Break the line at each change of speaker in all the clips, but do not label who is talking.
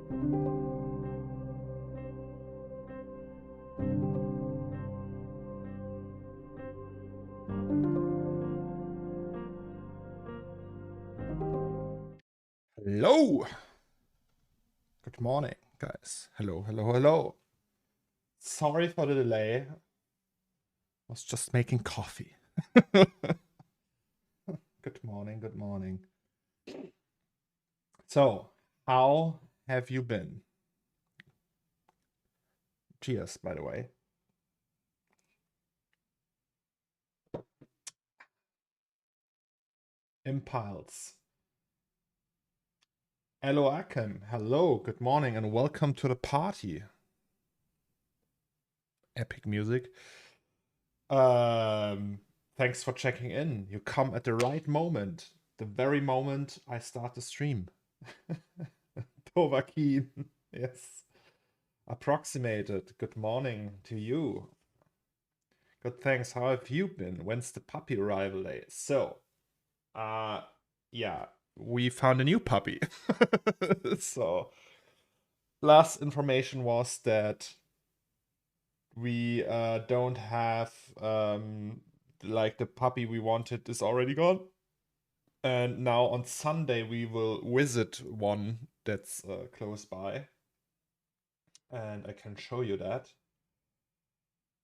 Hello. Good morning, guys. Hello, hello, hello. Sorry for the delay. I was just making coffee. Good morning, good morning. So, how have you been? Cheers, by the way. Impulse. Hello, Akim. Hello, good morning, and welcome to the party. Epic music. Thanks for checking in. You come at the right moment. The very moment I start the stream. Tovakeen. Yes. Approximated. Good morning to you. Good, thanks. How have you been? When's the puppy arrival day? So, yeah, we found a new puppy. So, last information was that we don't have like the puppy we wanted is already gone. And now on Sunday we will visit one that's close by. And I can show you that.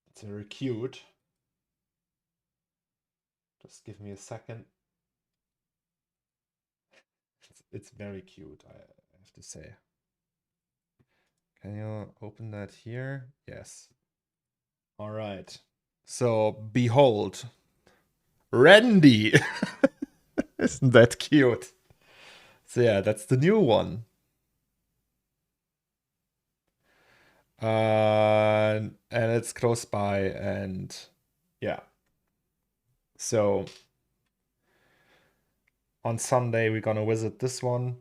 It's very cute. Just give me a second. It's very cute, I have to say. Can you open that here? Yes. All right. So, behold. Randy! Isn't that cute? So yeah, that's the new one. And it's close by, and yeah. So on Sunday we're gonna visit this one.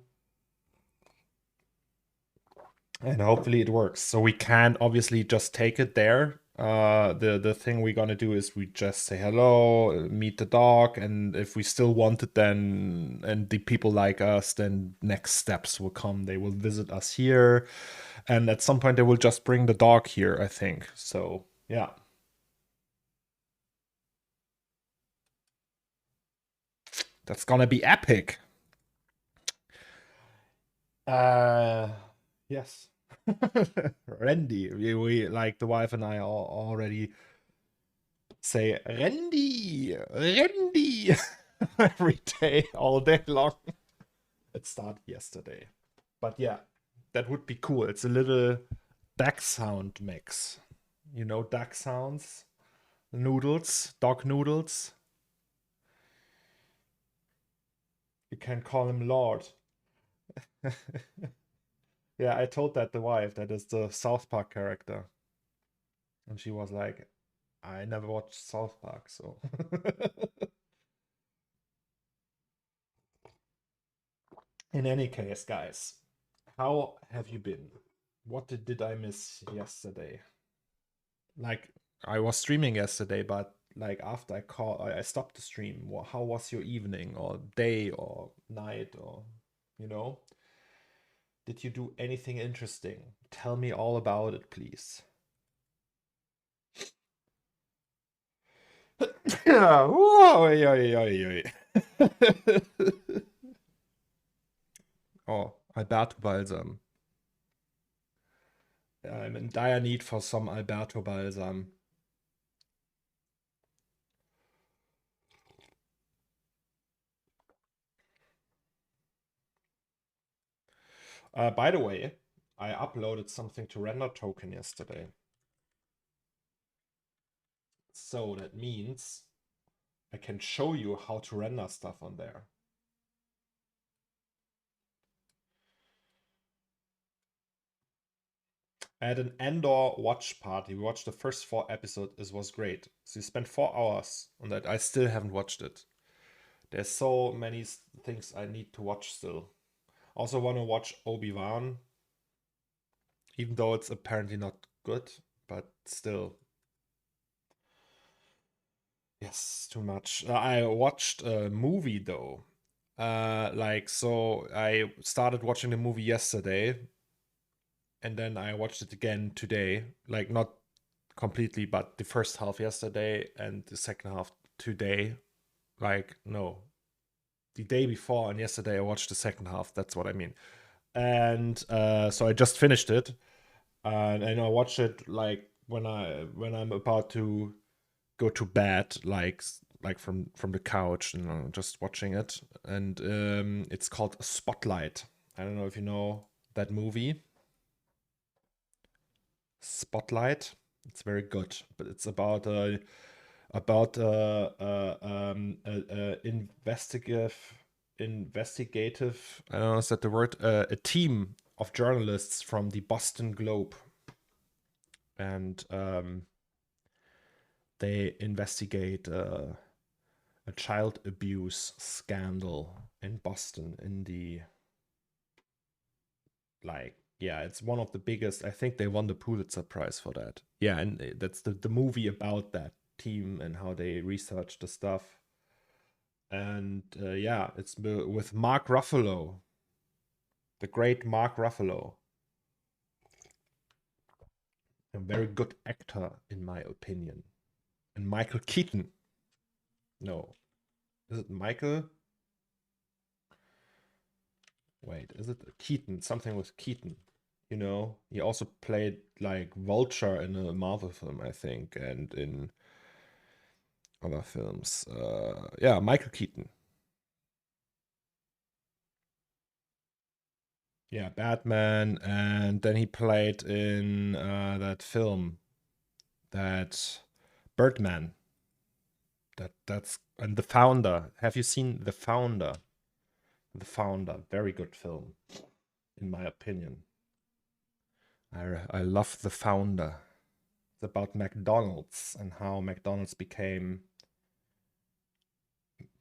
And hopefully it works. So we can't obviously just take it there. The thing we're gonna do is we just say hello, meet the dog, and if we still want it, then and the people like us, then next steps will come. They will visit us here, and at some point they will just bring the dog here, I think. So yeah. That's gonna be epic. Yes. Randy. We like the wife and I already say Randy, Randy every day, all day long. It started yesterday. But yeah, that would be cool. It's a little duck sound mix. You know, duck sounds, noodles, dog noodles. You can call him Lord. Yeah, I told that the wife that is the South Park character. And she was like, I never watched South Park, so. In any case, guys, how have you been? What did I miss yesterday? Like, I was streaming yesterday, but like after I stopped the stream. How was your evening or day or night or, you know? Did you do anything interesting? Tell me all about it, please. Oh, Alberto Balsam. I'm in dire need for some Alberto Balsam. By the way, I uploaded something to Render Token yesterday. So that means I can show you how to render stuff on there. I had an Andor watch party. We watched the first 4 episodes. It was great. So you spent 4 hours on that. I still haven't watched it. There's so many things I need to watch still. Also want to watch Obi-Wan. Even though it's apparently not good, but still. Yes, too much. I watched a movie though. So I started watching the movie yesterday. and then I watched it again today. Like not completely, but the first half yesterday and the second half today. Like no, the day before and yesterday I watched the second half. That's what I mean. And so I just finished it, and I watch it like when I'm about to go to bed, like from the couch, and just watching it. And it's called Spotlight. I don't know if you know that movie, Spotlight. It's very good, but it's about investigative. I don't know, is that the word? A team of journalists from the Boston Globe, and they investigate a child abuse scandal in Boston in the, like, yeah, it's one of the biggest. I think they won the Pulitzer Prize for that. Yeah, and that's the movie about that team and how they research the stuff. And yeah, it's with Mark Ruffalo, the great Mark Ruffalo, a very good actor in my opinion. And Michael Keaton. No, is it Michael? Wait, is it Keaton? Something with Keaton. You know, he also played like Vulture in a Marvel film, I think, and in other films. Yeah, Michael Keaton. Yeah, Batman, and then he played in that film, that Birdman. That's and The Founder. Have you seen The Founder? The Founder, very good film, in my opinion. I love The Founder. It's about McDonald's and how McDonald's became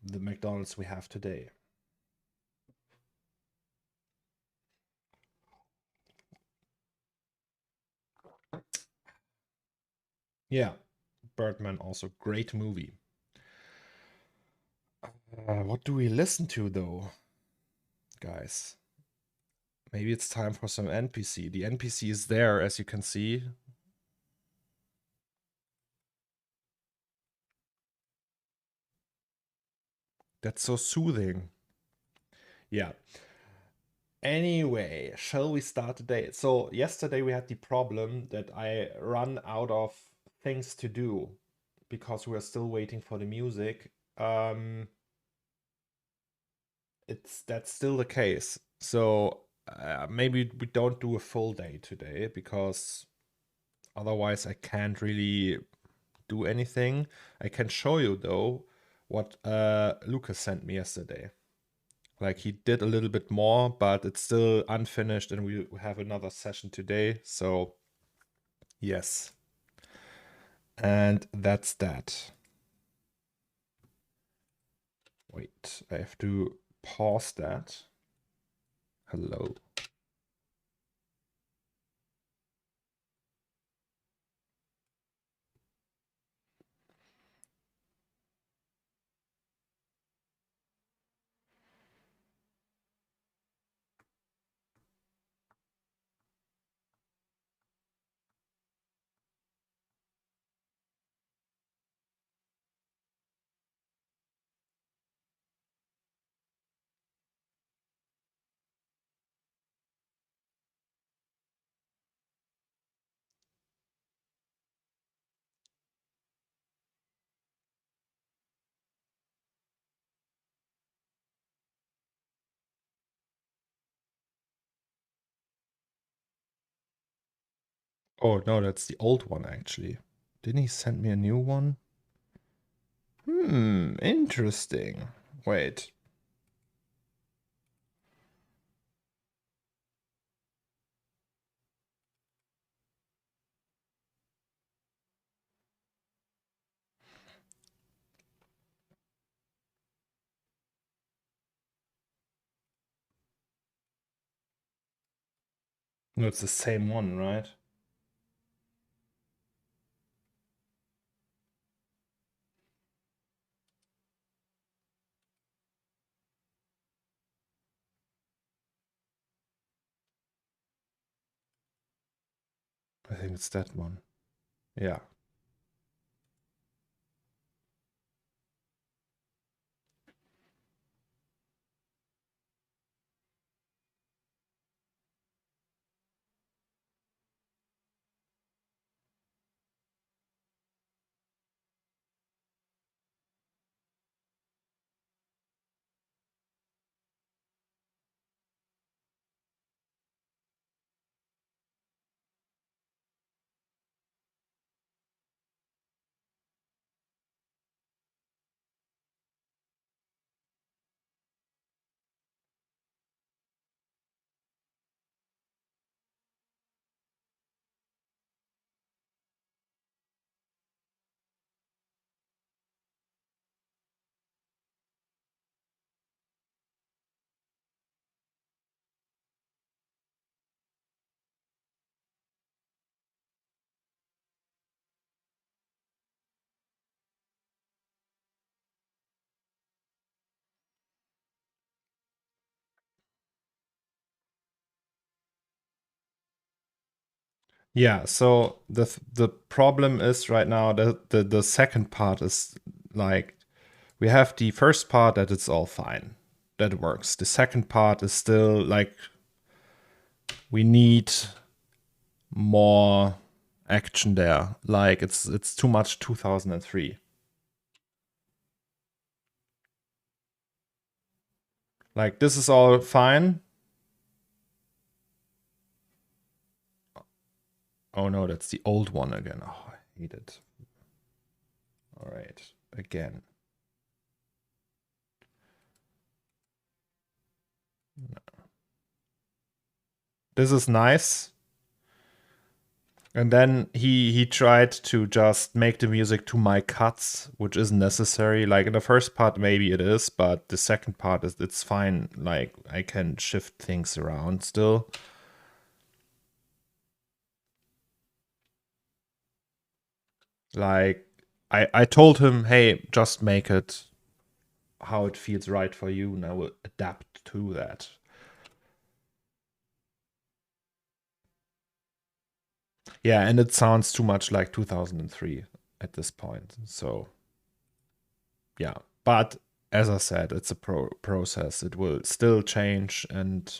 the McDonald's we have today. Yeah, Birdman also great movie. What do we listen to though, guys? Maybe it's time for some NPC. The NPC is there, as you can see. That's so soothing. Yeah. Anyway, shall we start today? So yesterday we had the problem that I run out of things to do because we are still waiting for the music. That's still the case. So maybe we don't do a full day today because otherwise I can't really do anything. I can show you though what Lucas sent me yesterday. Like he did a little bit more, but it's still unfinished, and we have another session today. So yes, and that's that. Wait, I have to pause that. Hello. Oh no, that's the old one actually. Didn't he send me a new one? Interesting. Wait. No, it's the same one, right? I think it's that one. Yeah. Yeah, so the problem is right now that the second part is like we have the first part that it's all fine. That works. The second part is still like we need more action there. Like it's too much 2003. Like this is all fine. Oh no, that's the old one again. Oh, I hate it. All right, again. This is nice. And then he tried to just make the music to my cuts, which isn't necessary. Like in the first part, maybe it is, but the second part is it's fine. Like I can shift things around still. Like I told him, hey, just make it how it feels right for you, and I will adapt to that. Yeah, and it sounds too much like 2003 at this point. So yeah, but as I said, it's a process. It will still change, and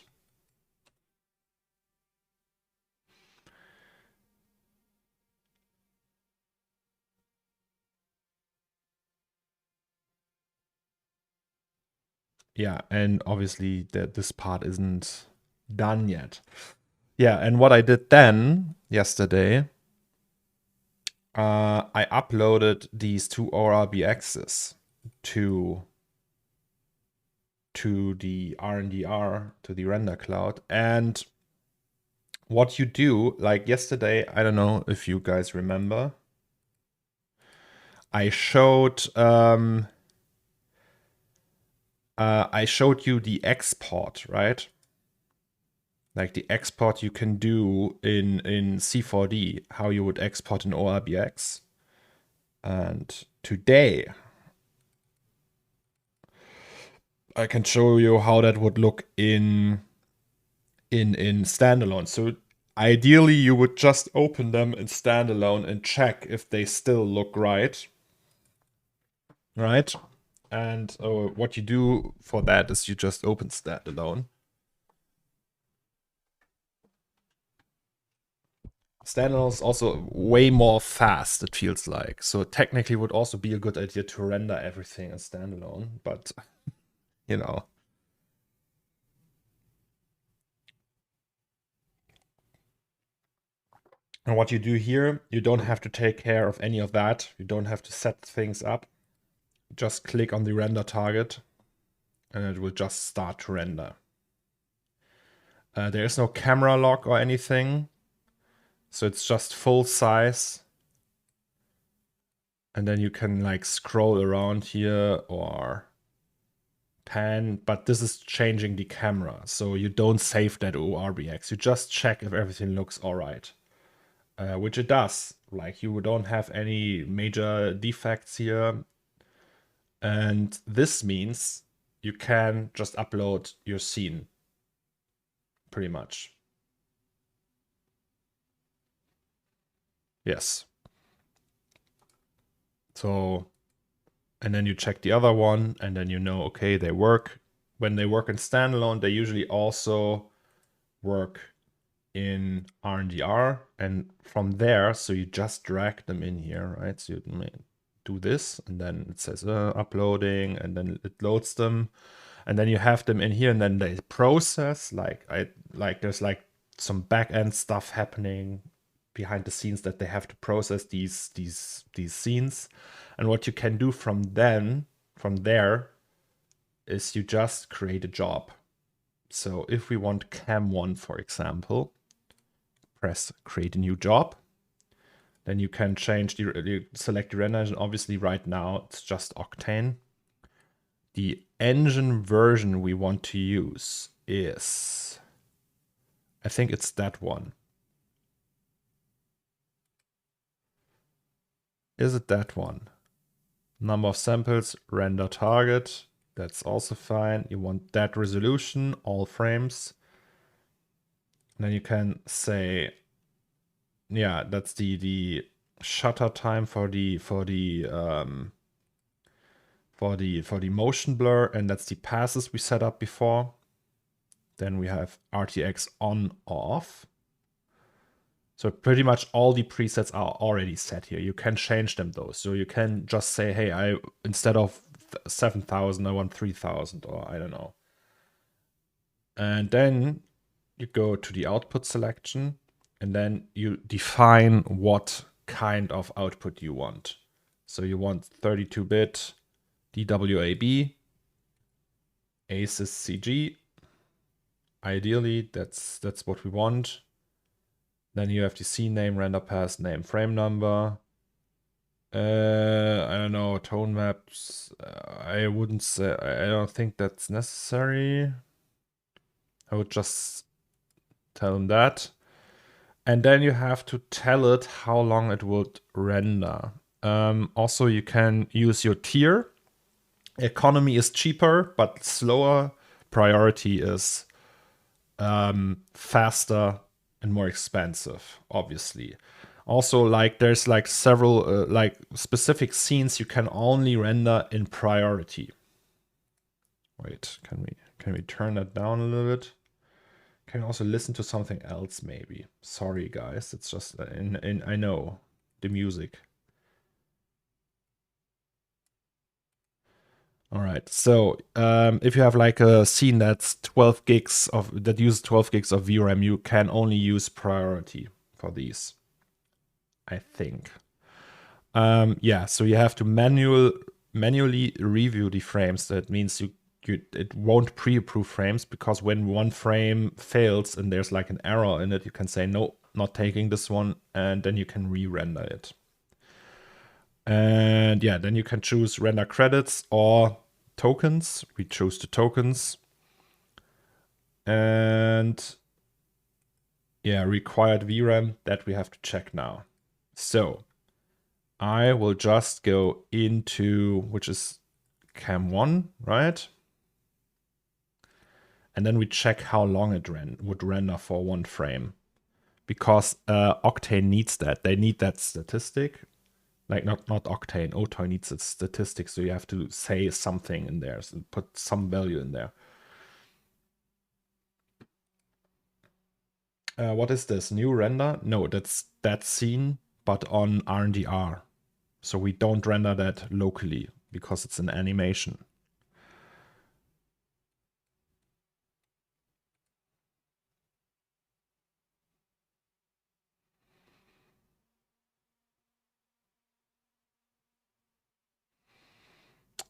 yeah, and obviously that this part isn't done yet. Yeah, and what I did then yesterday, I uploaded these two ORBXs to the RNDR, to the render cloud. And what you do, like yesterday, I don't know if you guys remember, I showed you the export, right? Like the export you can do in C4D, how you would export an ORBX. And today I can show you how that would look in standalone. So ideally you would just open them in standalone and check if they still look right. Right? And what you do for that is you just open standalone. Standalone is also way more fast, it feels like. So technically would also be a good idea to render everything as standalone, but you know. And what you do here, you don't have to take care of any of that. You don't have to set things up. Just click on the render target and it will just start to render. There is no camera lock or anything. So it's just full size. And then you can like scroll around here or pan, but this is changing the camera. So you don't save that ORBX. You just check if everything looks all right. Which it does. Like you don't have any major defects here. And this means you can just upload your scene. Pretty much. Yes. So, and then you check the other one, and then you know, okay, they work. When they work in standalone, they usually also work in RNDR, and from there, so you just drag them in here, right? So you do this, and then it says uploading, and then it loads them, and then you have them in here, and then they process. Like there's like some back end stuff happening behind the scenes that they have to process these scenes, and what you can do from there is you just create a job. So if we want cam1, for example, press create a new job. Then you can change you select the render engine. Obviously right now it's just Octane. The engine version we want to use is, I think it's that one. Is it that one? Number of samples, render target. That's also fine. You want that resolution, all frames. And then you can say, yeah, that's the shutter time for the motion blur, and that's the passes we set up before. Then we have RTX on off. So pretty much all the presets are already set here. You can change them though. So you can just say, hey, instead of 7,000, I want 3,000, or I don't know. And then you go to the output selection, and then you define what kind of output you want. So you want 32-bit DWAB, Asus CG. Ideally, that's what we want. Then you have the scene name, render path name, frame number. I don't know, tone maps. I wouldn't say, I don't think that's necessary. I would just tell them that. And then you have to tell it how long it would render. Also, you can use your tier. Economy is cheaper, but slower. Priority is faster and more expensive, obviously. Also, like there's like several like specific scenes you can only render in priority. Wait, can we turn that down a little bit? Can we also listen to something else maybe? Sorry guys, it's just I know the music. All right, so if you have like a scene that's 12 gigs that uses 12 gigs of VRAM, you can only use priority for these, I think. Yeah, so you have to manually review the frames. That means it won't pre-approve frames, because when one frame fails and there's like an error in it, you can say no, not taking this one, and then you can re-render it. And yeah, then you can choose render credits or tokens. We choose the tokens. And yeah, required VRAM, that we have to check now. So I will just go into, which is cam1, right? And then we check how long it would render for one frame, because Octane needs that. They need that statistic. Like not Octane, Octane needs a statistic, so you have to say something in there, so put some value in there. What is this? New render? No, that's that scene, but on RNDR. So we don't render that locally because it's an animation.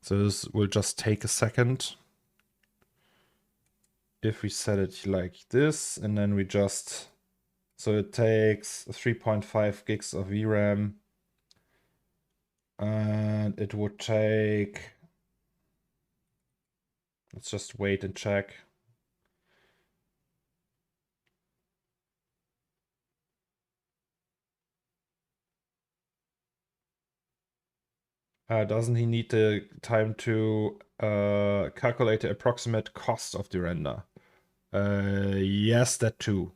So this will just take a second. If we set it like this, and then we just, so it takes 3.5 gigs of VRAM, and it would take, let's just wait and check. Doesn't he need the time to calculate the approximate cost of the render? Yes, that too.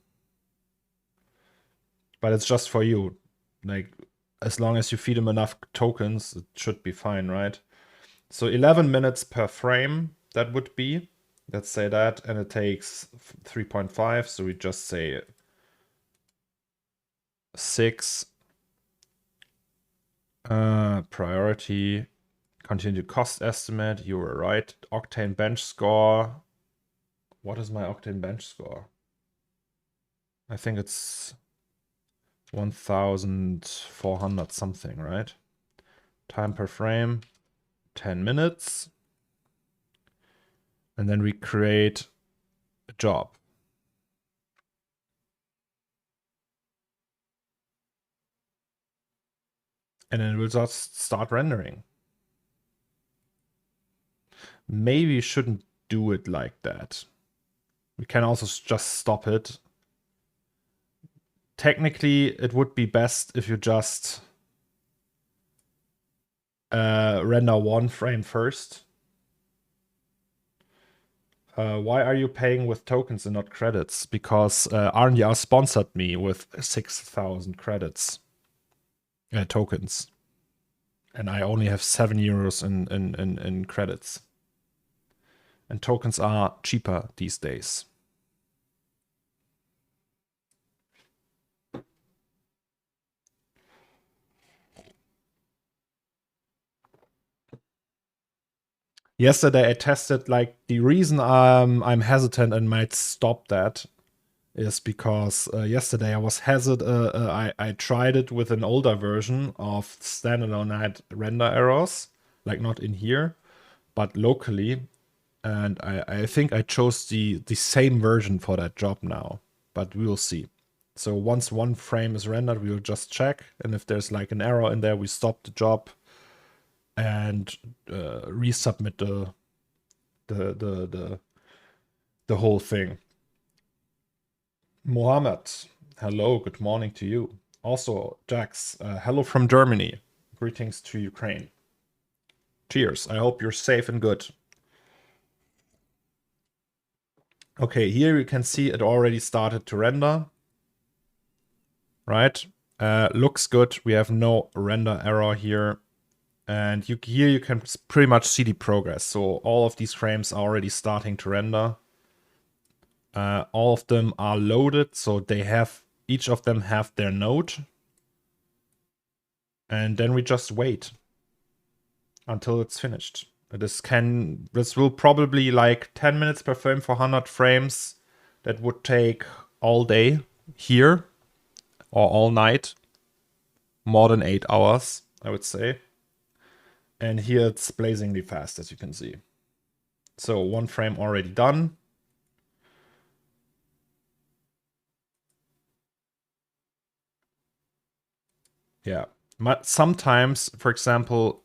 But it's just for you. Like, as long as you feed them enough tokens, it should be fine, right? So 11 minutes per frame, that would be. Let's say that, and it takes 3.5, so we just say 6. Priority, continue cost estimate, you were right. Octane bench score. What is my Octane bench score? I think it's 1400 something, right? Time per frame, 10 minutes. And then we create a job. And then we'll just start rendering. Maybe you shouldn't do it like that. We can also just stop it. Technically, it would be best if you just render one frame first. Why are you paying with tokens and not credits? Because RNDR sponsored me with 6,000 credits. Tokens. And I only have 7 euros in credits. And tokens are cheaper these days. Yesterday I tested, like, the reason I'm hesitant and might stop that is because yesterday I was hesitant. I tried it with an older version of standalone. I had render errors, like not in here, but locally. And I think I chose the same version for that job now, but we will see. So once one frame is rendered, we will just check, and if there's like an error in there, we stop the job and resubmit the whole thing. Mohammed, hello, good morning to you. Also, Jax, hello from Germany. Greetings to Ukraine. Cheers. I hope you're safe and good. Okay, here you can see it already started to render. Right? Looks good. We have no render error here. And here you can pretty much see the progress. So all of these frames are already starting to render. All of them are loaded, so each of them have their node. And then we just wait until it's finished. This will probably like 10 minutes per frame for 100 frames. That would take all day here, or all night. More than 8 hours, I would say. And here it's blazingly fast, as you can see. So one frame already done. Yeah. Sometimes, for example,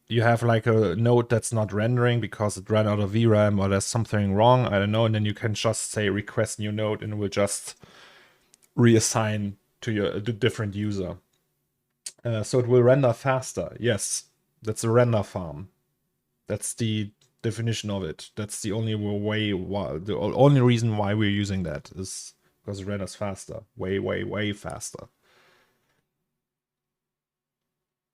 you have like a node that's not rendering because it ran out of VRAM or there's something wrong, I don't know, and then you can just say request new node and it will just reassign to a different user. So it will render faster. Yes, that's a render farm. That's the definition of it. That's the only way, the only reason why we're using that is because it renders faster. Way, way, way faster.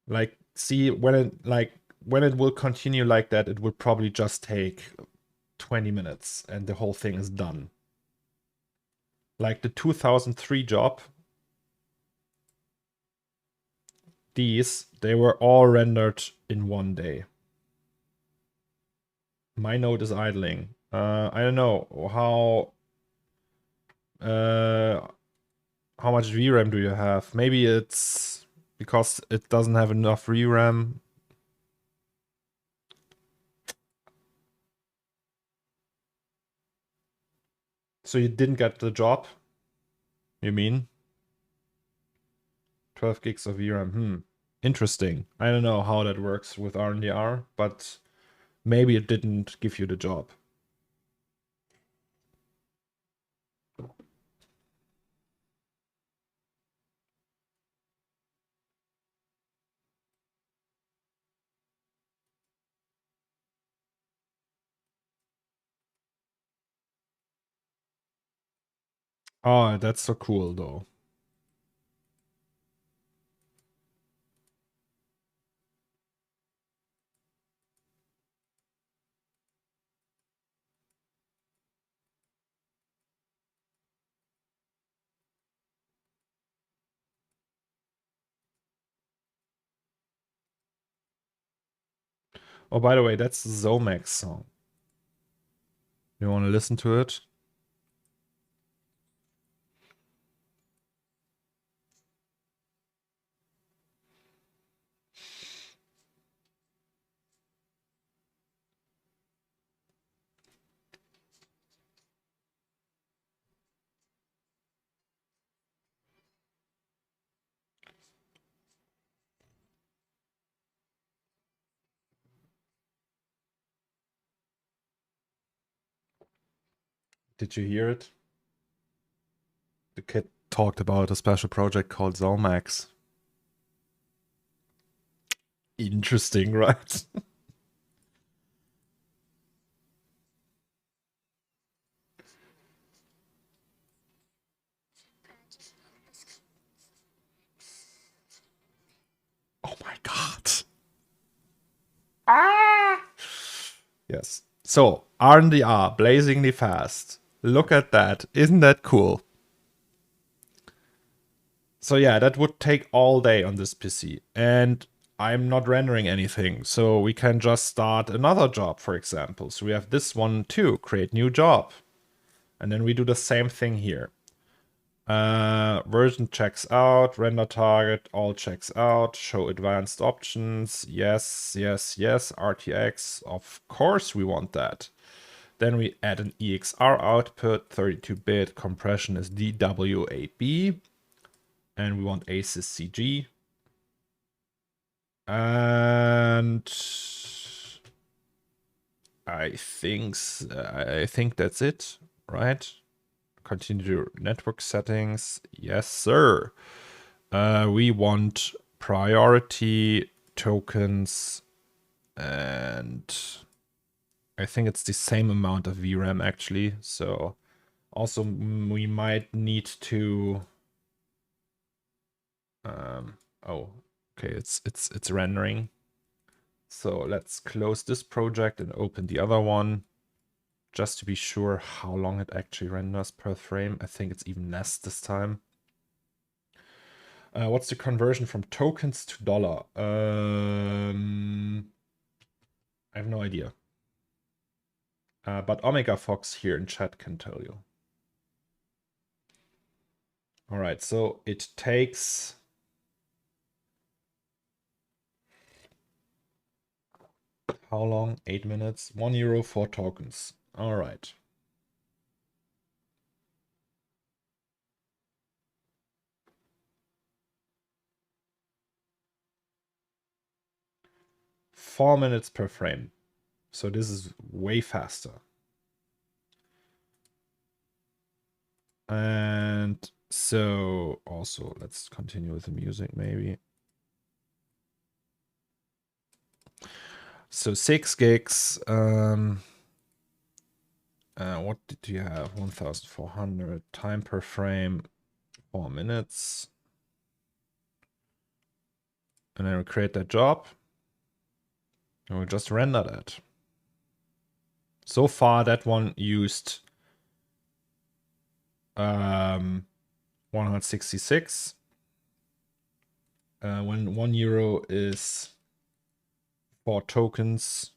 Like, see, when it will continue like that, it will probably just take 20 minutes and the whole thing is done. Like the 2003 job, they were all rendered in one day. My node is idling. I don't know how much VRAM do you have? Maybe it's because it doesn't have enough VRAM. So you didn't get the job? You mean? 12 gigs of VRAM. Interesting. I don't know how that works with RNDR, but maybe it didn't give you the job. Oh, that's so cool though. Oh, by the way, that's the Zomax song. You want to listen to it? Did you hear it? The kid talked about a special project called Zomax. Interesting, right? Oh my god. Ah! Yes. So, R&DR, blazingly fast. Look at that. Isn't that cool? So yeah, that would take all day on this PC. And I'm not rendering anything. So we can just start another job, for example. So we have this one too, create new job. And then we do the same thing here. Version checks out, render target, all checks out, show advanced options. Yes, yes, yes, RTX. Of course we want that. Then we add an EXR output, 32-bit, compression is DW8B. And we want Asus CG. And I think that's it, right? Continue network settings. Yes, sir. We want priority tokens, and I think it's the same amount of VRAM actually. So also we might need to. Oh, okay. It's rendering. So let's close this project and open the other one, just to be sure how long it actually renders per frame. I think it's even less this time. What's the conversion from tokens to dollar? I have no idea. But Omega Fox here in chat can tell you. All right, so it takes... How long? 8 minutes. €1 for tokens. All right. Four minutes per frame. So this is way faster. And so also let's continue with the music maybe. So 6 gigs. What did you have? 1400 time per frame, 4 minutes. And then we create that job. And we just render that. So far that one used 166. When €1 is 4 tokens,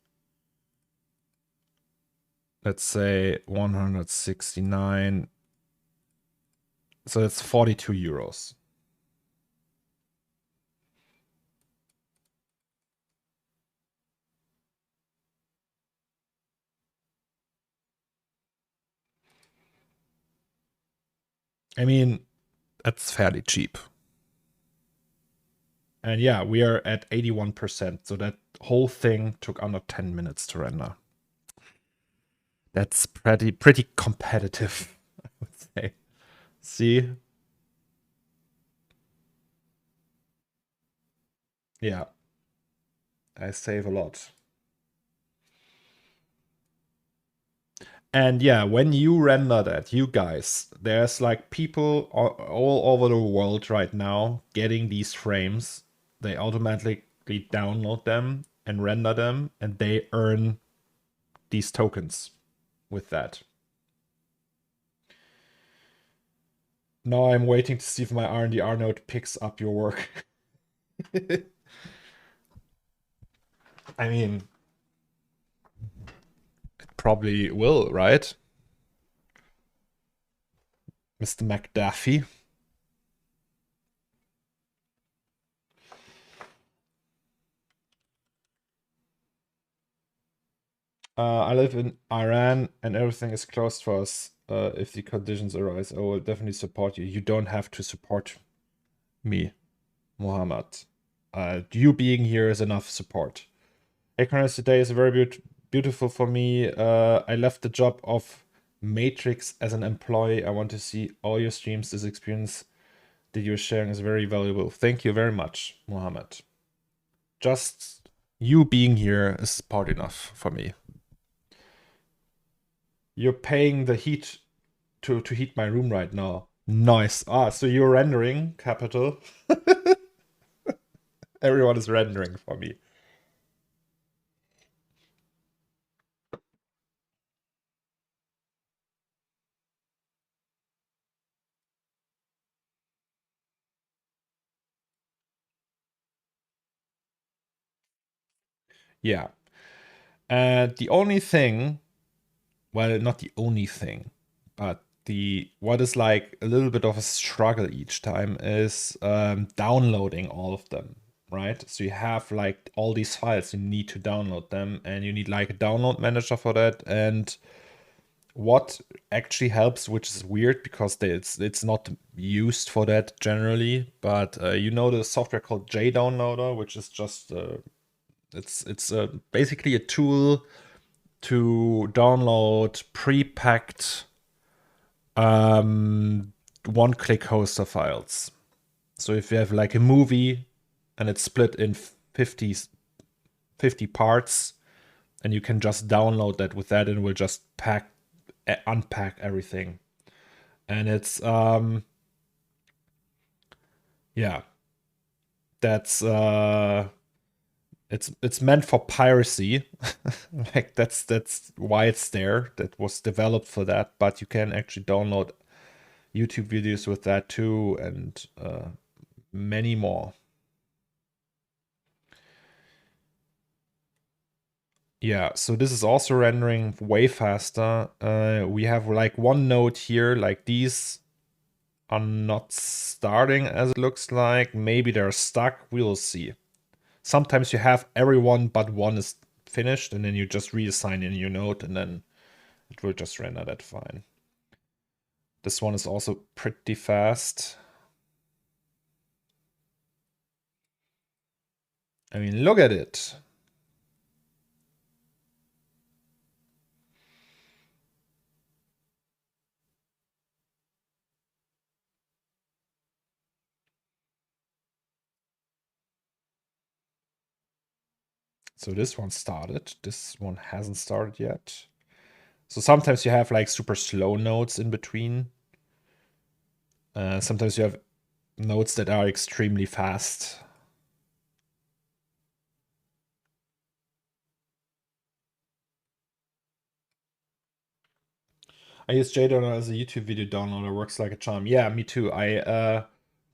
let's say 169. So that's €42. I mean, that's fairly cheap. And yeah, we are at 81%. So that whole thing took under 10 minutes to render. That's pretty competitive, I would say. See? Yeah. I save a lot. And yeah, when you render that, you guys, there's like people all over the world right now getting these frames. They automatically download them and render them, and they earn these tokens with that. Now I'm waiting to see if my R&DR node picks up your work. I mean, probably will, right? Mr. McDuffie. I live in Iran and everything is closed for us. If the conditions arise, I will definitely support you. You don't have to support me, Muhammad. You being here is enough support. Hey, Cornelius, today is very beautiful for me. I left the job of Matrix as an employee. I want to see all your streams. This experience that you're sharing is very valuable. Thank you very much, Muhammad. Just you being here is part enough for me. You're paying the heat to heat my room right now. Nice. Ah, so you're rendering, Capital. Everyone is rendering for me. Yeah. And the only thing, well, not the only thing, but the what is like a little bit of a struggle each time is downloading all of them, right? So you have like all these files, you need to download them, and you need like a download manager for that. And what actually helps, which is weird because it's not used for that generally, but you know the software called JDownloader, which is just it's basically a tool to download pre-packed one-click hoster files. So if you have like a movie and it's split in 50 parts, and you can just download that with that, and it will just unpack everything. And it's yeah, that's it's meant for piracy. Like that's why it's there. That was developed for that, but you can actually download YouTube videos with that too, and many more. Yeah, so this is also rendering way faster. We have like one node here, like these are not starting as it looks like. Maybe they're stuck, we'll see. Sometimes you have everyone but one is finished, and then you just reassign a new node, and then it will just render that fine. This one is also pretty fast. I mean, look at it. So this one started. This one hasn't started yet. So sometimes you have like super slow nodes in between. Sometimes you have nodes that are extremely fast. I use JDownloader as a YouTube video downloader. Works like a charm. Yeah, me too. I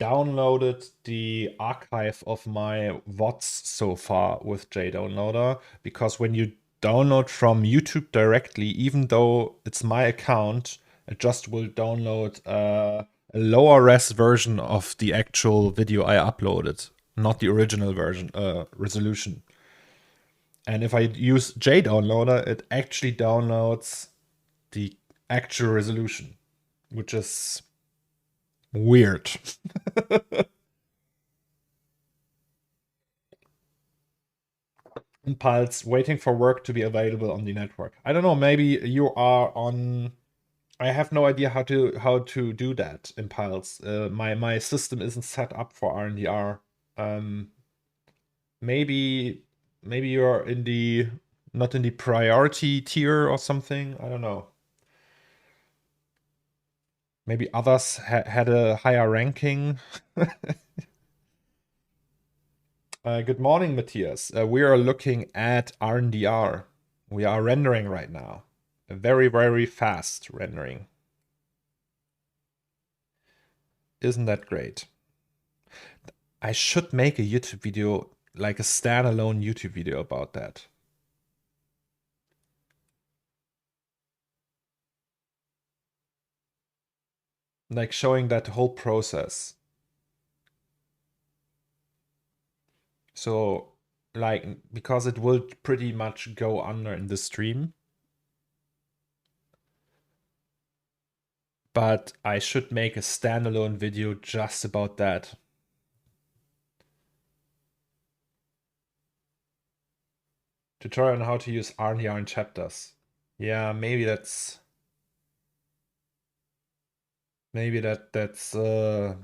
downloaded the archive of my VODs so far with JDownloader, because when you download from YouTube directly, even though it's my account, it just will download a lower res version of the actual video I uploaded, not the original version resolution. And if I use JDownloader, it actually downloads the actual resolution, which is weird. Impulse waiting for work to be available on the network. I don't know, maybe you are on. I have no idea how to do that, Impulse. My system isn't set up for RNDR. Maybe you're in the not in the priority tier or something. I don't know. Maybe others had a higher ranking. Good morning, Matthias. We are looking at RNDR. We are rendering right now. A very, very fast rendering. Isn't that great? I should make a YouTube video, like a standalone YouTube video about that. like showing that whole process. So like, because it will pretty much go under in the stream. But I should make a standalone video just about that. Tutorial on how to use RDR in chapters. Yeah, maybe that's that's a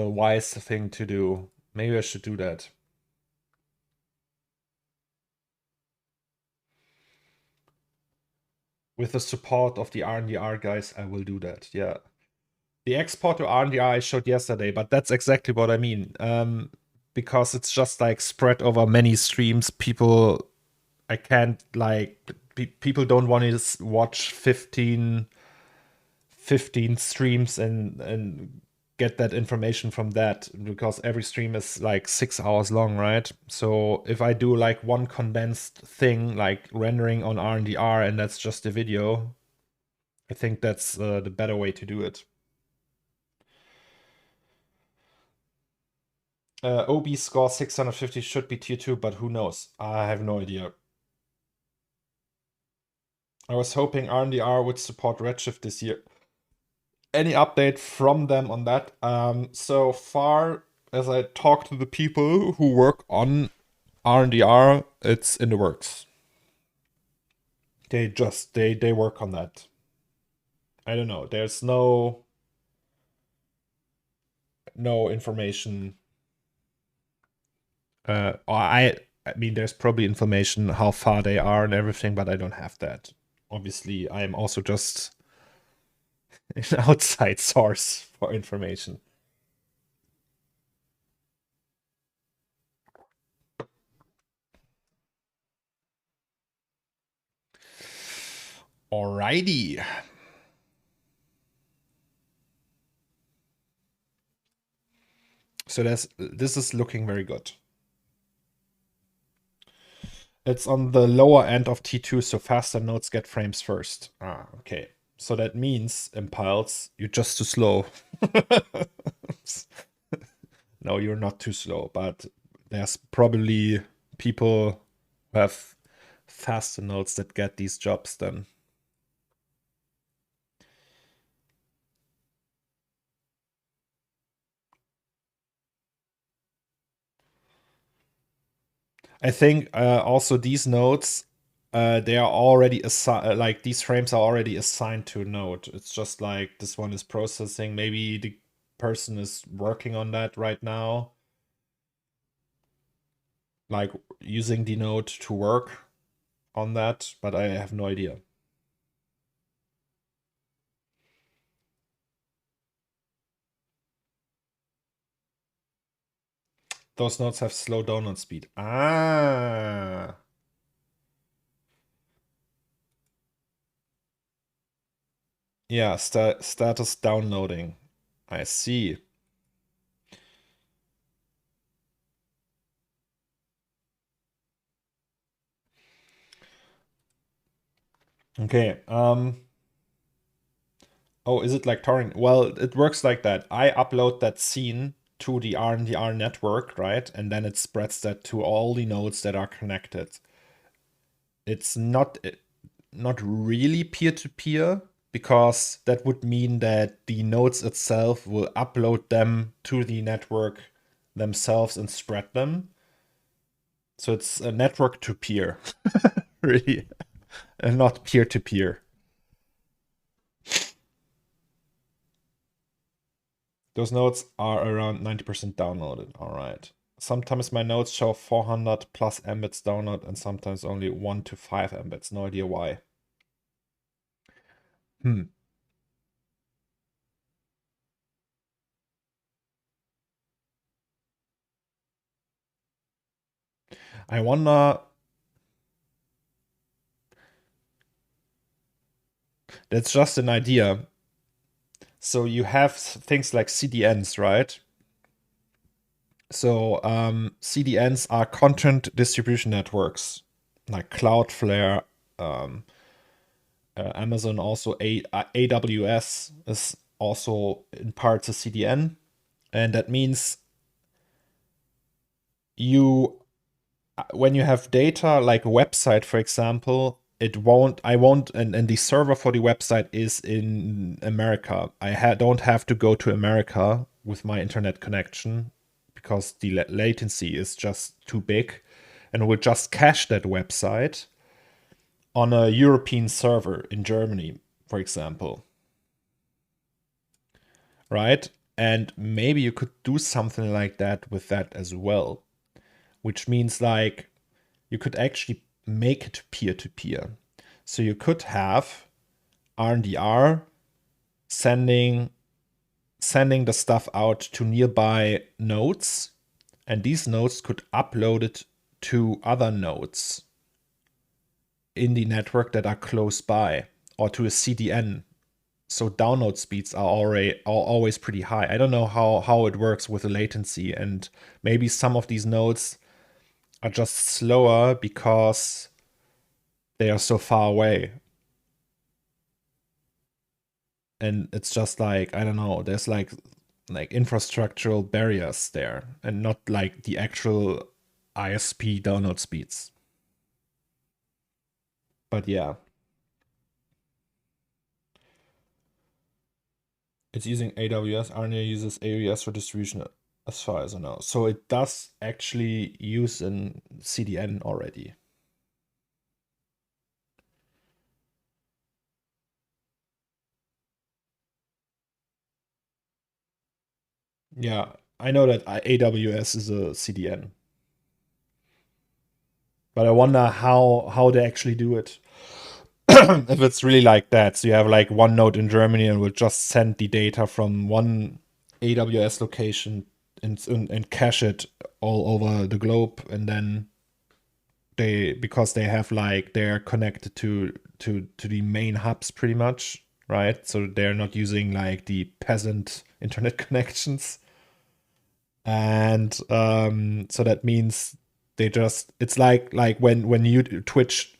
wise thing to do. Maybe I should do that. With the support of the RDR guys, I will do that. Yeah. The export to RDR I showed yesterday, but that's exactly what I mean. Because it's just like spread over many streams. People, I can't like, people don't want to watch 15 streams and get that information from that, because every stream is like 6 hours long, right? So if I do like one condensed thing, like rendering on RDR, and that's just a video, I think that's the better way to do it. OB score 650 should be tier 2, but who knows? I have no idea. I was hoping RDR would support Redshift this year. Any update from them on that? So far as I talk to the people who work on RDR, it's in the works. They work on that. I don't know. There's no information. I mean, there's probably information how far they are and everything, but I don't have that. Obviously, I am also just an outside source for information. Alrighty. So this is looking very good. It's on the lower end of T2, so faster nodes get frames first. Ah, okay. So that means, Impulse, you're just too slow. No, you're not too slow, but there's probably people who have faster nodes that get these jobs done. I think also these nodes, they are already assigned, like these frames are already assigned to a node. It's just like this one is processing. Maybe the person is working on that right now, like using the node to work on that, but I have no idea. Those nodes have slow download speed. Ah. Yeah, status downloading. I see. Okay. Oh, is it like torrent? Well, it works like that. I upload that scene to the RNDR network, right? And then it spreads that to all the nodes that are connected. It's not really peer-to-peer, because that would mean that the nodes itself will upload them to the network themselves and spread them. So it's a network to peer, really, and not peer-to-peer. Those nodes are around 90% downloaded. All right. Sometimes my nodes show 400 plus Mbits download, and sometimes only 1 to 5 Mbits. No idea why. I wonder. That's just an idea. So you have things like CDNs, right? So CDNs are content distribution networks, like Cloudflare, Amazon, also AWS is also in parts a CDN, and that means when you have data like a website, for example, and the server for the website is in America. Don't have to go to America with my internet connection because the latency is just too big, and will just cache that website on a European server in Germany, for example. Right? And maybe you could do something like that with that as well, which means like you could actually make it peer-to-peer. So you could have RNDR sending the stuff out to nearby nodes, and these nodes could upload it to other nodes in the network that are close by, or to a CDN. So download speeds are always pretty high. I don't know how it works with the latency, and maybe some of these nodes are just slower because they are so far away. And it's just like, I don't know, there's like infrastructural barriers there, and not like the actual ISP download speeds. But yeah, it's using AWS. RNA uses AWS for distribution, as far as I know. So it does actually use an CDN already. Yeah, I know that AWS is a CDN, but I wonder how they actually do it. If it's really like that, so you have like one node in Germany and will just send the data from one AWS location and cache it all over the globe, and then because they have like they're connected to the main hubs pretty much, right? So they're not using like the peasant internet connections, and so that means it's like when you Twitch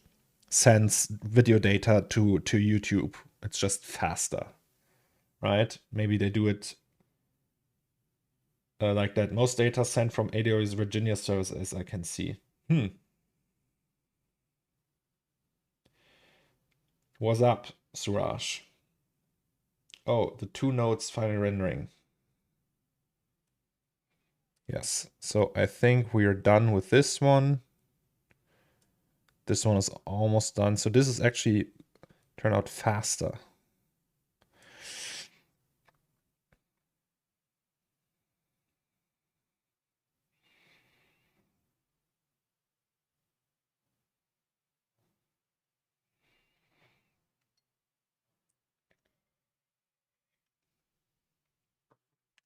sends video data to YouTube, it's just faster, right? Maybe they do it like that. Most data sent from AWS Virginia servers, as I can see. What's up, Suraj? Oh, the two nodes finally rendering. Yes, so I think we are done with this one. This one is almost done. So this is actually turned out faster.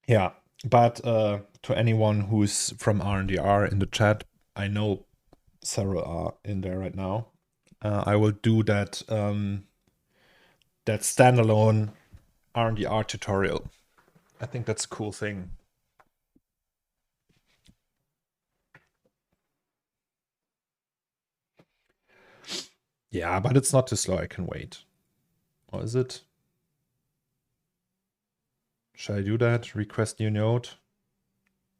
Yeah, but to anyone who's from R&DR in the chat, I know several are in there right now. I will do that that standalone R&DR tutorial. I think that's a cool thing. Yeah, but it's not too slow. I can wait. Or is it? Shall I do that? Request new node.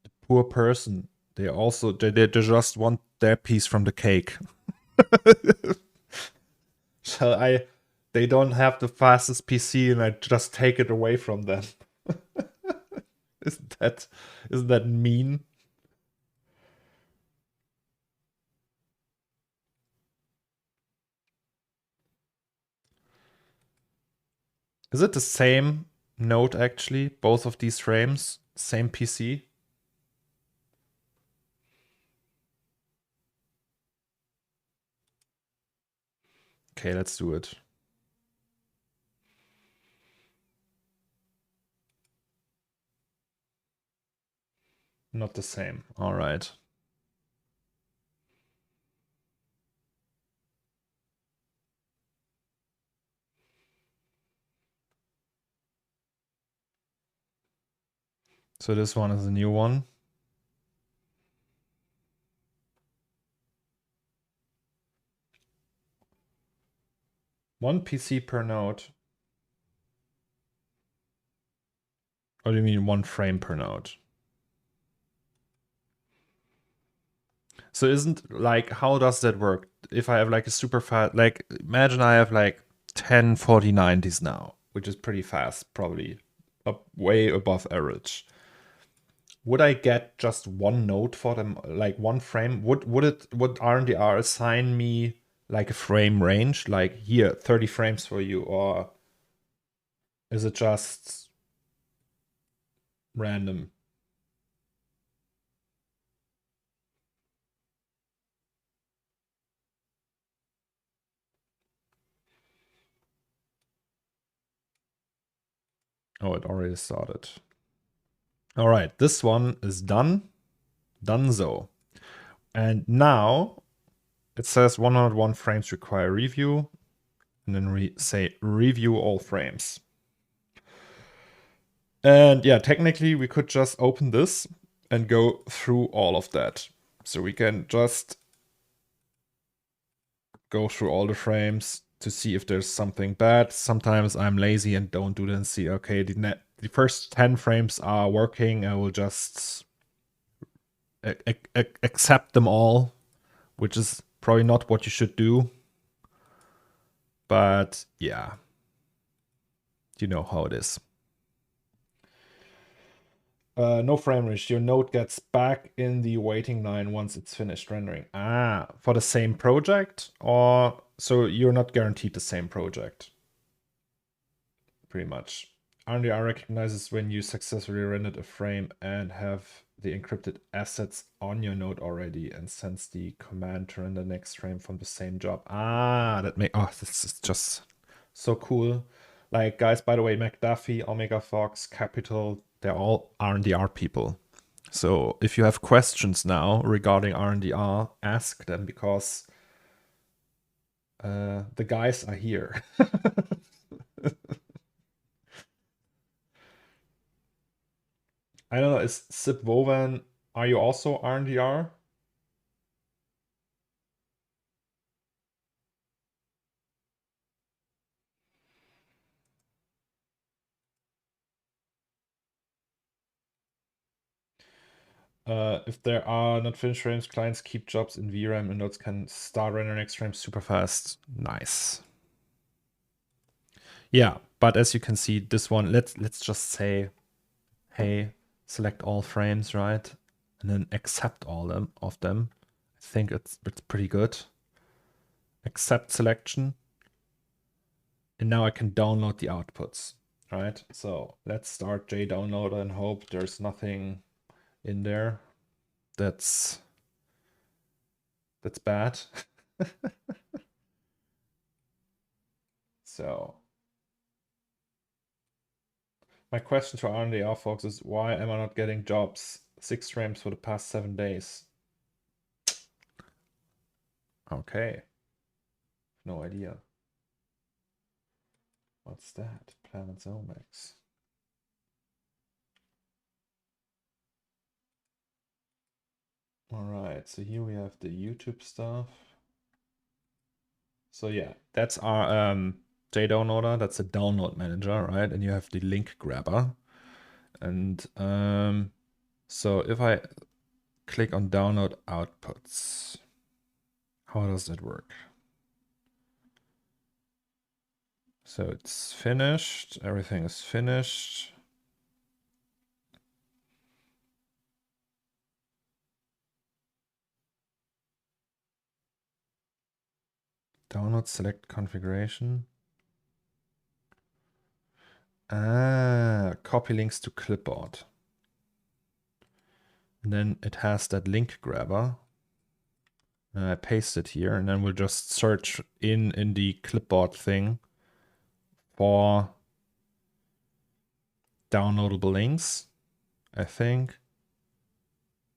The poor person. They just want their piece from the cake. Shall I? They don't have the fastest PC, and I just take it away from them. Isn't that mean? Is it the same node actually? Both of these frames, same PC? Okay, let's do it. Not the same. All right. So this one is a new one. One PC per node. What do you mean 1 frame per node? So isn't like, how does that work? If I have like a super fast, like imagine I have like 10 4090s now, which is pretty fast, probably up way above average. Would I get just 1 node for them, like 1 frame? Would RNDR assign me like a frame range, like here 30 frames for you, or is it just random? Oh, it already started. All right, this one is done. Donezo. And now it says 101 frames require review. And then say review all frames. And yeah, technically we could just open this and go through all of that. So we can just go through all the frames to see if there's something bad. Sometimes I'm lazy and don't do that and see, okay, the first 10 frames are working. I will just accept them all, which is probably not what you should do. But yeah, you know how it is. No frame rate. Your node gets back in the waiting line once it's finished rendering. Ah, for the same project? Or so you're not guaranteed the same project? Pretty much. RNDR recognizes when you successfully rendered a frame and have the encrypted assets on your node already and sends the command to render the next frame from the same job. Ah, this is just so cool. Like, guys, by the way, McDuffie, Omega Fox, Capital, they're all RNDR people. So if you have questions now regarding RNDR, ask them, because the guys are here. I don't know, is SIP are you also RNDR? If there are not finished frames, clients keep jobs in VRAM and nodes can start rendering next frame super fast. Nice. Yeah, but as you can see, this one, let's just say, hey, select all frames, right? And then accept all of them. I think it's pretty good. Accept selection. And now I can download the outputs, right? So let's start JDownloader and hope there's nothing in there that's bad. So my question to RNDR folks is, why am I not getting jobs 6 frames for the past 7 days? Okay. No idea. What's that? Planet Zomax. Alright, so here we have the YouTube stuff. So yeah, that's our JDownloader. That's a download manager, right? And you have the link grabber. And so if I click on download outputs, how does that work? So it's finished. Everything is finished. Download select configuration. Ah, copy links to clipboard. And then it has that link grabber. And I paste it here, and then we'll just search in the clipboard thing for downloadable links, I think.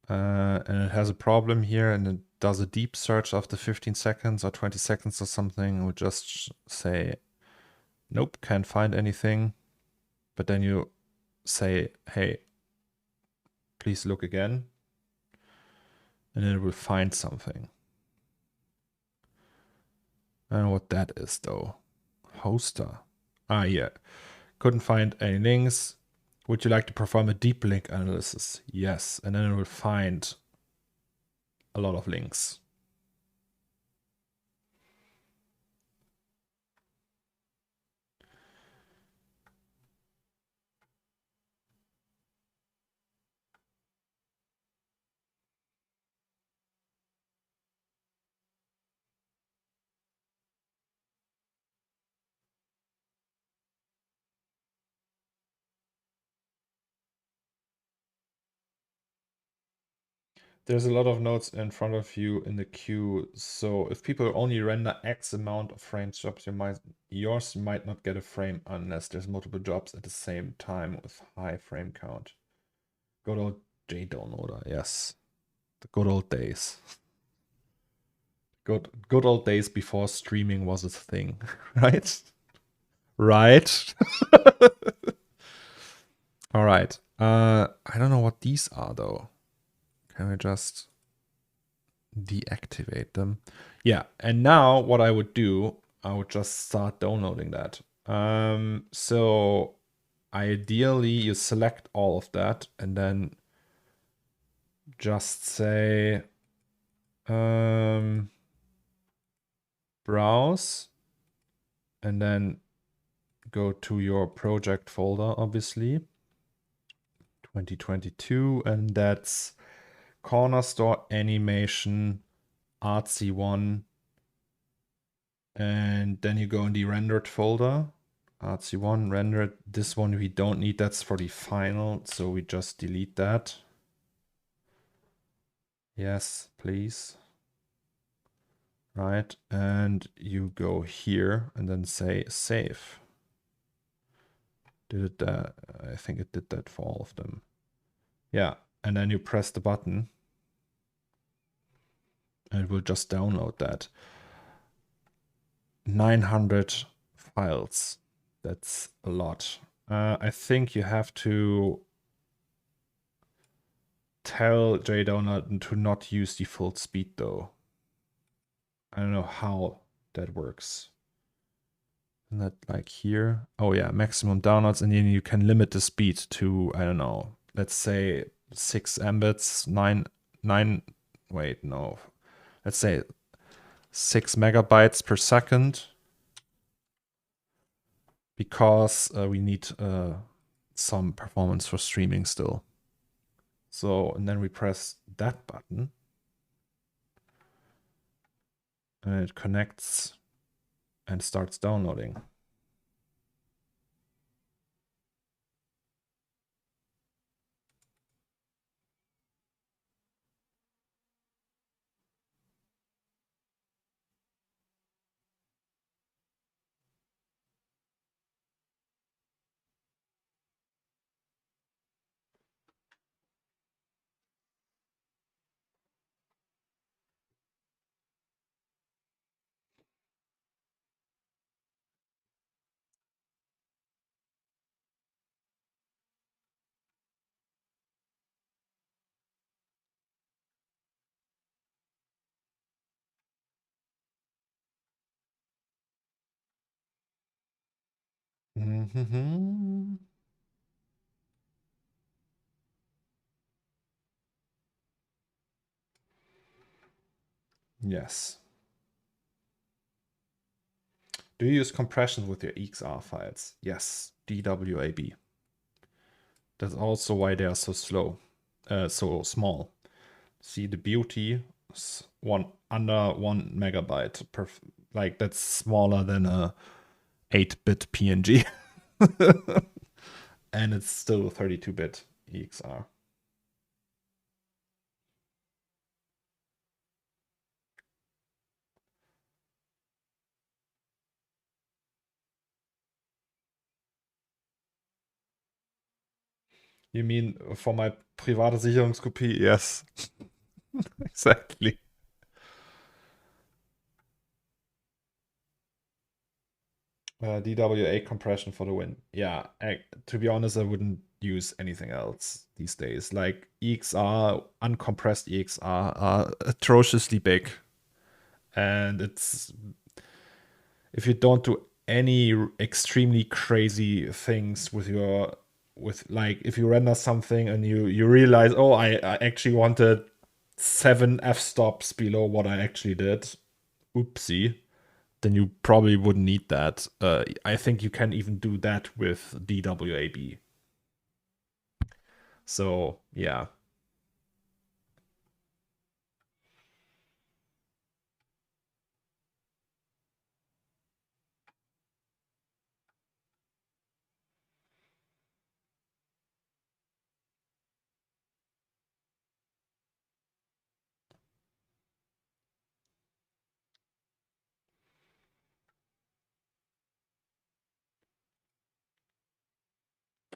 And it has a problem here, and it does a deep search after 15 seconds or 20 seconds or something. We'll just say, nope, can't find anything. But then you say, hey, please look again. And then it will find something. I don't know what that is though. Hoster. Ah, yeah. Couldn't find any links. Would you like to perform a deep link analysis? Yes, and then it will find a lot of links. There's a lot of nodes in front of you in the queue, so if people only render X amount of frames jobs, yours might not get a frame unless there's multiple jobs at the same time with high frame count. Good old JDownloader, yes. The good old days. Good old days before streaming was a thing, right? Right. All right. I don't know what these are though. Can I just deactivate them? Yeah. And now what I would do, I would just start downloading that. So ideally you select all of that and then just say browse and then go to your project folder, obviously 2022, and that's CornerStore animation artsy1, and then you go in the rendered folder, artsy1 rendered. This one we don't need, that's for the final, so we just delete that. Yes, please. Right, and you go here and then say save. Did it that? I think it did that for all of them. Yeah, and then you press the button and it will just download that. 900 files. That's a lot. I think you have to tell JDownload to not use the full speed though. I don't know how that works. Isn't that like here? Oh yeah, maximum downloads, and then you can limit the speed to, I don't know, let's say 6 Mbits, 9, wait, no. Let's say 6 megabytes per second, because we need some performance for streaming still. So, and then we press that button and it connects and starts downloading. Yes. Do you use compression with your XR files? Yes, DWAB. That's also why they are so slow, so small. See the beauty, under 1 megabyte per, like that's smaller than a 8-bit PNG. And it's still 32-bit EXR. You mean for my private Sicherungskopie? Yes. Exactly. DWA compression for the win. Yeah, to be honest, I wouldn't use anything else these days. Like EXR, uncompressed EXR are atrociously big. And it's, if you don't do any extremely crazy things with your with like if you render something and you realize, oh, I actually wanted 7 f-stops below what I actually did. Oopsie. Then you probably wouldn't need that. I think you can even do that with DWAB. So yeah.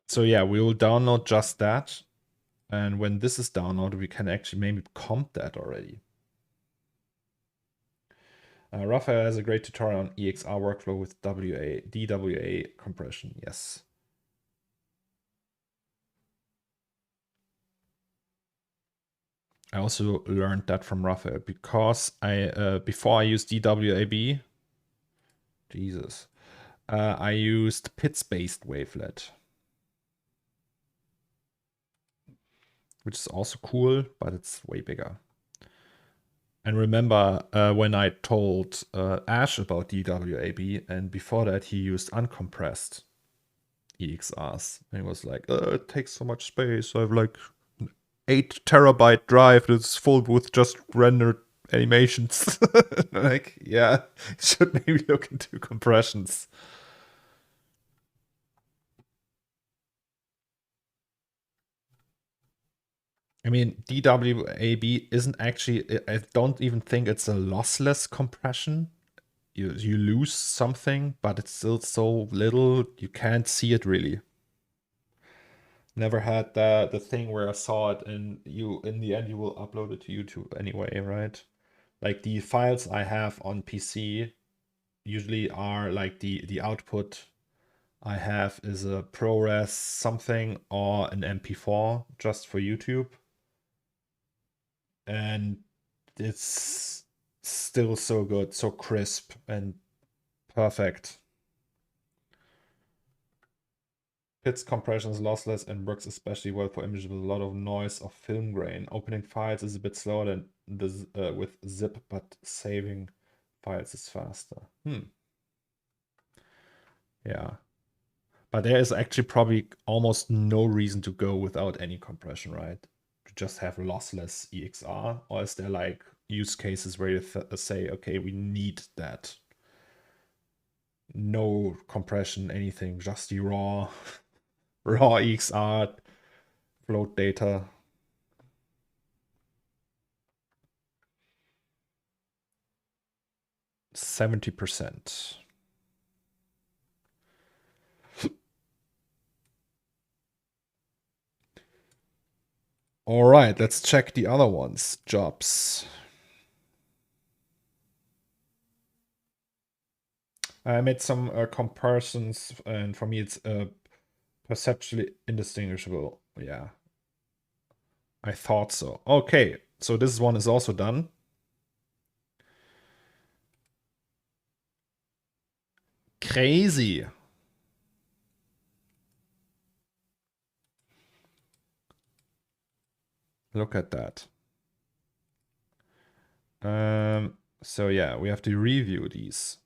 So yeah, we will download just that. And when this is downloaded, we can actually maybe comp that already. Raphael has a great tutorial on EXR workflow with DWA compression. Yes. I also learned that from Raphael because before I used DWAB, Jesus, I used PITS-based wavelet, which is also cool, but it's way bigger. And remember when I told Ash about DWAB, and before that he used uncompressed EXRs, and he was like, it takes so much space. I have like 8 terabyte drive that's full with just rendered animations. Like, yeah, should maybe look into compressions. I mean, DWAB isn't actually, I don't even think it's a lossless compression. You lose something, but it's still so little, you can't see it really. Never had the thing where I saw it and in the end you will upload it to YouTube anyway, right? Like the files I have on PC usually are like the output I have is a ProRes something or an MP4 just for YouTube. And it's still so good, so crisp and perfect. Pits compression is lossless and works especially well for images with a lot of noise or film grain. Opening files is a bit slower than with zip, but saving files is faster. Yeah. But there is actually probably almost no reason to go without any compression, right? To just have lossless EXR, or is there like use cases where you say, okay, we need that? No compression, anything, just the raw EXR, float data. %70. All right, let's check the other ones. Jobs. I made some comparisons, and for me, it's perceptually indistinguishable. Yeah, I thought so. Okay, so this one is also done. Crazy. Look at that. So yeah, we have to review these.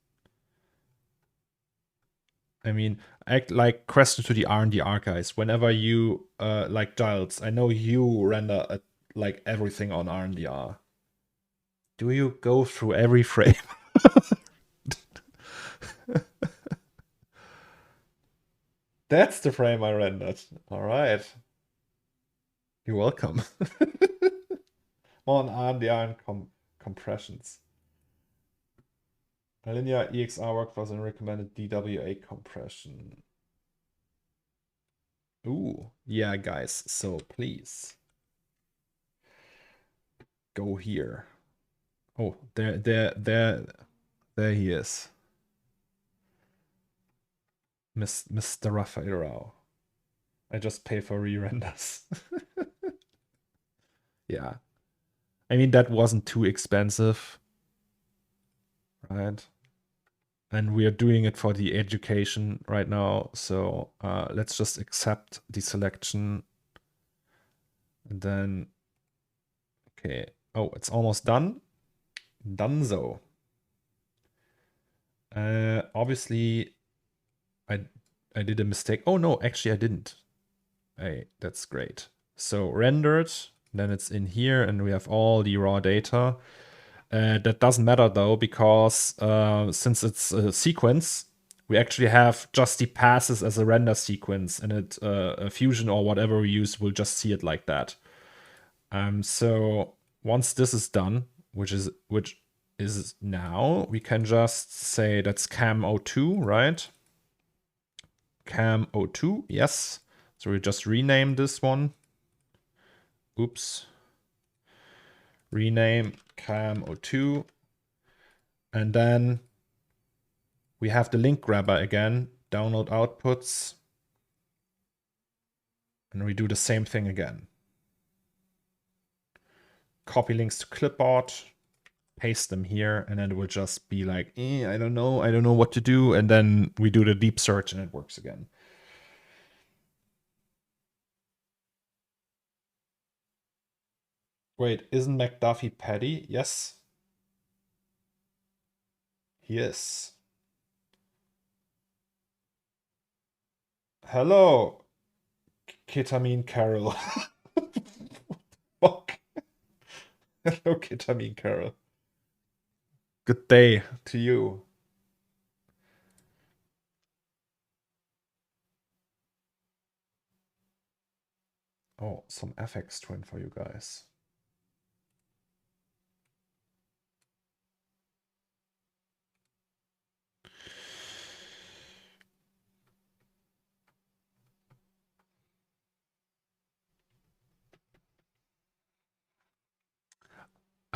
I mean, act like question to the R&DR guys. Whenever you like Giles, I know you render like everything on R&DR. Do you go through every frame? That's the frame I rendered. All right. You're welcome. On R&DR and compressions. Linear EXR workflows and recommended DWA compression. Ooh, yeah, guys. So please go here. Oh, there he is. Mr. Raphael. I just pay for re-renders. Yeah. I mean, that wasn't too expensive, right? and we are doing it for the education right now. So let's just accept the selection. And then, okay. Oh, it's almost done. Donezo. Obviously, I did a mistake. Oh no, actually I didn't. Hey, that's great. So rendered, then it's in here, and we have all the raw data. That doesn't matter though, because since it's a sequence, we actually have just the passes as a render sequence, and it Fusion or whatever we use will just see it like that. So once this is done, which is now, we can just say that's cam02, right? Cam02, yes. So we just rename this one. Oops. Rename cam02. And then we have the link grabber again. Download outputs. And we do the same thing again. Copy links to clipboard. Paste them here, and then it will just be like, I don't know what to do. And then we do the deep search and it works again. Wait, isn't McDuffie Paddy? Yes. He is. Hello, Ketamine Carol. Fuck. Hello, Ketamine Carol. Good day to you. Oh, some FX twin for you guys.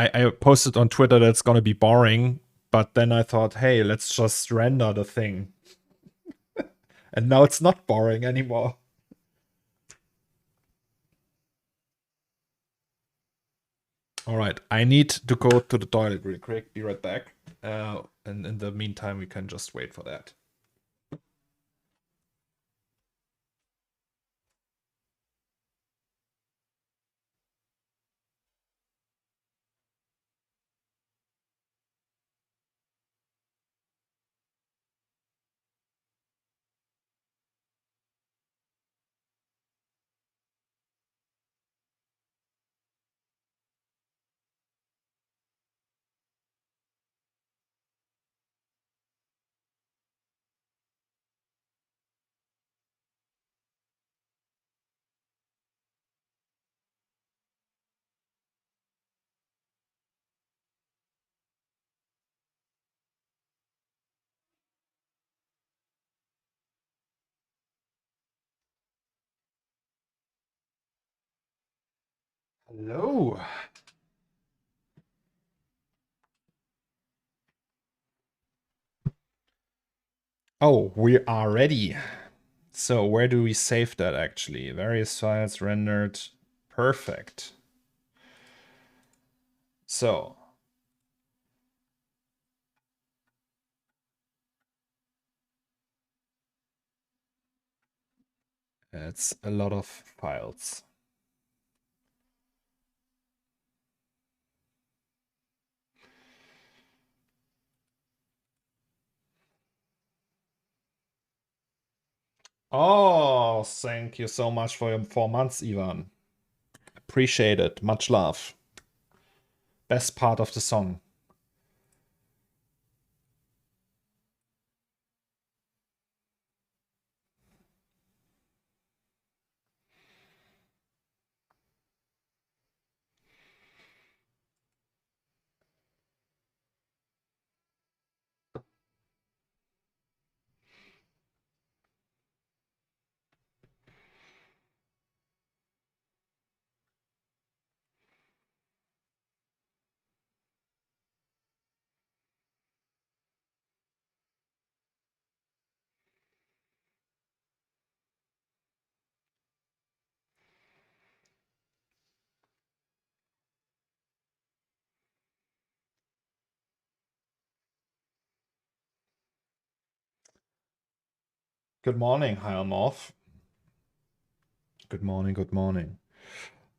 I posted on Twitter that it's gonna be boring, but then I thought, hey, let's just render the thing. And now it's not boring anymore. All right, I need to go to the toilet real quick. Be right back. And in the meantime, we can just wait for that. Hello. Oh, we are ready. So where do we save that actually? Various files rendered. Perfect. So it's a lot of files. Oh, thank you so much for your 4 months, Ivan. Appreciate it. Much love. Best part of the song. Good morning, Hiermoth. Good morning, good morning.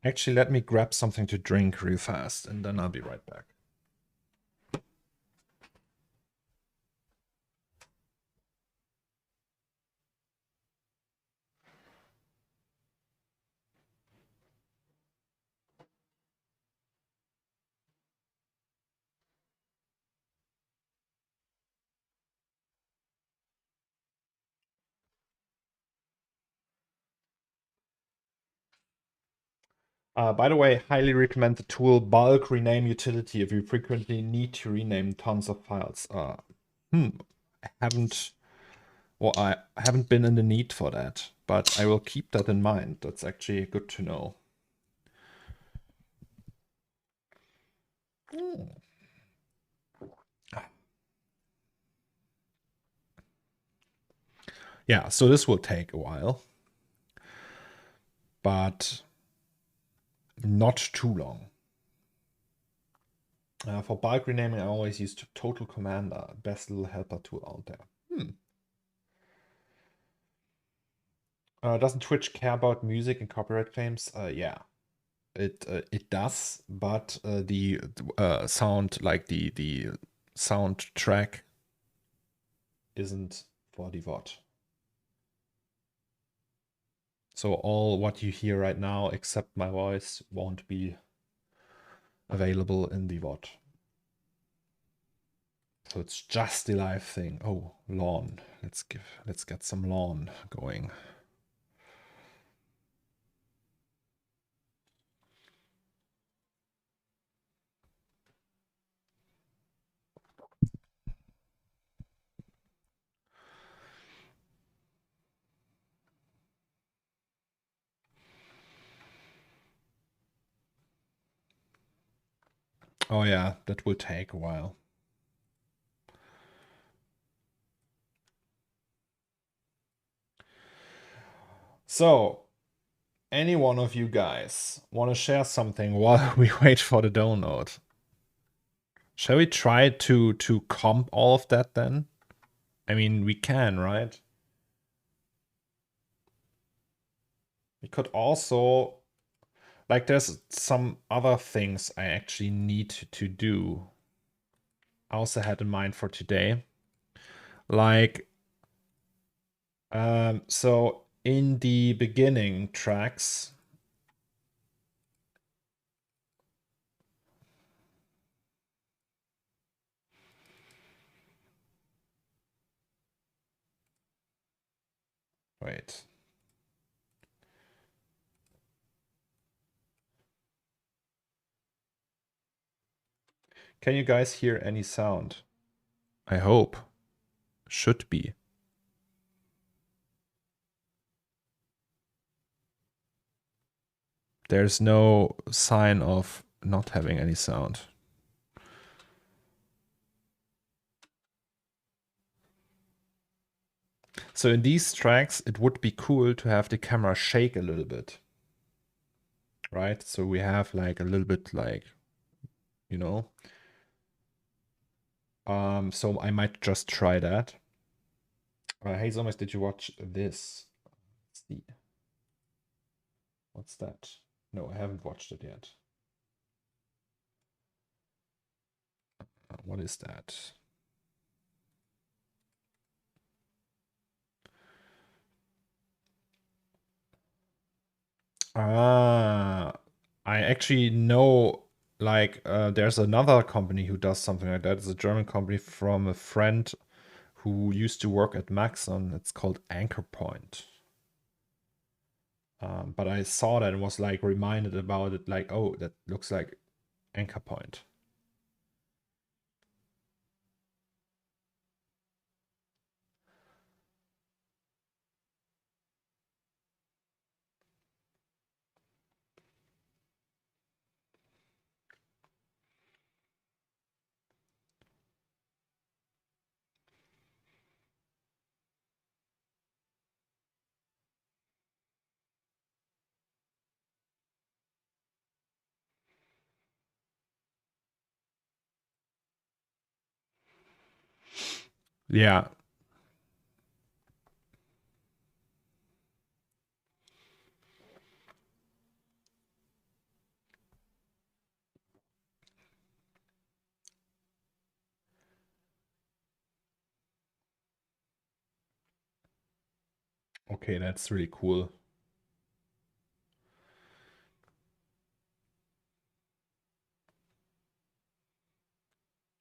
Actually, let me grab something to drink real fast, and then I'll be right back. By the way, highly recommend the tool bulk rename utility if you frequently need to rename tons of files. I haven't, well, I haven't been in the need for that, but I will keep that in mind. That's actually good to know. Yeah, so this will take a while, but not too long. For bulk renaming, I always use Total Commander, best little helper tool out there. Doesn't Twitch care about music and copyright claims? Yeah, it does, but the sound, like the soundtrack, isn't for the VOD. So all what you hear right now, except my voice, won't be available in the VOD. So it's just the live thing. Oh, lawn. Let's get some lawn going. Oh yeah, that will take a while. So, any one of you guys want to share something while we wait for the download? Shall we try to comp all of that then? I mean, we can, right? We could also, like, there's some other things I actually need to do. I also had in mind for today. Like, so in the beginning tracks, wait. Can you guys hear any sound? I hope. Should be. There's no sign of not having any sound. So in these tracks, it would be cool to have the camera shake a little bit. Right? So we have like a little bit like, you know. So I might just try that. Hey Zomers, did you watch this? Let's see. What's that? No, I haven't watched it yet. What is that? I actually know, like, there's another company who does something like that. It's a German company from a friend who used to work at Maxon. It's called Anchor Point. But I saw that and was like reminded about it, like, oh, that looks like Anchor Point. Yeah. Okay, that's really cool.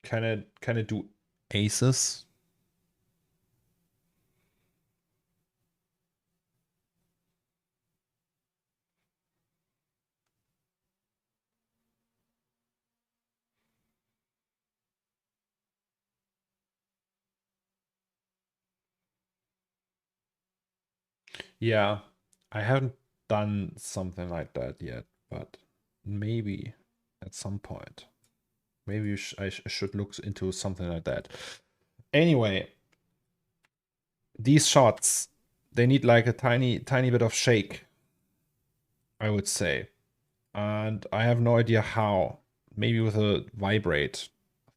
Can it do Asus? Yeah, I haven't done something like that yet, but maybe at some point. Maybe I should look into something like that. Anyway, these shots, they need like a tiny bit of shake, I would say. And I have no idea how. Maybe with a vibrate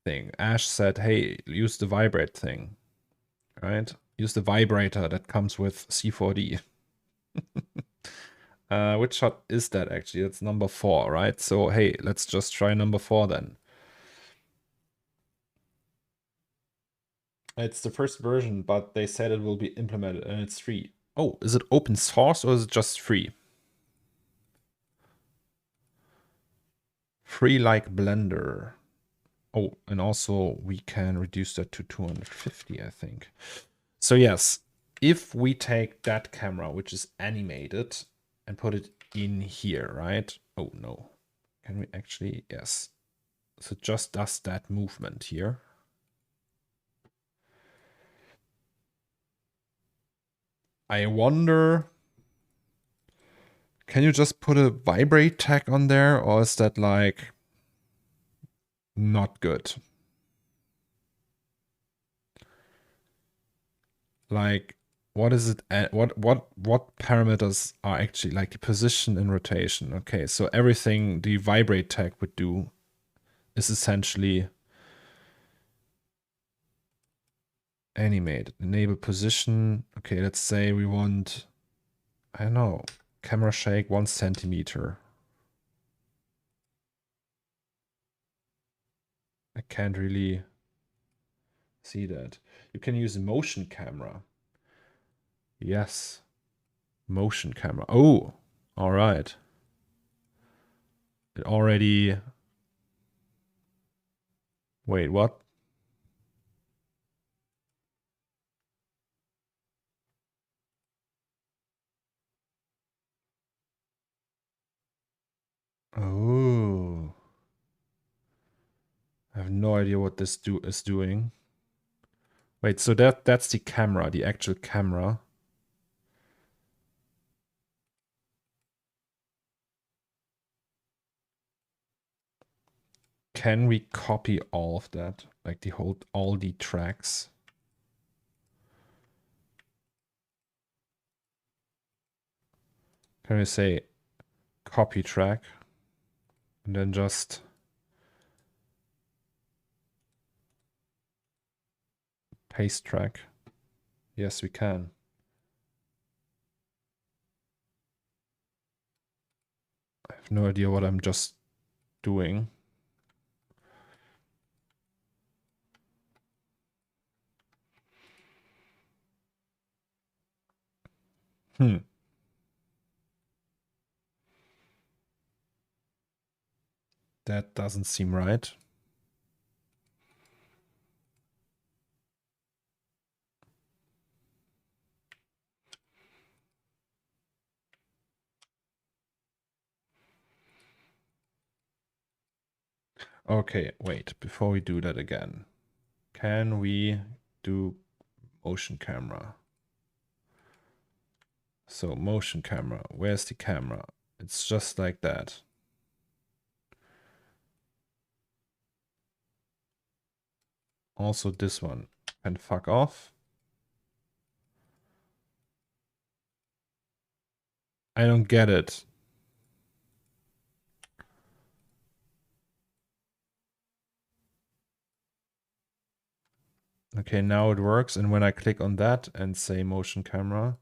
thing. Ash said, hey, use the vibrate thing, right? Use the vibrator that comes with C4D. Which shot is that actually? That's number 4, right? So, hey, let's just try number 4 then. It's the first version, but they said it will be implemented and it's free. Oh, is it open source or is it just free? Free like Blender. Oh, and also we can reduce that to 250, I think. So yes, if we take that camera, which is animated, and put it in here, right? Oh no, can we actually, yes. So it just does that movement here. I wonder, can you just put a vibrate tag on there, or is that like not good? Like, what is it? What parameters are actually like the position and rotation? Okay, so everything the vibrate tag would do is essentially animate. Enable position. Okay, let's say we want, I don't know, camera shake 1 centimeter. I can't really see that. You can use a motion camera. Yes. Motion camera. Oh, all right. It already. Wait, what? Oh. I have no idea what this is doing. Wait, so that's the camera, the actual camera. Can we copy all of that? Like the whole, all the tracks? Can we say copy track and then just paste track? Yes, we can. I have no idea what I'm just doing. That doesn't seem right. Okay, wait, before we do that again, can we do motion camera? So motion camera, where's the camera? It's just like that. Also this one can fuck off. I don't get it. Okay, now it works. And when I click on that and say motion camera,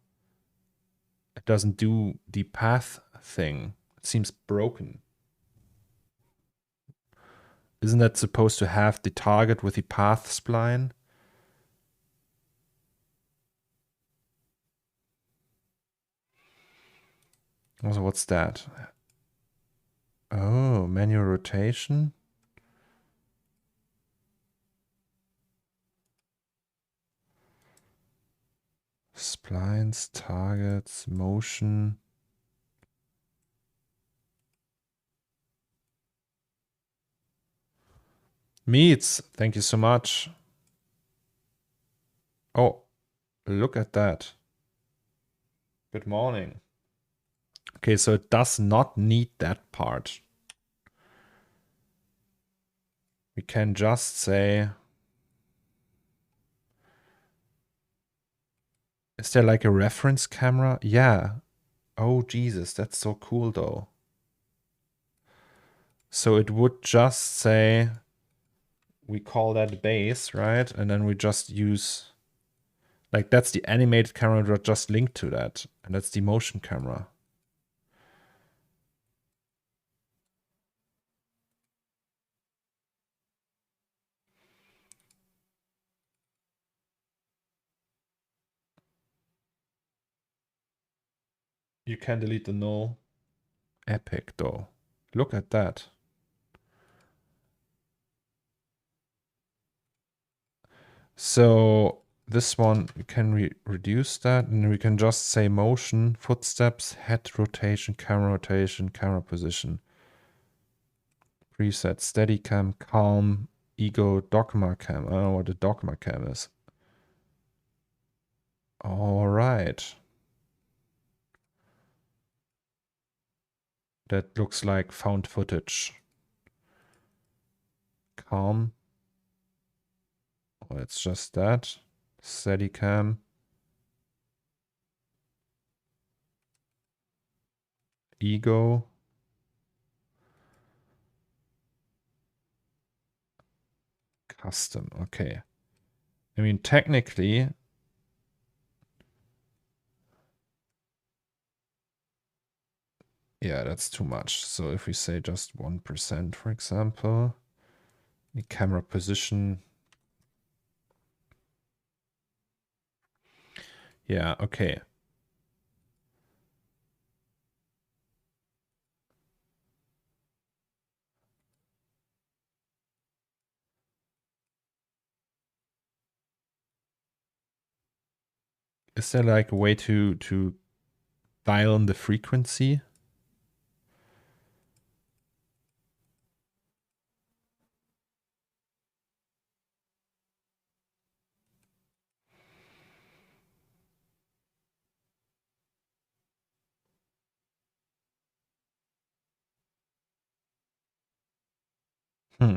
it doesn't do the path thing. It seems broken. Isn't that supposed to have the target with the path spline? Also, what's that? Oh, manual rotation. Splines, targets, motion. Meats, thank you so much. Oh, look at that. Good morning. Okay, so it does not need that part. We can just say, is there like a reference camera? Yeah. Oh, Jesus, that's so cool though. So it would just say, we call that base, right? And then we just use, like that's the animated camera that just linked to that. And that's the motion camera. You can delete the null. Epic though. Look at that. So this one, we can reduce that, and we can just say motion, footsteps, head rotation, camera position. Preset, Steadicam, calm, ego, dogma cam. I don't know what the dogma cam is. All right. That looks like found footage. Calm. Oh, it's just that. Steadicam. Ego. Custom. Okay. I mean, technically, yeah, that's too much. So if we say just 1%, for example, the camera position. Yeah, okay. Is there like a way to dial in the frequency? Hmm.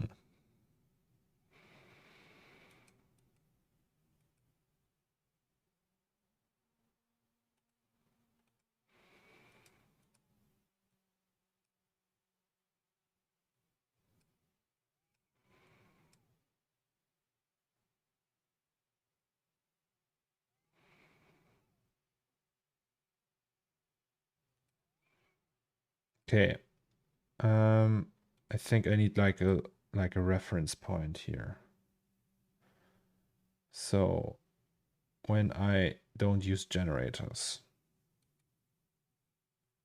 Okay. I think I need like a reference point here. So when I don't use generators,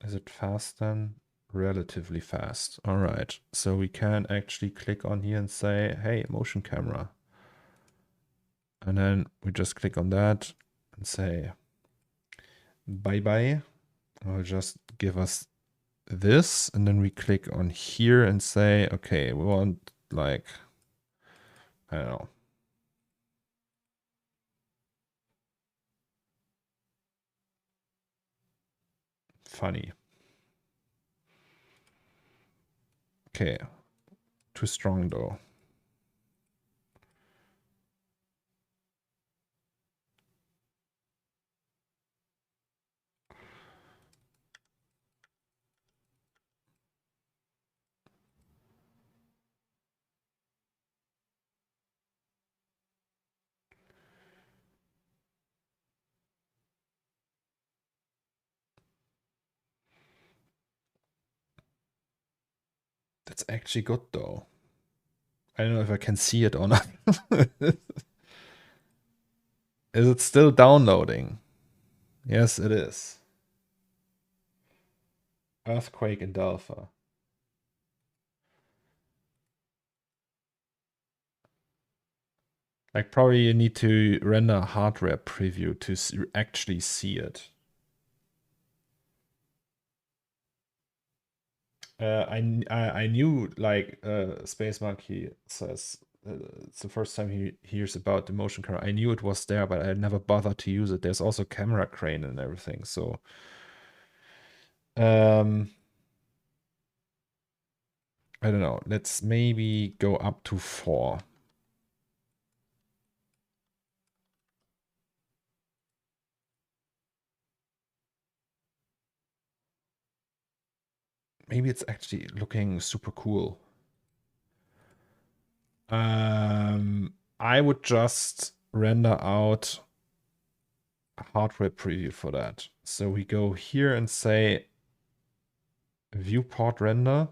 is it fast then? Relatively fast. All right. So we can actually click on here and say, hey, motion camera. And then we just click on that and say, bye-bye. It'll just give us this. And then we click on here and say, okay, we want like, I don't know. Funny. Okay. Too strong though. That's actually good though. I don't know if I can see it or not. Is it still downloading? Yes, it is. Earthquake in Delphi. Like probably you need to render a hardware preview to actually see it. I knew like Space Monkey says it's the first time he hears about the motion camera. I knew it was there, but I never bothered to use it. There's also camera crane and everything. So I don't know. Let's maybe go up to 4. Maybe it's actually looking super cool. I would just render out a hardware preview for that. So we go here and say viewport render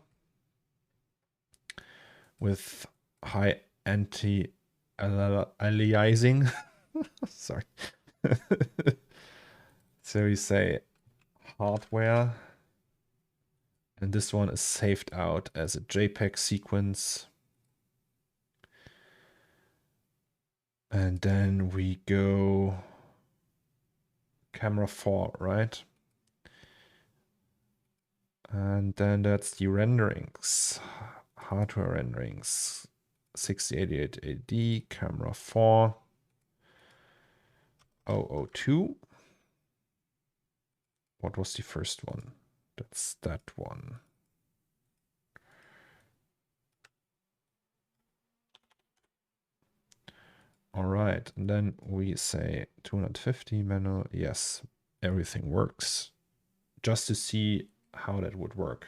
with high anti-aliasing. Sorry. So we say hardware, and this one is saved out as a JPEG sequence. And then we go camera 4, right? And then that's the renderings, hardware renderings, 6088 AD, camera 4, 002. What was the first one? That's that one. All right, and then we say 250 manual. Yes, everything works. Just to see how that would work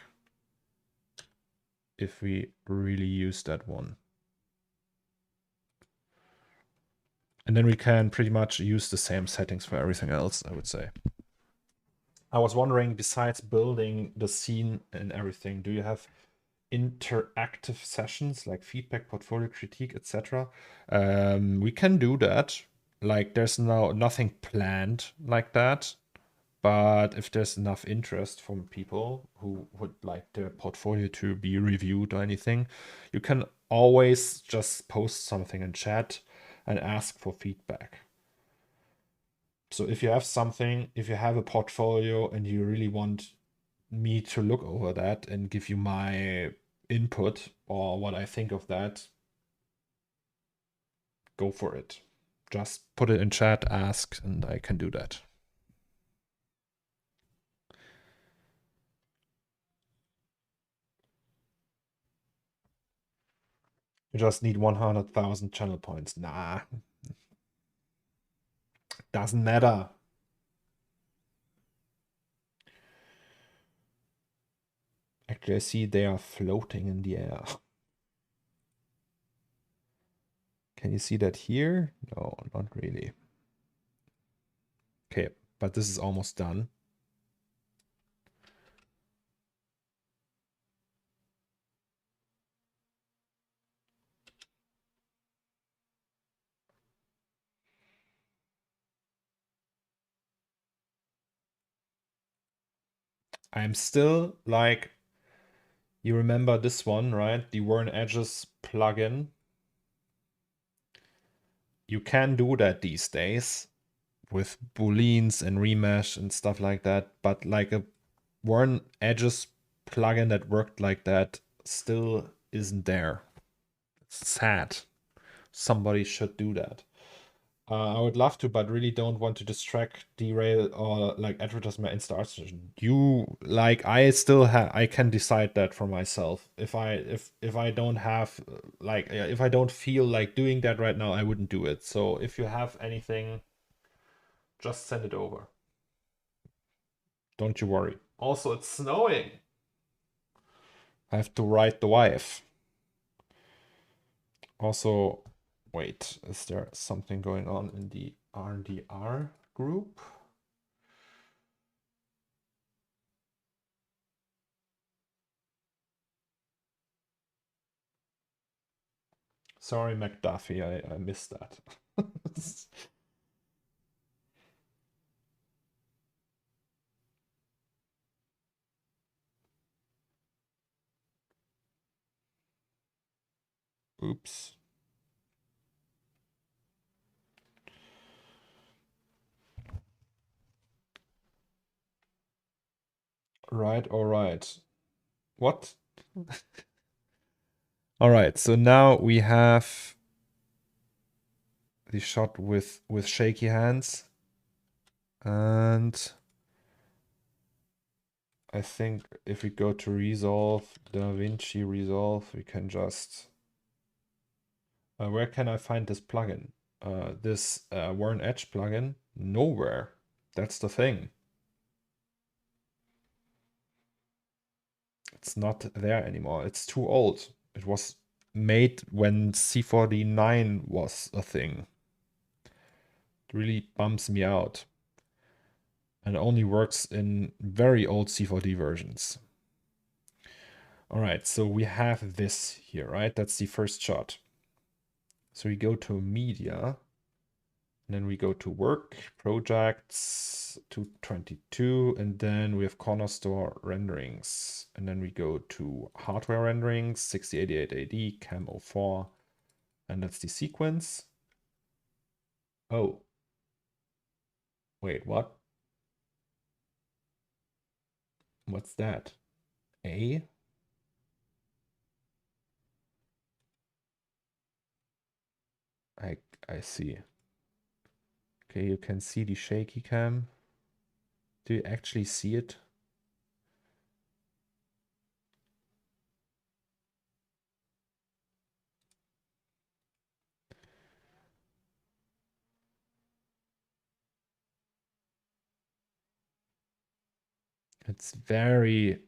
if we really use that one. And then we can pretty much use the same settings for everything else, I would say. I was wondering, besides building the scene and everything, do you have interactive sessions like feedback, portfolio critique, etc.? We can do that. Like there's now nothing planned like that. But if there's enough interest from people who would like their portfolio to be reviewed or anything, you can always just post something in chat and ask for feedback. So if you have something, if you have a portfolio and you really want me to look over that and give you my input or what I think of that, go for it. Just put it in chat, ask, and I can do that. You just need 100,000 channel points. Nah. Doesn't matter. Actually, I see they are floating in the air. Can you see that here? No, not really. Okay, but this is almost done. I'm still like, you remember this one, right? The Warren Edges plugin. You can do that these days with booleans and remesh and stuff like that, but like a Warren Edges plugin that worked like that still isn't there. It's sad. Somebody should do that. I would love to, but really don't want to distract, derail, or like advertise my Insta art session. You like, I still have, I can decide that for myself. If I don't have like, if I don't feel like doing that right now, I wouldn't do it. So if you have anything, just send it over. Don't you worry. Also, it's snowing. I have to write the wife. Also, wait, is there something going on in the RDR group? Sorry, McDuffie, I missed that. Oops. Right, all right. What? All right, so now we have the shot with shaky hands. And I think if we go to Resolve, DaVinci Resolve, we can just... where can I find this plugin? This Worn Edge plugin? Nowhere. That's the thing. It's not there anymore. It's too old. It was made when C49 was a thing. It really bums me out. And only works in very old C4D versions. All right, so we have this here, right? That's the first shot. So we go to Media, and then we go to Work, Projects, 222, and then we have CornerStore Renderings. And then we go to Hardware Renderings, 6088 AD, Cam 04, and that's the sequence. Oh. Wait, what? What's that? A? I see. Okay, you can see the shaky cam. Do you actually see it? It's very...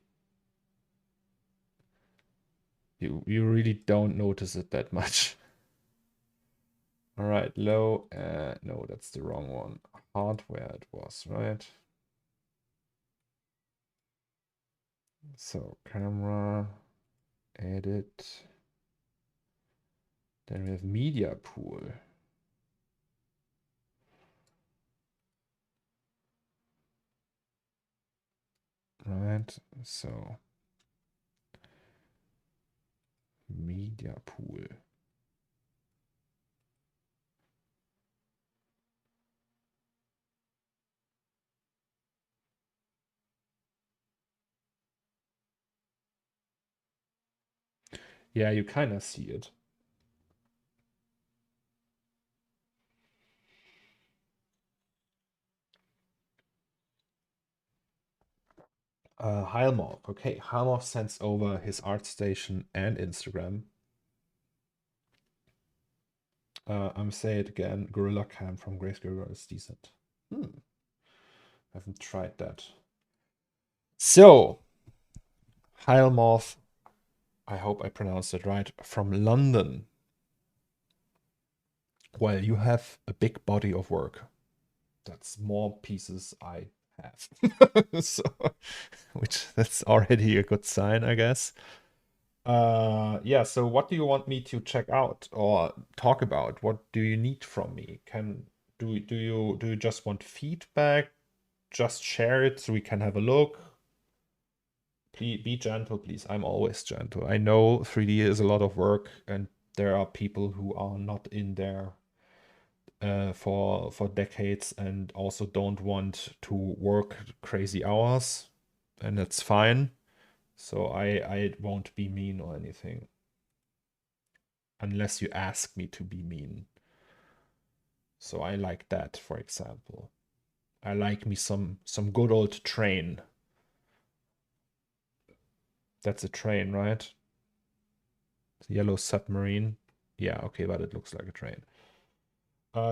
You really don't notice it that much. All right, low. No, that's the wrong one. Hardware it was, right? So camera, edit. Then we have media pool. Right, so media pool. Yeah, you kind of see it. Heilmorph. Okay, Heilmorph sends over his ArtStation and Instagram. I'm saying it again. Gorilla Cam from Grayscale is decent. I haven't tried that. So, Heilmorph, I hope I pronounced it right, from London. Well, you have a big body of work. That's more pieces I have. So, which that's already a good sign, I guess. Yeah, so what do you want me to check out or talk about? What do you need from me? Do you just want feedback? Just share it so we can have a look. Please be gentle, please. I'm always gentle. I know 3D is a lot of work and there are people who are not in there for decades and also don't want to work crazy hours, and that's fine. So I won't be mean or anything. Unless you ask me to be mean. So I like that, for example. I like me some good old train. That's a train, right? Yellow submarine. Yeah, okay, but it looks like a train.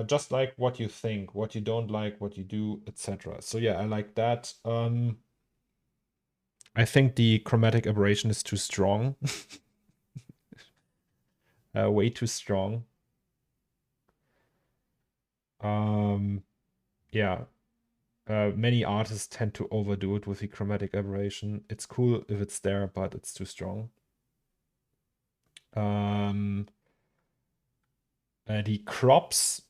Just like what you think, what you don't like, what you do, etc. So yeah, I like that. I think the chromatic aberration is too strong. Way too strong. Yeah. Many artists tend to overdo it with the chromatic aberration. It's cool if it's there, but it's too strong. The crops,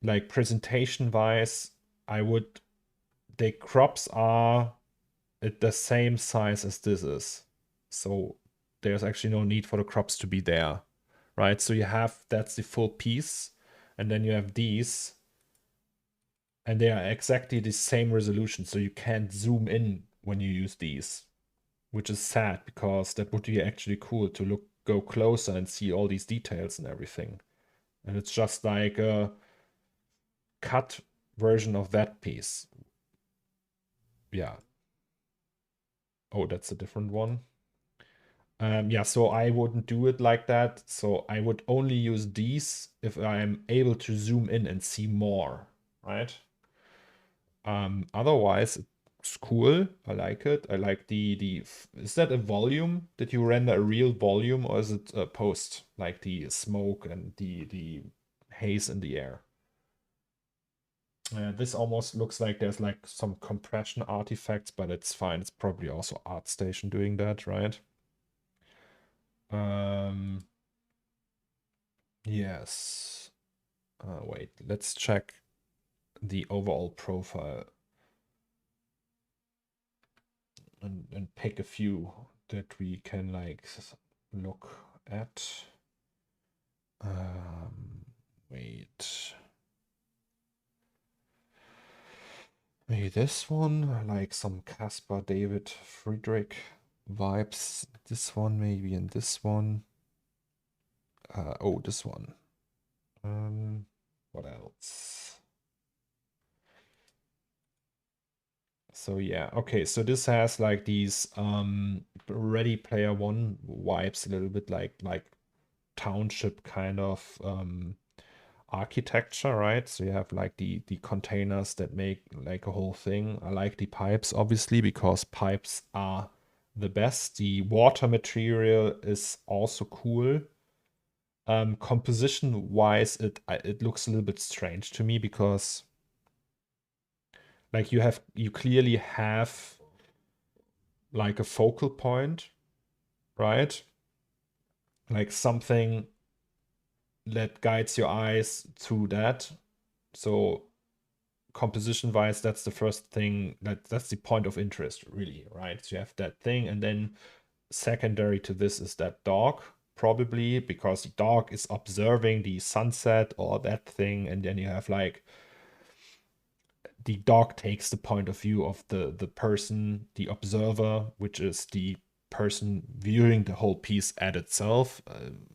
like presentation-wise, the crops are at the same size as this is. So there's actually no need for the crops to be there. right? So you have, that's the full piece, and then you have these, and they are exactly the same resolution, so you can't zoom in when you use these, which is sad because that would be actually cool to go closer and see all these details and everything. And it's just like a cut version of that piece. Yeah. Oh, that's a different one. Yeah, so I wouldn't do it like that. So I would only use these if I'm able to zoom in and see more, right? Otherwise, it's cool. I like it. I like is that a volume? Did you render a real volume, or is it a post, like the smoke and the haze in the air? This almost looks like there's like some compression artifacts, but it's fine. It's probably also ArtStation doing that, right? Yes. Wait, let's check the overall profile and pick a few that we can like look at. Wait. Maybe this one, like some Caspar David Friedrich vibes. This one maybe, and this one. Oh, this one. What else? So yeah, okay, so this has like these Ready Player One vibes, a little bit like township kind of architecture, right? So you have like the containers that make like a whole thing. I like the pipes, obviously, because pipes are the best. The water material is also cool. Composition wise, it looks a little bit strange to me because like you clearly have like a focal point, right? Like something that guides your eyes through that. So composition wise, that's the first thing, that's the point of interest, really, right? So you have that thing, and then secondary to this is that dog, probably because the dog is observing the sunset or that thing, and then you have like the dog takes the point of view of the person, the observer, which is the person viewing the whole piece at itself,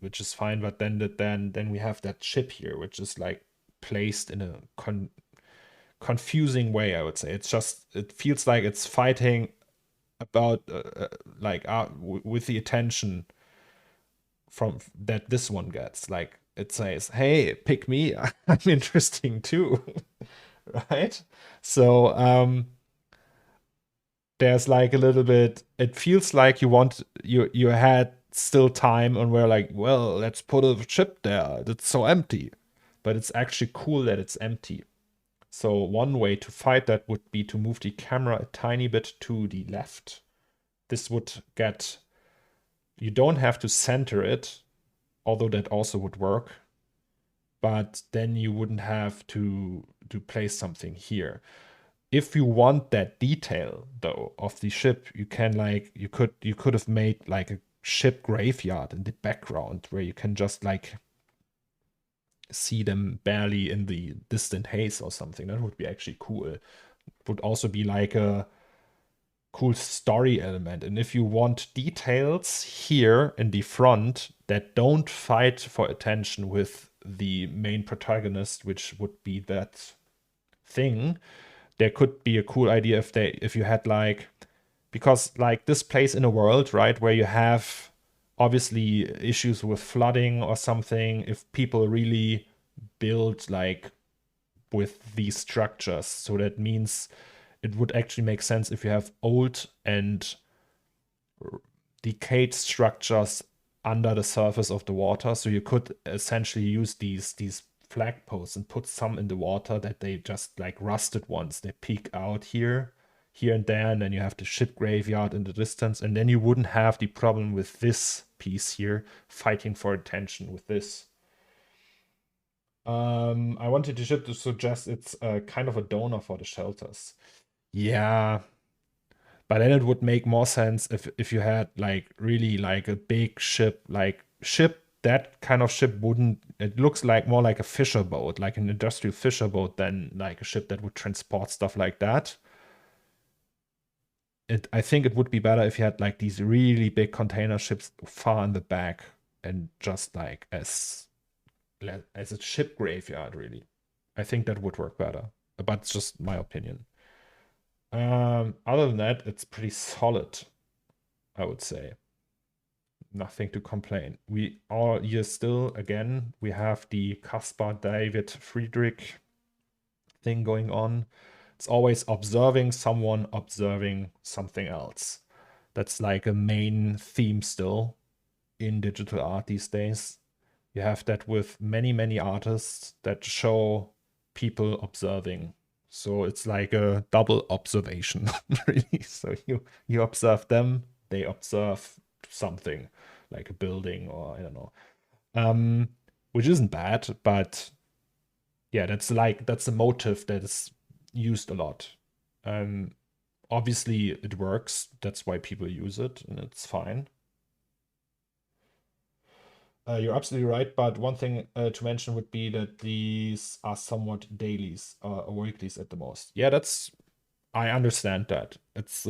which is fine. But then we have that ship here, which is like placed in a confusing way, I would say. It feels like it's fighting about with the attention from that this one gets. Like it says, "Hey, pick me. I'm interesting too." Right? So there's like a little bit, it feels like you had still time and we're like, well, let's put a chip there. It's so empty. But it's actually cool that it's empty. So one way to fight that would be to move the camera a tiny bit to the left. This would get, you don't have to center it, although that also would work. But then you wouldn't have to place something here. If you want that detail though of the ship, you can like you could have made like a ship graveyard in the background where you can just like see them barely in the distant haze or something. That would be actually cool. It would also be like a cool story element. And if you want details here in the front that don't fight for attention with the main protagonist, which would be that thing, there could be a cool idea if you had like, because like this plays in a world, right, where you have obviously issues with flooding or something. If people really build like with these structures, so that means it would actually make sense if you have old and decayed structures under the surface of the water. So you could essentially use these flag posts and put some in the water that they just like rusted once. They peek out here and there, and then you have the ship graveyard in the distance, and then you wouldn't have the problem with this piece here fighting for attention with this. I wanted the ship to suggest it's kind of a donor for the shelters. Yeah, but then it would make more sense if you had like really like a big ship, like ship that kind of ship wouldn't, it looks like more like a fisher boat, like an industrial fisher boat, than like a ship that would transport stuff like that. I think it would be better if you had like these really big container ships far in the back and just like as a ship graveyard, really. I think that would work better, but it's just my opinion. Other than that, it's pretty solid, I would say. Nothing to complain. We are here still, again, we have the Caspar David Friedrich thing going on. It's always observing someone observing something else. That's like a main theme still in digital art these days. You have that with many, many artists that show people observing. So it's like a double observation, really. So you observe them, they observe something, like a building or I don't know. Which isn't bad, but yeah, that's a motive that is used a lot. Obviously it works. That's why people use it, and it's fine. You're absolutely right, but one thing to mention would be that these are somewhat dailies or weeklies at the most. Yeah, I understand that. It's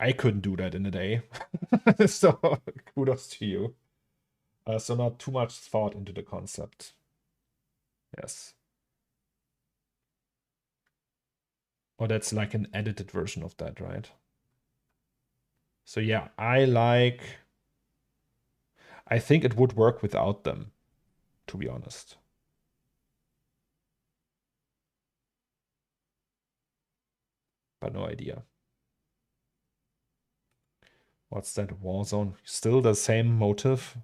I couldn't do that in a day, so kudos to you. So not too much thought into the concept. Yes. Or that's like an edited version of that, right? So yeah, I think it would work without them, to be honest. But no idea. What's that Warzone? Still the same motive.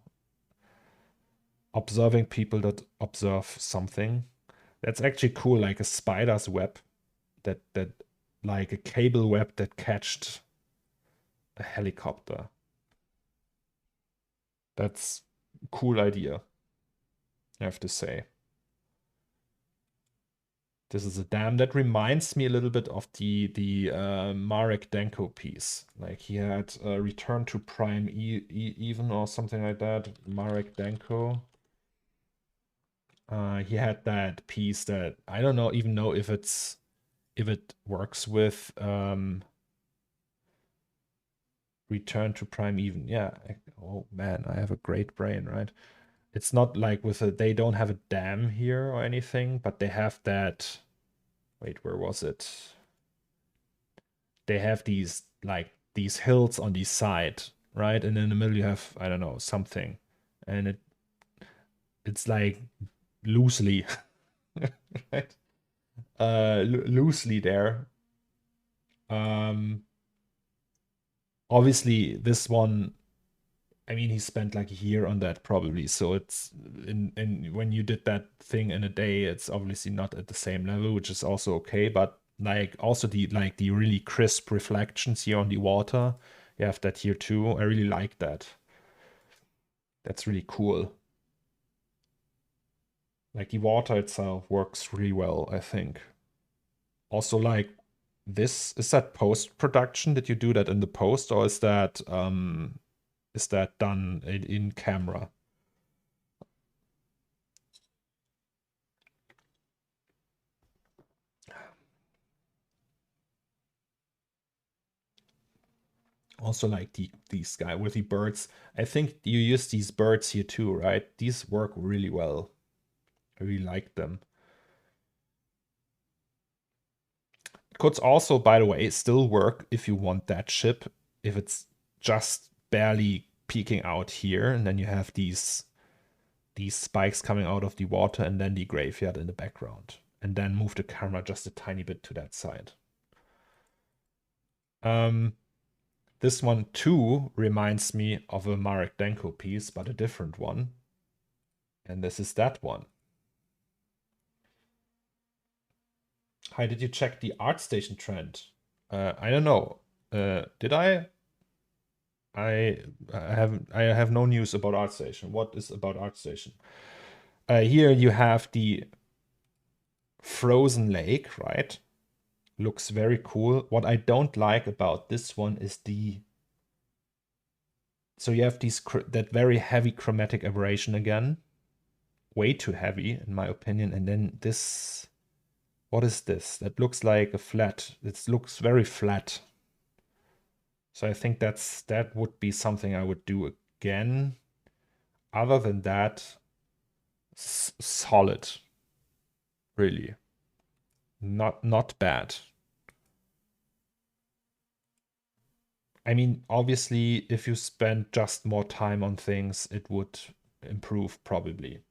Observing people that observe something. That's actually cool, like a spider's web. That like a cable web that catched a helicopter. That's a cool idea, I have to say. This is a dam that reminds me a little bit of the Marek Denko piece. Like he had Return to Prime Even or something like that. Marek Denko. He had that piece that I don't even know if it works with Return to Prime Even. Yeah. Oh man, I have a great brain, right? It's not like they don't have a dam here or anything, but they have that. Wait, where was it? They have these hills on the side, right? And in the middle you have, I don't know, something. And it's like loosely right? Loosely there. Obviously this one, I mean, he spent like a year on that probably. So it's in when you did that thing in a day, it's obviously not at the same level, which is also okay. But like also the really crisp reflections here on the water, you have that here too. I really like that. That's really cool. Like the water itself works really well, I think. Also, like this, is that post-production? Did you do that in the post, or is that done in camera? Also like these guy with the birds. I think you use these birds here too, right? These work really well. I really like them. It could also, by the way, still work if you want that ship, if it's just barely peeking out here, and then you have these spikes coming out of the water and then the graveyard in the background. And then move the camera just a tiny bit to that side. This one too reminds me of a Marek Denko piece, but a different one. And this is that one. Hi, did you check the ArtStation trend? I don't know. Did I? I have no news about ArtStation. What is about ArtStation? Here you have the frozen lake, right? Looks very cool. What I don't like about this one is the So you have that very heavy chromatic aberration again. Way too heavy, in my opinion. And then this, what is this? That looks like a flat. It looks very flat. So I think that would be something I would do again. Other than that, solid. Really. Not bad. I mean, obviously, if you spend just more time on things, it would improve probably.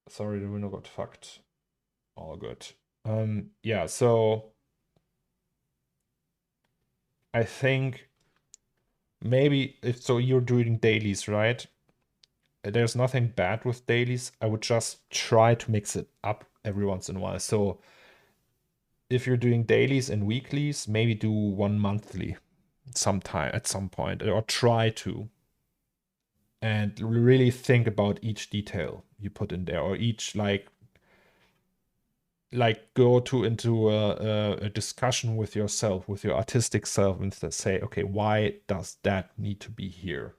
Sorry, the window got fucked. All good. Yeah, so I think maybe if so you're doing dailies, right? There's nothing bad with dailies. I would just try to mix it up every once in a while. So if you're doing dailies and weeklies, maybe do one monthly sometime at some point, or try to. And really think about each detail you put in there, or each like go into a discussion with yourself, with your artistic self, and say, okay, why does that need to be here?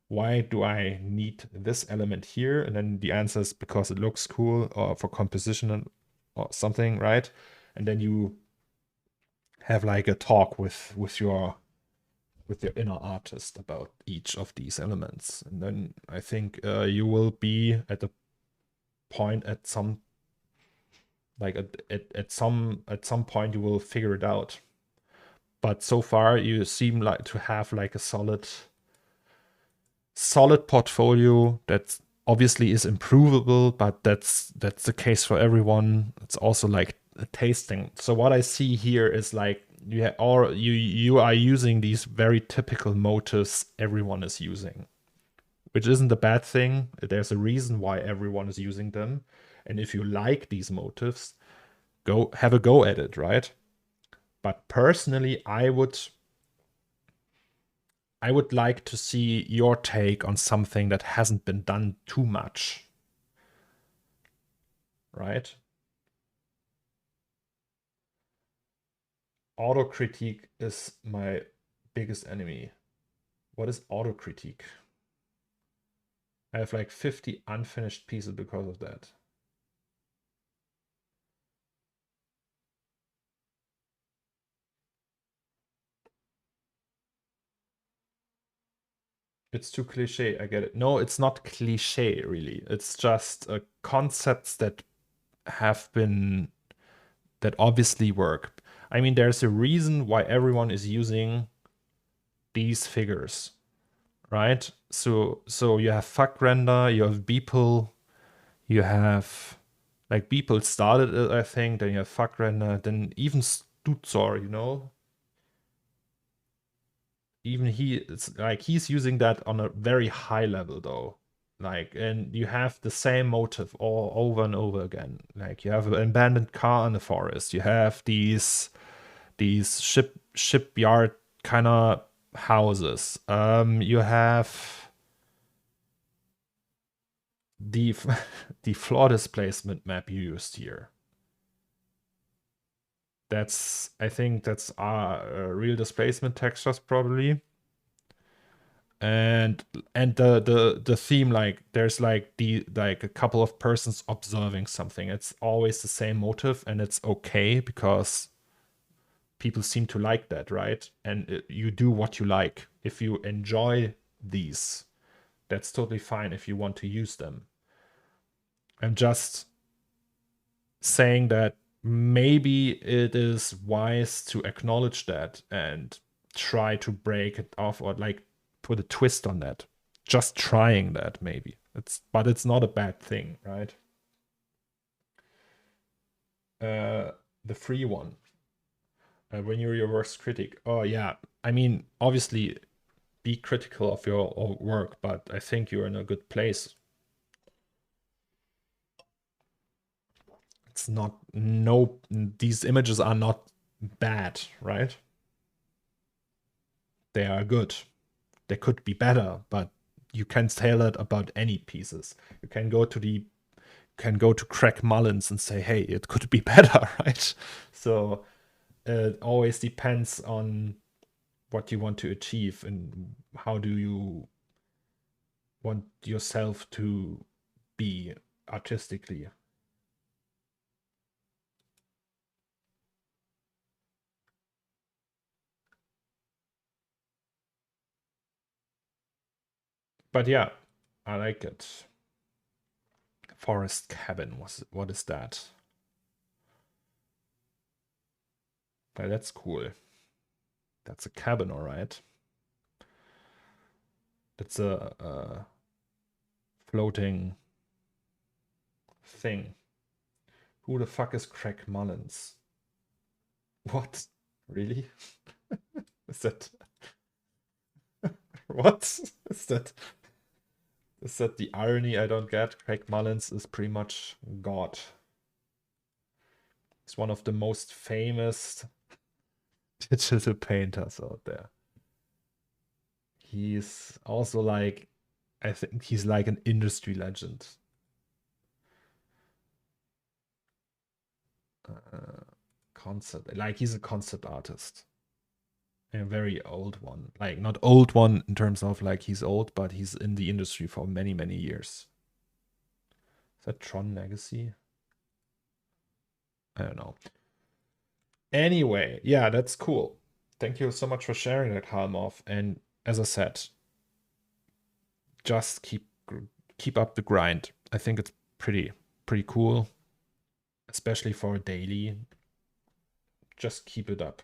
Why do I need this element here? And then the answer is because it looks cool, or for composition or something, right? And then you have like a talk with your inner artist about each of these elements. And then I think you will be at the point at some like at some point you will figure it out. But so far you seem like to have like a solid portfolio that obviously is improvable, but that's the case for everyone. It's also like a tasting. So what I see here is like you are using these very typical motifs everyone is using, which isn't a bad thing. There's a reason why everyone is using them. And if you like these motifs, go have a go at it, right? But personally, I would like to see your take on something that hasn't been done too much, right? Autocritique is my biggest enemy. What is autocritique? I have like 50 unfinished pieces because of that. It's too cliche, I get it. No, it's not cliche, really. It's just concepts that have been, that obviously work. I mean, there's a reason why everyone is using these figures, right? So you have fuck render, you have beeple, you have like beeple started it, I think, then you have fuck render, then even Stutzor, you know? Even he's using that on a very high level though. Like, and you have the same motive all over and over again. Like you have an abandoned car in the forest. You have these shipyard kind of houses. You have the the floor displacement map you used here. I think that's real displacement textures probably. And the theme, like there's like a couple of persons observing something. It's always the same motive, and it's okay because people seem to like that, right? And you do what you like. If you enjoy these, that's totally fine if you want to use them. I'm just saying that maybe it is wise to acknowledge that and try to break it off, or like put a twist on that. Just trying that, maybe. But it's not a bad thing, right? The free one. When you're your worst critic. Oh yeah. I mean, obviously be critical of your work, but I think you're in a good place. It's not, no, these images are not bad, right? They are good. They could be better, but you can say that about any pieces. You can go to Craig Mullins and say, hey, it could be better, right? So it always depends on what you want to achieve and how do you want yourself to be artistically. But yeah, I like it. Forest cabin. What is that? Well, that's cool. That's a cabin, all right. That's a floating thing. Who the fuck is Craig Mullins? What? Really? Is that what is that? Is that the irony I don't get? Craig Mullins is pretty much God. He's one of the most famous digital painters out there. He's also like, I think he's like an industry legend. Concept, like he's a concept artist. A very old one. Like not old one in terms of like he's old, but he's in the industry for many, many years. Is that Tron Legacy? I don't know. Anyway, yeah, that's cool. Thank you so much for sharing that, Halmov. And as I said, just keep up the grind. I think it's pretty cool, especially for a daily. Just keep it up.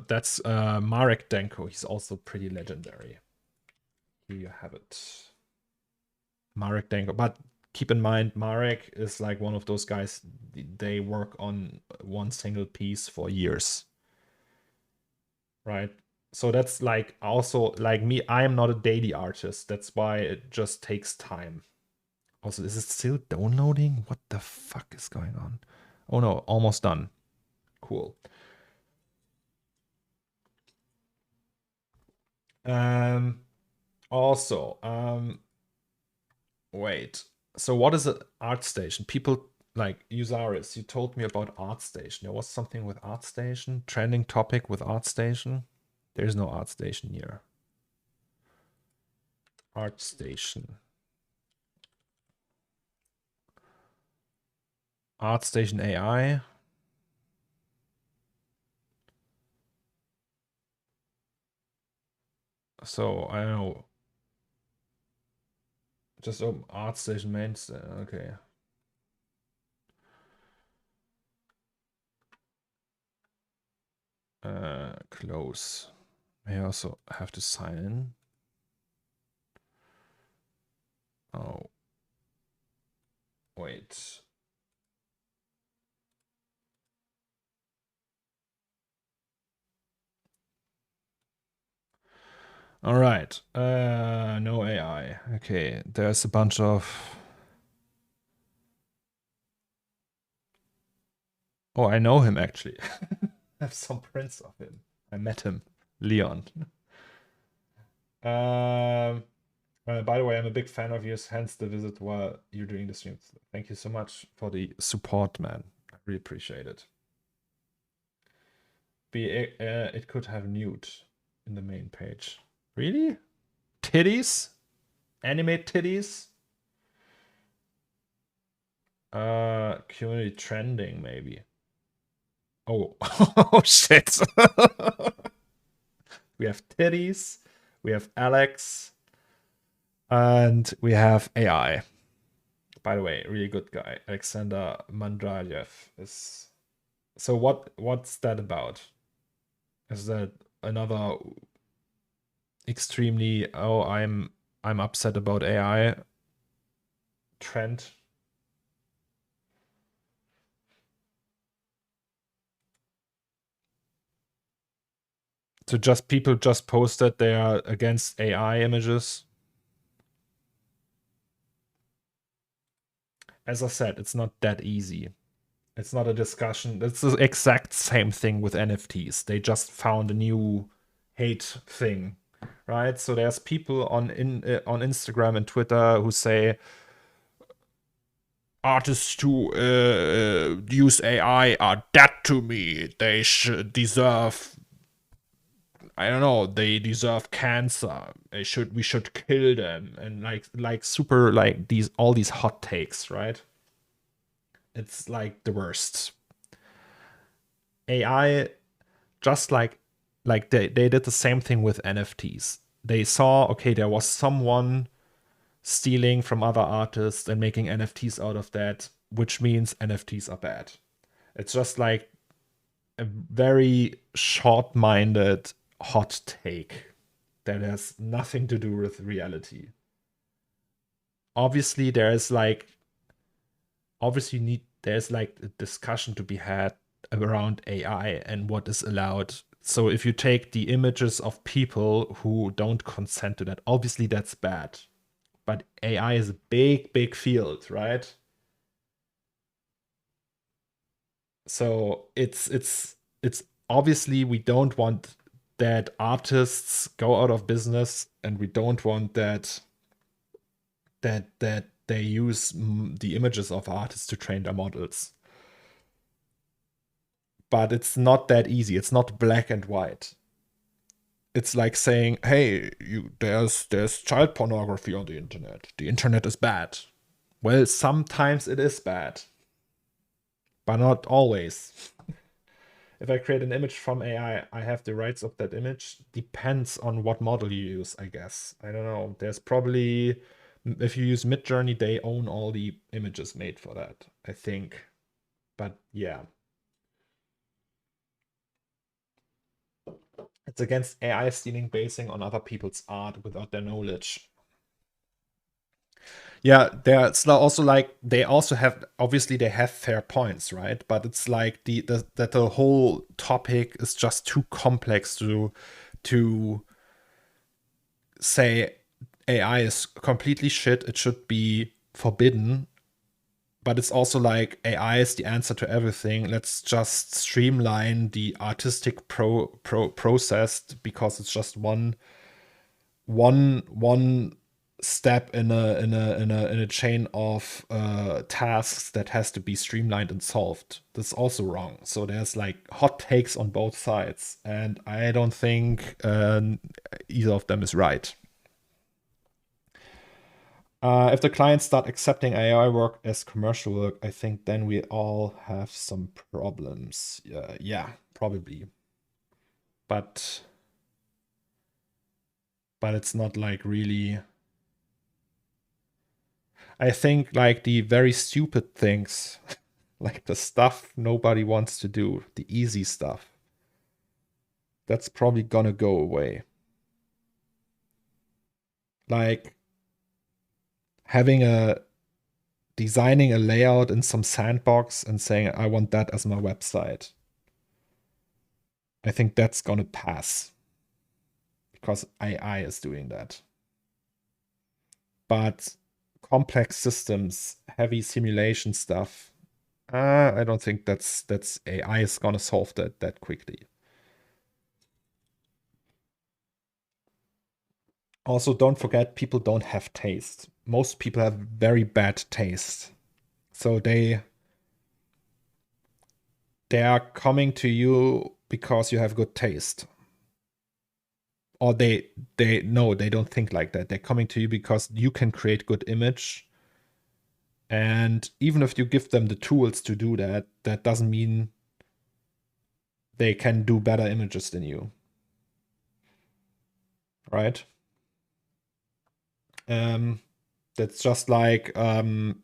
That's Marek Denko. He's also pretty legendary. Here you have it. Marek Denko. But keep in mind, Marek is like one of those guys, they work on one single piece for years. Right? So that's like also like me, I am not a daily artist. That's why it just takes time. Also, is it still downloading? What the fuck is going on? Oh no, almost done. Cool. Also, wait. So what is an ArtStation? People like Usaris, you told me about ArtStation. There was something with ArtStation, trending topic with ArtStation. There's no ArtStation here. ArtStation. ArtStation AI. So I don't know. Just open ArtStation mains. Okay. Close. I also have to sign in. Oh. Wait. All right. No AI. Okay. There's a bunch of. Oh, I know him actually. I have some prints of him. I met him. Leon. By the way, I'm a big fan of yours, hence the visit while you're doing the streams. Thank you so much for the support, man. I really appreciate it. It could have nude in the main page. Really? Titties? Anime titties? Community trending, maybe. Oh, oh shit. We have titties, we have Alex, and we have AI. By the way, really good guy. Alexander Mandralyev is. So what's that about? Is that another extremely I'm upset about AI trend? So just people just post that they are against AI images. As I said, it's not that easy. It's not a discussion. It's the exact same thing with NFTs. They just found a new hate thing, right? So there's people on Instagram and Twitter who say artists who use AI are dead to me. They should deserve, I don't know, they deserve cancer. We should kill them, and like super like these all these hot takes, right? It's like the worst. AI, just like they did the same thing with NFTs. They saw, okay, there was someone stealing from other artists and making NFTs out of that, which means NFTs are bad. It's just like a very short-minded hot take that has nothing to do with reality. Obviously, there's like a discussion to be had around AI and what is allowed. So if you take the images of people who don't consent to that, obviously that's bad. But AI is a big, big field, right? So it's obviously we don't want that artists go out of business, and we don't want that they use the images of artists to train their models. But it's not that easy. It's not black and white. It's like saying, "Hey, there's child pornography on the internet. The internet is bad." Well, sometimes it is bad, but not always. If I create an image from AI, I have the rights of that image. Depends on what model you use, I guess. I don't know. There's probably, if you use Midjourney, they own all the images made for that, I think. But yeah. It's against AI stealing basing on other people's art without their knowledge. Yeah, it's also like they also have, obviously they have fair points, right? But it's like that the whole topic is just too complex to say AI is completely shit. It should be forbidden. But it's also like AI is the answer to everything. Let's just streamline the artistic process, because it's just one step in a chain of tasks that has to be streamlined and solved. That's also wrong. So there's like hot takes on both sides, and I don't think either of them is right. If the clients start accepting AI work as commercial work, I think then we all have some problems. Yeah, probably. But it's not like really. I think like the very stupid things, like the stuff nobody wants to do, the easy stuff, that's probably gonna go away. Like having a designing a layout in some sandbox and saying, I want that as my website. I think that's gonna pass because AI is doing that. But complex systems, heavy simulation stuff, I don't think that's AI is gonna solve that quickly. Also, don't forget, people don't have taste. Most people have very bad taste. So they are coming to you because you have good taste. Or they no, they don't think like that. They're coming to you because you can create good image. And even if you give them the tools to do that, that doesn't mean they can do better images than you. Right? That's just like some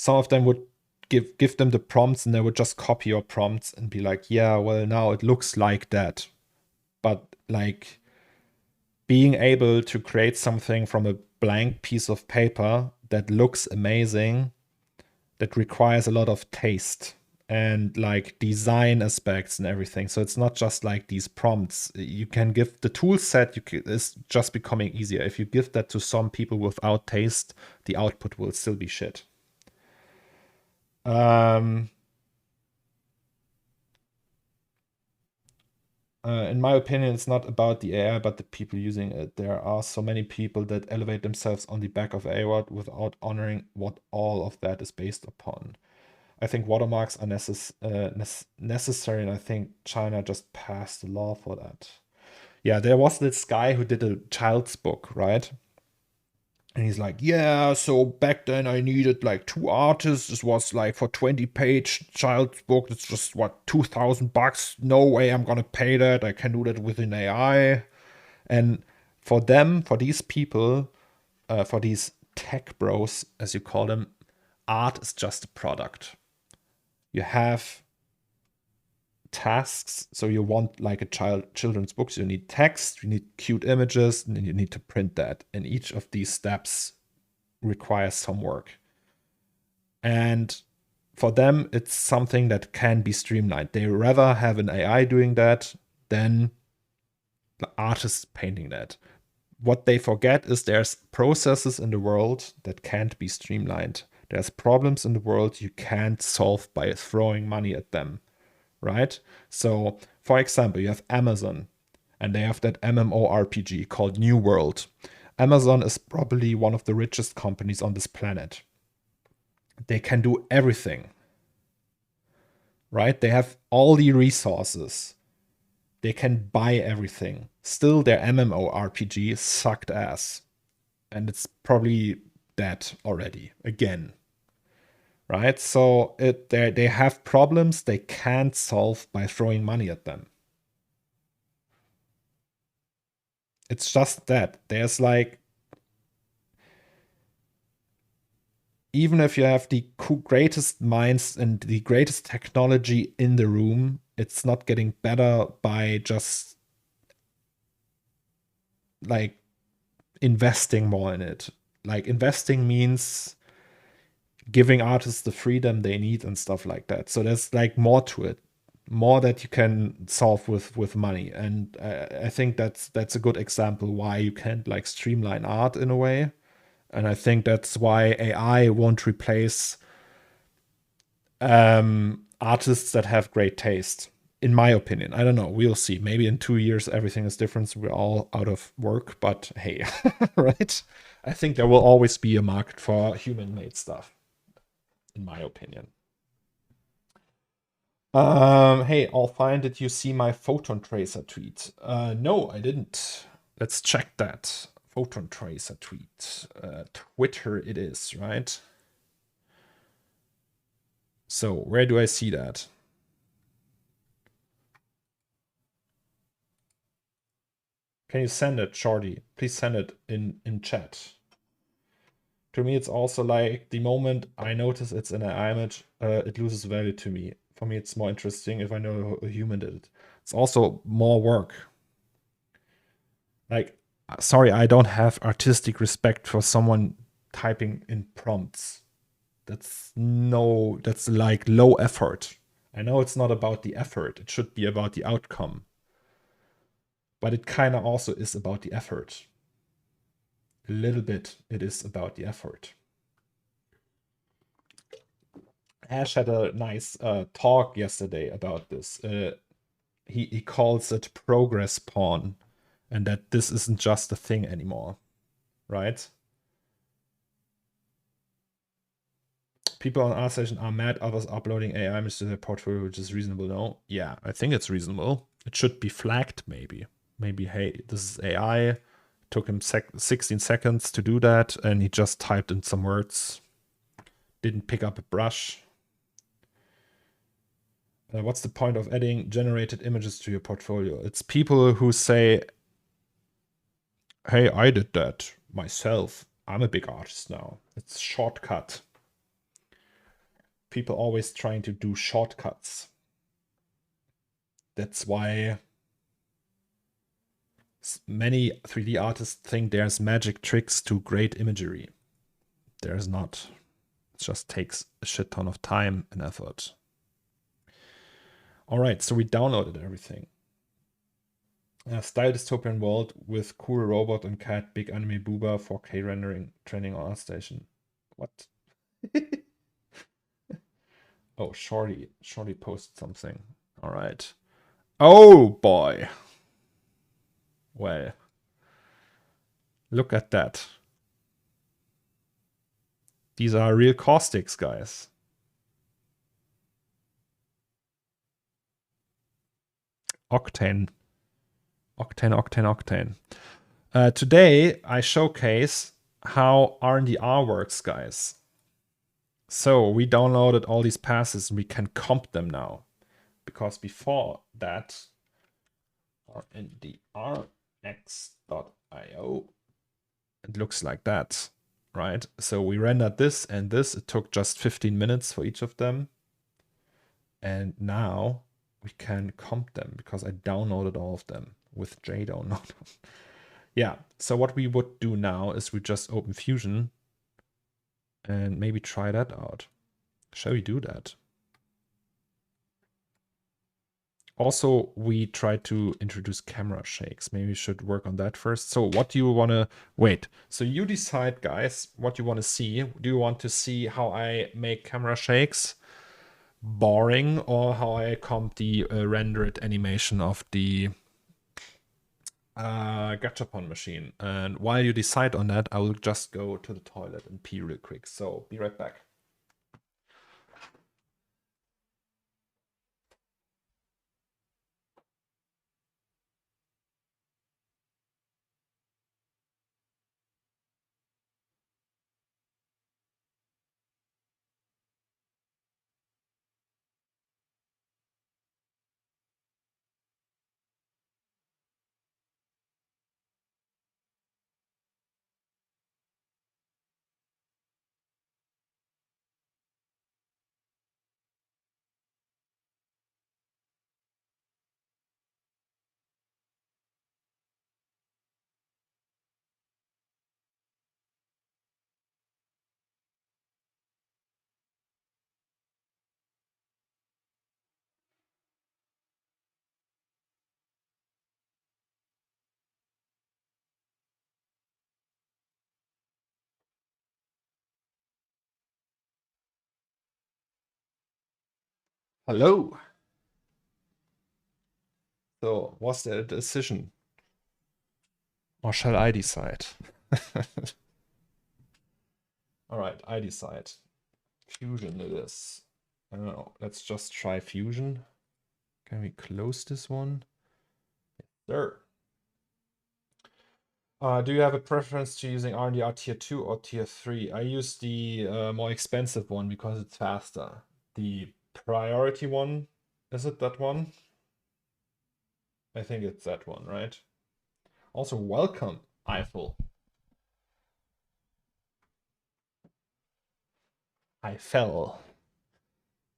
of them would give them the prompts, and they would just copy your prompts and be like, yeah, well, now it looks like that. But like being able to create something from a blank piece of paper that looks amazing, that requires a lot of taste and like design aspects and everything. So it's not just like these prompts. You can give the tool set, is just becoming easier. If you give that to some people without taste, the output will still be shit. Um, in my opinion, it's not about the AI, but the people using it. There are so many people that elevate themselves on the back of AI without honoring what all of that is based upon. I think watermarks are necessary, and I think China just passed a law for that. Yeah, there was this guy who did a child's book, right? And he's like, yeah, so back then I needed like 2 artists. This was like for 20-page child's book. It's just what, $2,000? No way I'm gonna pay that. I can do that with an AI. And for them, for these people, for these tech bros, as you call them, art is just a product. You have tasks, so you want like a children's books. You need text, you need cute images, and then you need to print that. And each of these steps requires some work. And for them, it's something that can be streamlined. They rather have an AI doing that than the artist painting that. What they forget is there's processes in the world that can't be streamlined. There's problems in the world you can't solve by throwing money at them, right? So, for example, you have Amazon, and they have that MMORPG called New World. Amazon is probably one of the richest companies on this planet. They can do everything, right? They have all the resources. They can buy everything. Still, their MMORPG sucked ass. And it's probably dead already, again. Right? So they have problems they can't solve by throwing money at them. It's just that. There's like, even if you have the greatest minds and the greatest technology in the room, it's not getting better by just like investing more in it. Like investing means giving artists the freedom they need and stuff like that. So there's like more to it, more that you can solve with money. And I think that's a good example why you can't like streamline art in a way. And I think that's why AI won't replace artists that have great taste, in my opinion. I don't know. We'll see. Maybe in 2 years everything is different. So we're all out of work. But hey, right? I think there will always be a market for human-made stuff, in my opinion. Hey, I'll find. Did you see my photon tracer tweet? No, I didn't. Let's check that. Photon tracer tweet. Twitter it is, right? So where do I see that? Can you send it, Shorty? Please send it in chat. To me, it's also like the moment I notice it's in an image, it loses value to me. For me, it's more interesting if I know a human did it. It's also more work. Like, sorry, I don't have artistic respect for someone typing in prompts. That's like low effort. I know it's not about the effort. It should be about the outcome. But it kind of also is about the effort. A little bit it is about the effort. Ash had a nice talk yesterday about this. He calls it progress porn, and that this isn't just a thing anymore, right? People on our session are mad, others uploading AI images to their portfolio, which is reasonable. No, yeah, I think it's reasonable. It should be flagged, maybe. Maybe, hey, this is AI. Took him 16 seconds to do that, and he just typed in some words. Didn't pick up a brush. What's the point of adding generated images to your portfolio? It's people who say, hey, I did that myself. I'm a big artist now. It's shortcut. People always trying to do shortcuts. That's why many 3D artists think there's magic tricks to great imagery. There's not. It just takes a shit ton of time and effort. All right, so we downloaded everything. Style dystopian world with cool robot and cat, big anime booba, 4K rendering, training on our station. What? Oh, Shorty posted something. All right. Oh boy. Well, look at that. These are real caustics, guys. Octane. Octane. Today, I showcase how RNDR works, guys. So we downloaded all these passes and we can comp them now. Because before that, RNDRX.io, it looks like that, right? So we rendered this and this. It took just 15 minutes for each of them. And now we can comp them because I downloaded all of them with JDownload. Yeah, so what we would do now is we just open Fusion and maybe try that out. Shall we do that? Also, we tried to introduce camera shakes. Maybe we should work on that first. So what do you want to... Wait, so you decide, guys, what you want to see. Do you want to see how I make camera shakes? Boring, or how I comp the rendered animation of the Gachapon machine? And while you decide on that, I will just go to the toilet and pee real quick. So be right back. Hello. So, was there a decision? Or shall I decide? All right, I decide. Fusion it is. I don't know. Let's just try Fusion. Can we close this one? There. Do you have a preference to using RDR tier 2 or tier 3? I use the more expensive one because it's faster. The priority one, is it that one? I think it's that one, right? Also, welcome, Eiffel. I fell.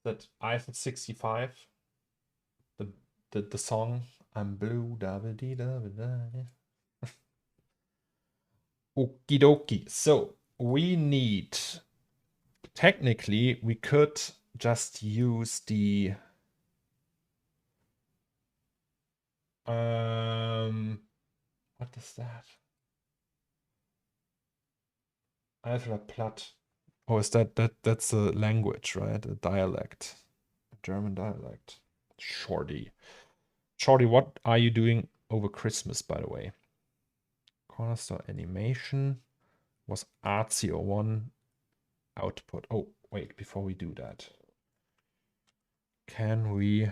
That Eiffel 65, the song I'm blue, da da dee da da. Okie dokie. So we need, technically, we could just use the what is that? Alpha Platt. Oh, is that's a language, right? A dialect. A German dialect. Shorty. Shorty, what are you doing over Christmas, by the way? Cornerstone animation was Artsy01 output. Oh, wait, before we do that. Can we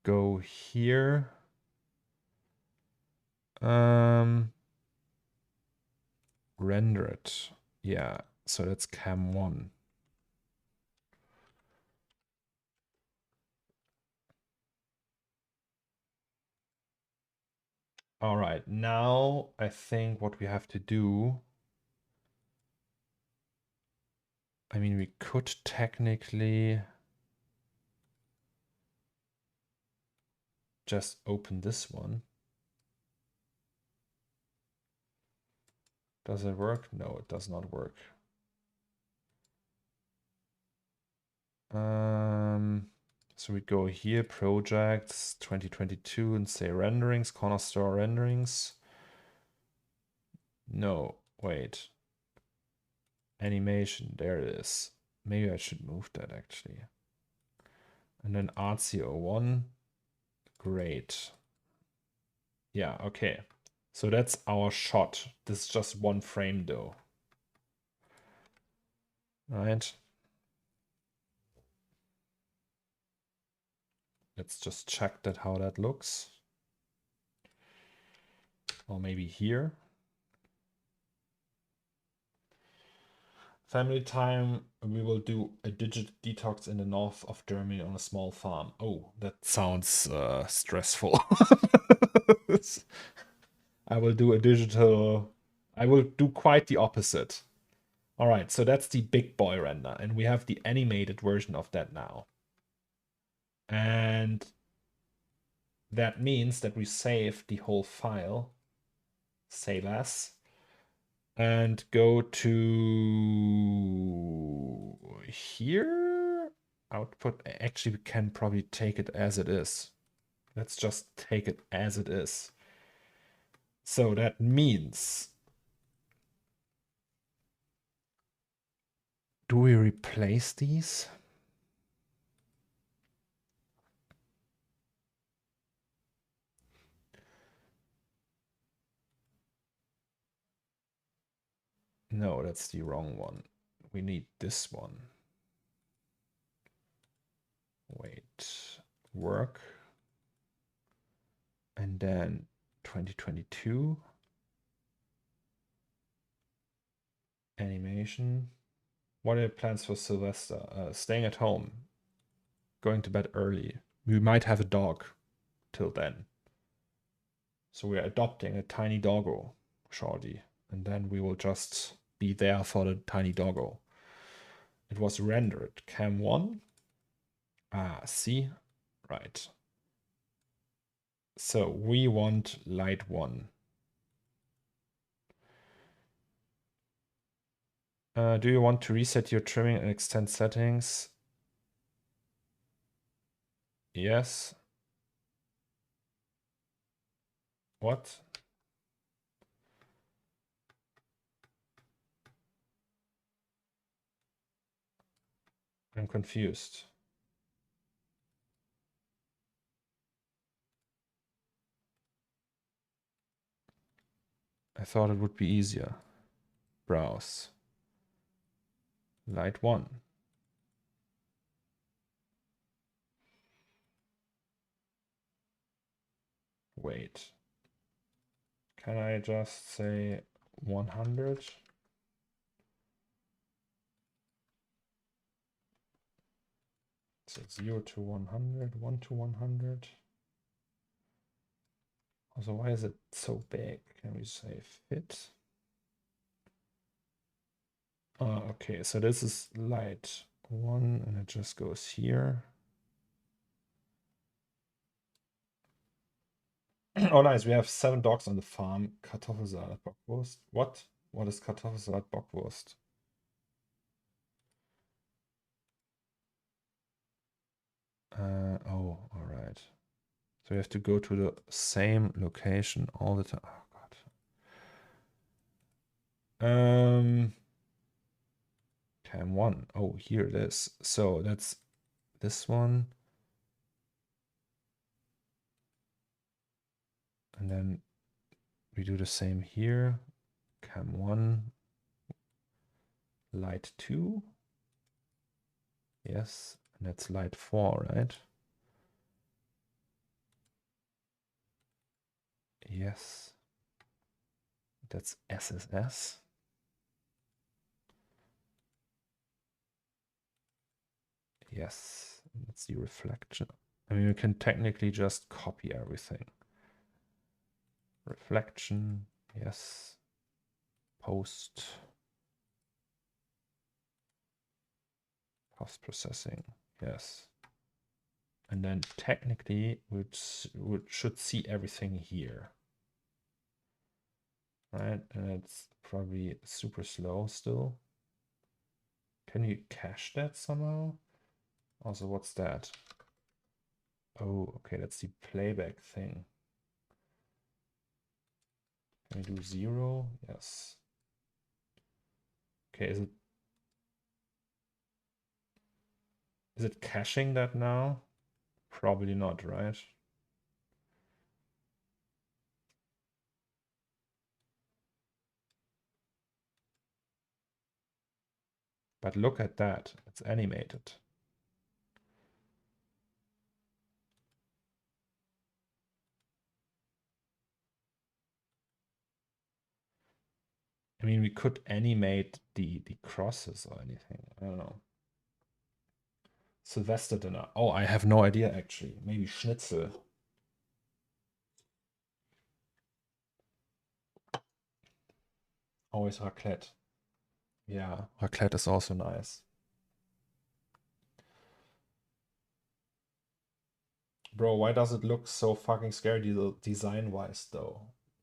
go here? Render it. Yeah, so that's cam 1. All right, now I think what we have to do, I mean, we could technically just open this one. Does it work? No, it does not work. So we go here, projects 2022, and say renderings, CORNERSTORE renderings. No, wait. Animation, there it is. Maybe I should move that actually. And then RC01. Great. Yeah, okay. So that's our shot. This is just one frame though. Right. Let's just check that how that looks. Or maybe here. Family time, we will do a digital detox in the north of Germany on a small farm. Oh, that sounds stressful. I will do a digital, I will do quite the opposite. All right, so that's the big boy render, and we have the animated version of that now. And that means that we save the whole file, save as, and go to here, output. Actually, we can probably take it as it is. Let's just take it as it is. So that means, do we replace these? No, that's the wrong one. We need this one. Wait, work. And then 2022. Animation. What are your plans for Sylvester? Staying at home. Going to bed early. We might have a dog till then. So we're adopting a tiny doggo shortly. And then we will just be there for the tiny doggo. It was rendered. Cam 1. Ah, see? Right. So we want light 1. Do you want to reset your trimming and extend settings? Yes. What? I'm confused. I thought it would be easier. Browse. Light 1. Wait. Can I just say 100? So 0 to 100, 1 to 100. Also, why is it so big? Can we say fit? Okay, so this is light 1 and it just goes here. Oh, nice. We have 7 dogs on the farm. Kartoffelsalat, Bockwurst. What? What is Kartoffelsalat, Bockwurst? Oh, all right. So we have to go to the same location all the time. Oh, God. Cam 1. Oh, here it is. So that's this one. And then we do the same here. Cam 1. Light 2. Yes. And that's light 4, right? Yes. That's SSS. Yes. That's the reflection. I mean, we can technically just copy everything. Reflection. Yes. Post. Post processing. Yes. And then technically we should see everything here. Right, and it's probably super slow still. Can you cache that somehow? Also, what's that? Oh, okay, that's the playback thing. Can we do 0? Yes. Okay, is it caching that now? Probably not, right? But look at that, it's animated. I mean, we could animate the crosses or anything. I don't know. Sylvester dinner. Oh, I have no idea actually. Maybe schnitzel. Always raclette. Yeah, raclette is also nice. Bro, why does it look so fucking scary design-wise though?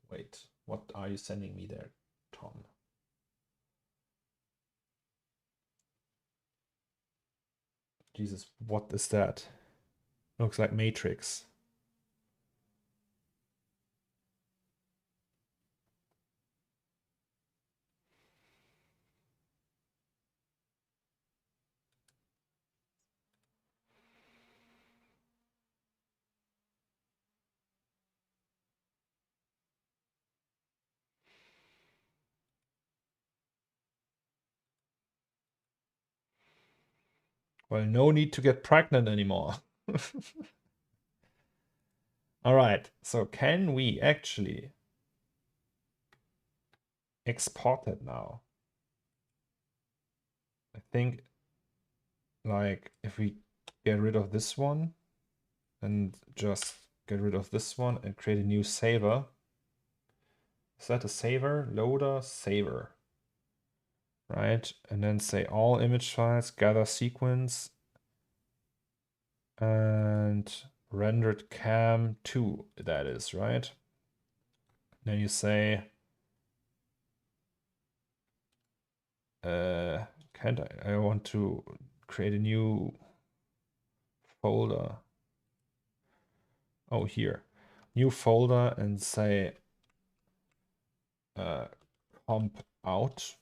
Wait, what are you sending me there, Tom? Jesus, what is that? Looks like Matrix. Well, no need to get pregnant anymore. All right, so can we actually export it now? I think like if we get rid of this one and just get rid of this one and create a new saver. Is that a saver? Loader, saver. Right? And then say all image files, gather sequence, and rendered cam 2, that is, right? Then you say, can't I want to create a new folder. Oh, here. New folder and say comp out.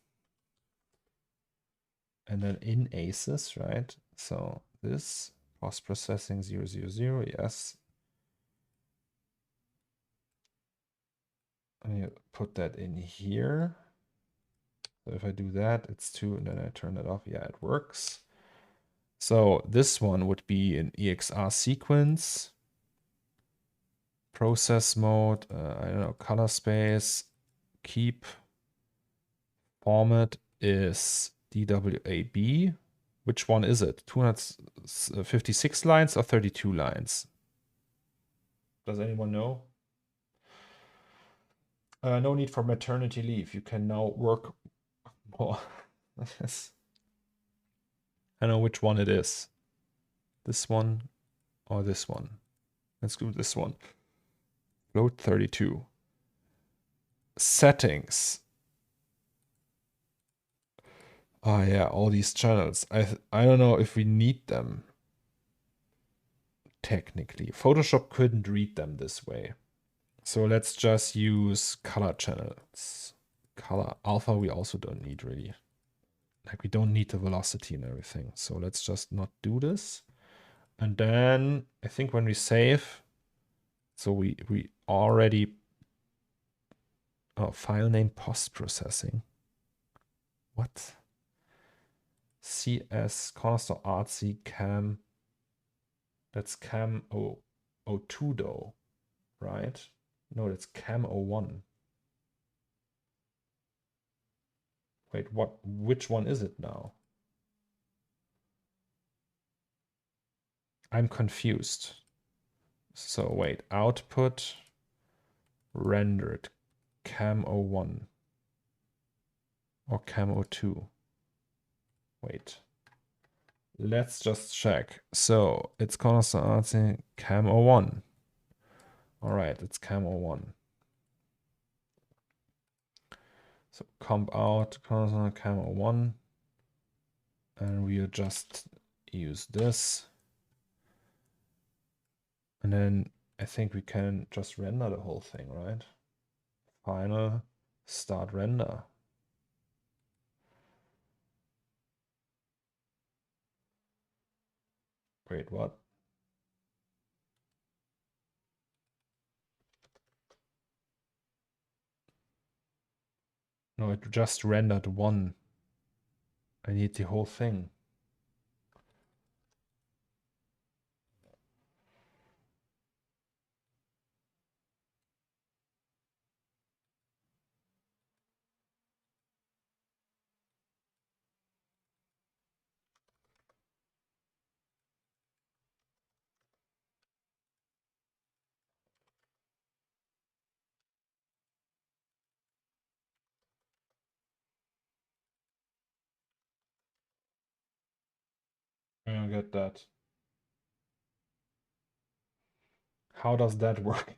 And then in Asus, right? So this post-processing 000, yes. And you put that in here. So if I do that, it's 2, and then I turn it off. Yeah, it works. So this one would be an EXR sequence, process mode, I don't know, color space, keep, format is DWAB. Which one is it? 256 lines or 32 lines? Does anyone know? No need for maternity leave. You can now work more. I know which one it is. This one or this one. Let's do this one. Float 32. Settings. Oh yeah, all these channels. I don't know if we need them. Technically. Photoshop couldn't read them this way. So let's just use color channels. Color alpha we also don't need really. Like we don't need the velocity and everything. So let's just not do this. And then I think when we save, so we already, oh, file name post-processing. What? CS Cornerstore Artsy Cam. That's Cam 02 though, right? No, that's Cam 01. Wait, which one is it now? I'm confused. So wait, output rendered Cam 01 or Cam 02. Wait. Let's just check. So it's Cornerstone Artsy Cam 01. All right, it's Cam 01. So comp out Cornerstone Cam 01. And we'll just use this. And then I think we can just render the whole thing, right? Final, start render. Wait, what? No, it just rendered one. I need the whole thing. I don't get that. How does that work?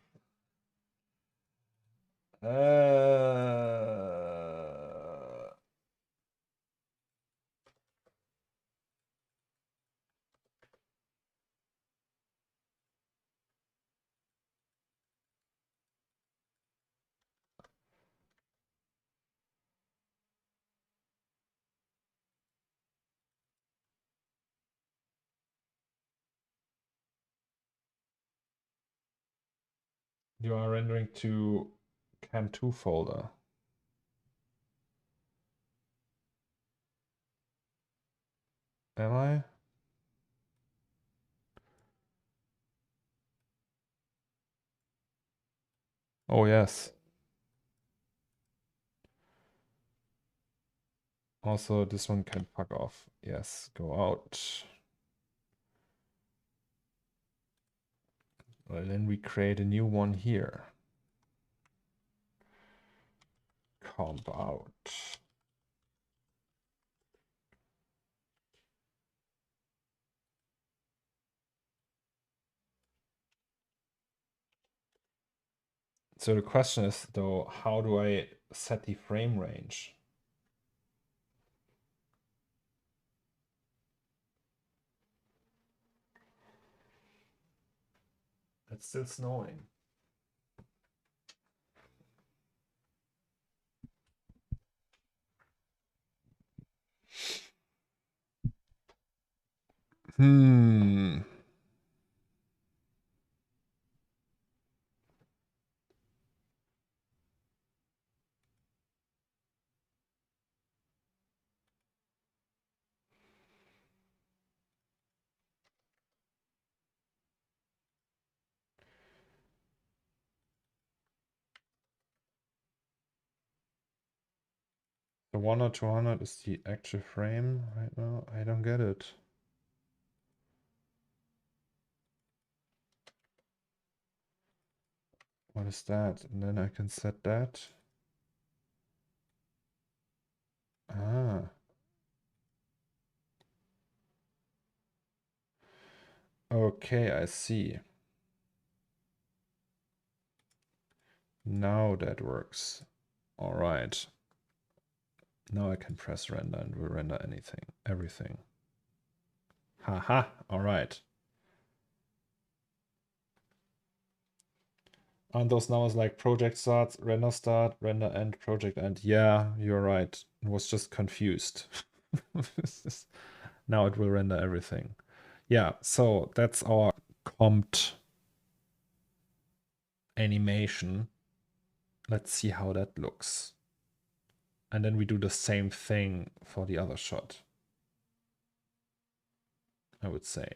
You are rendering to Cam2 folder. Am I? Oh, yes. Also, this one can fuck off. Yes, go out. Well, then we create a new one here. Comp out. So the question is, though, how do I set the frame range? It's still snowing. Hmm. The 1 or 200 is the actual frame right now. I don't get it. What is that? And then I can set that. Ah. Okay, I see. Now that works. All right. Now I can press render and will render anything, everything. Haha, all right. Aren't those numbers like project start, render end, project end? Yeah, you're right. I was just confused. Now it will render everything. Yeah, so that's our comped animation. Let's see how that looks. And then we do the same thing for the other shot, I would say.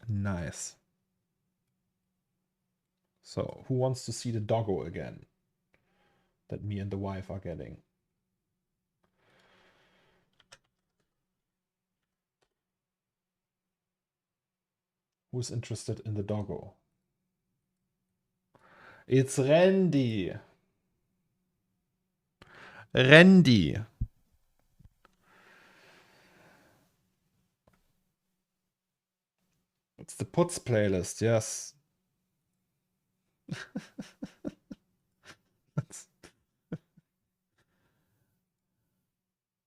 Nice. So who wants to see the doggo again that me and the wife are getting? Who's interested in the doggo? It's Randy. Randy. It's the puts playlist, yes.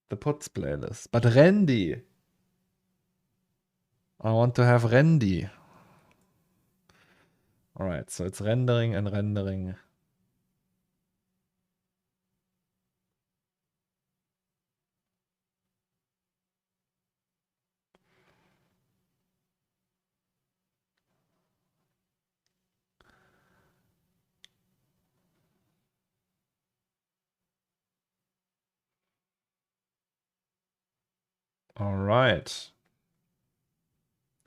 The puts playlist. But Randy. I want to have Randy. All right, so it's rendering and rendering. All right.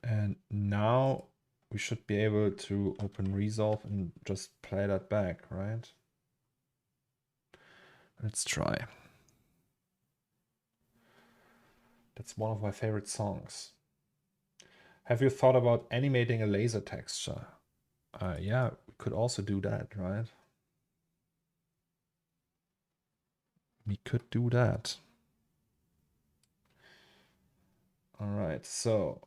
And now we should be able to open Resolve and just play that back, right? Let's try. That's one of my favorite songs. Have you thought about animating a laser texture? Yeah, we could also do that, right? We could do that. All right, so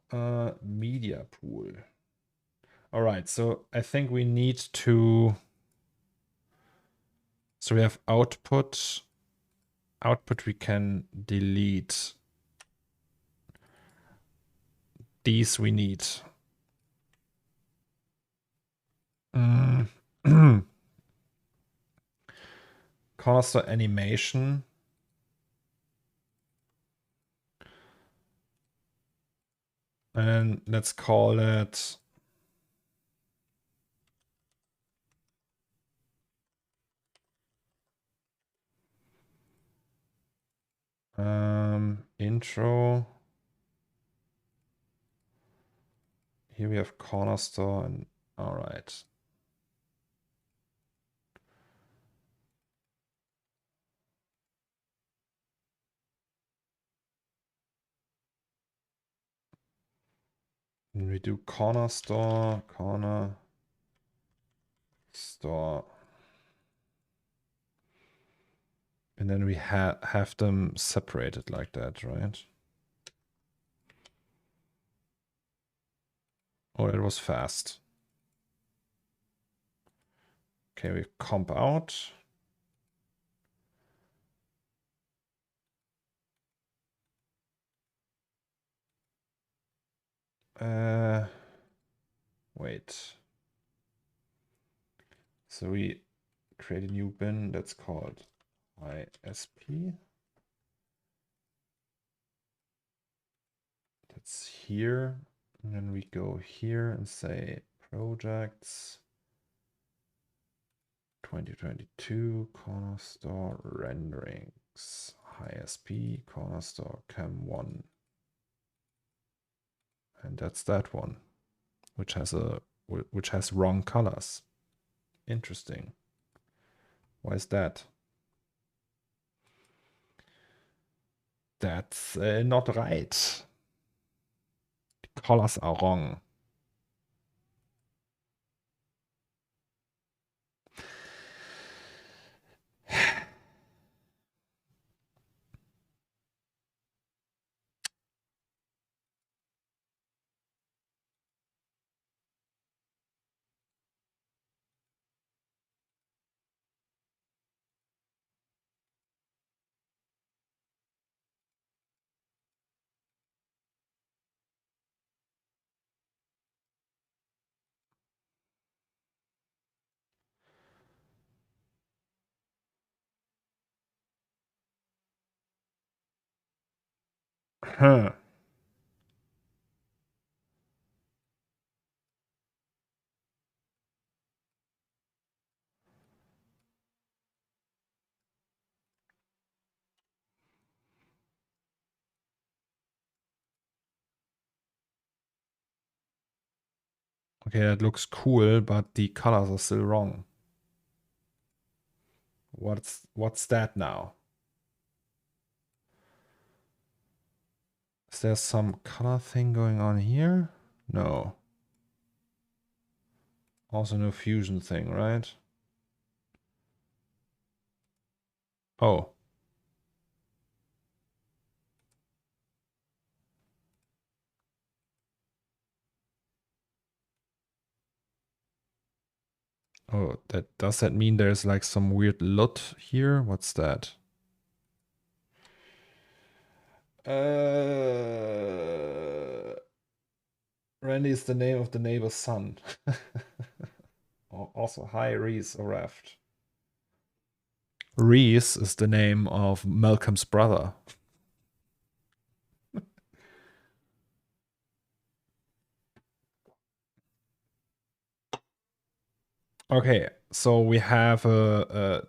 media pool. All right, so I think we need to. So we have output. Output we can delete. These we need. Cornerstore animation. And let's call it intro. Here we have Cornerstore and all right. And we do Cornerstore. And then we have them separated like that, right? Oh, it was fast. Okay, we comp out. Wait. So we create a new bin that's called ISP. That's here. And then we go here and say projects 2022 Cornerstore renderings ISP Cornerstore Cam 1. And that's that one, which has wrong colors. Interesting. Why is that? That's not right. The colors are wrong. Huh. Okay, that looks cool, but the colors are still wrong. What's that now? Is there some color thing going on here? No. Also no fusion thing, right? Oh. Oh, does that mean there's like some weird LUT here? What's that? Randy is the name of the neighbor's son. Also, hi, Reese or Raft. Reese is the name of Malcolm's brother. Okay, so we have a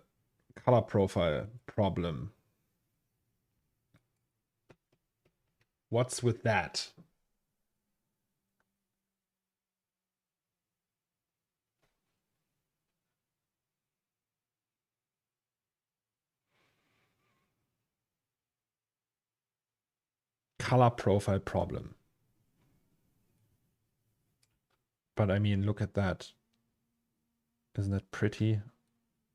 color profile problem. What's with that? Color profile problem. But I mean, look at that. Isn't that pretty?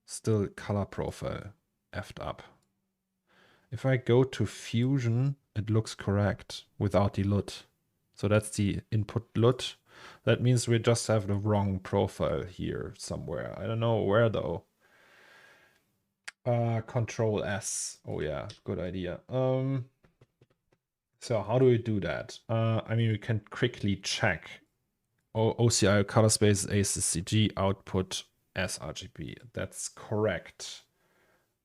Still color profile effed up. If I go to Fusion, it looks correct without the LUT. So that's the input LUT. That means we just have the wrong profile here somewhere. I don't know where though. Control S. Oh yeah, good idea. So how do we do that? I mean, we can quickly check OCI color space ACCG output sRGB. That's correct.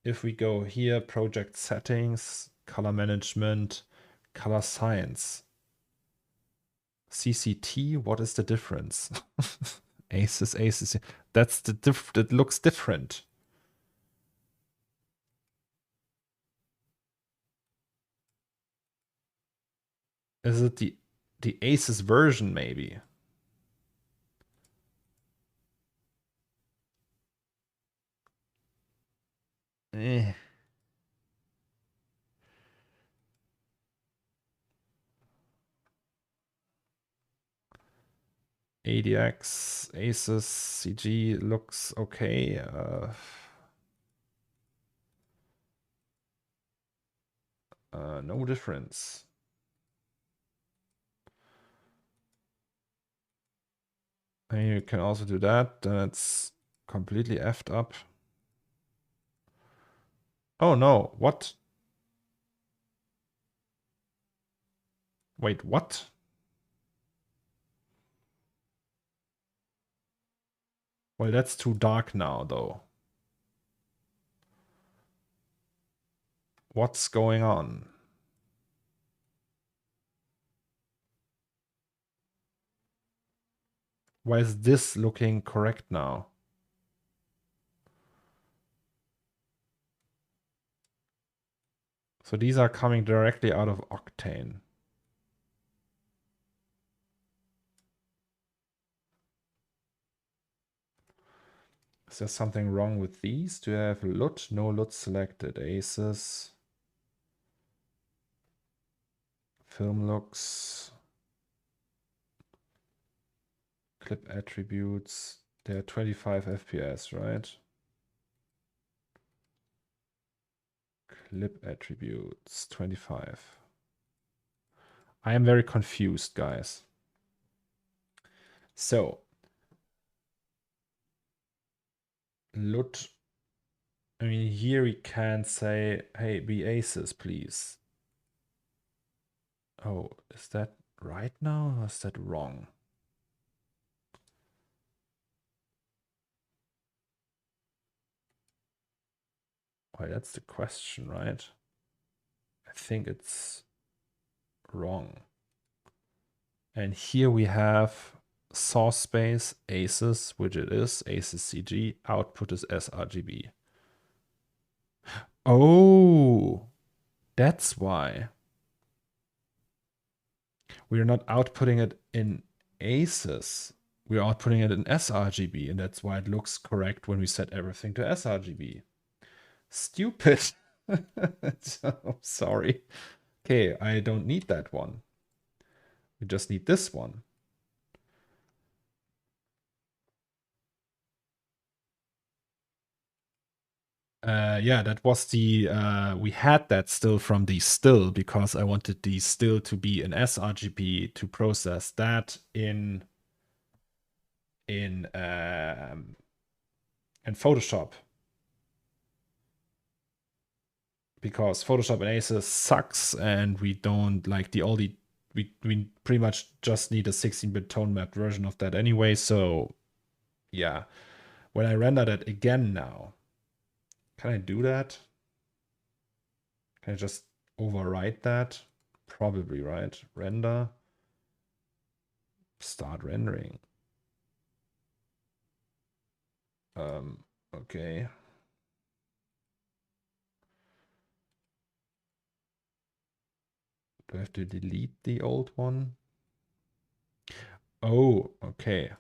If we go here, project settings, color management, color science, CCT, what is the difference? Asus, that's the it looks different. Is it the Asus version maybe? Eh. ADX, Asus, CG looks okay. No difference. And you can also do that, then it's completely effed up. Oh no, what? Wait, what? Well, that's too dark now, though. What's going on? Why is this looking correct now? So these are coming directly out of Octane. Is there something wrong with these? Do I have LUT? No LUT selected. Asus. Film looks. Clip attributes. They're 25 FPS, right? Clip attributes, 25. I am very confused, guys. So, LUT. I mean, here we can say, hey, be Asus, please. Oh, is that right now or is that wrong? Well, that's the question, right? I think it's wrong. And here we have source space Asus, which it is, Asus CG, output is sRGB. Oh, that's why. We're not outputting it in Asus. We're outputting it in sRGB, and that's why it looks correct when we set everything to sRGB. Stupid. I'm sorry. Okay, I don't need that one. We just need this one. Yeah, that was the, we had that still from the still because I wanted the still to be in sRGB to process that in Photoshop. Because Photoshop and Asus sucks and we don't like we pretty much just need a 16-bit tone mapped version of that anyway, so yeah. When I render that again now, can I do that? Can I just overwrite that? Probably, right? Render. Start rendering. Okay. Do I have to delete the old one? Oh, okay.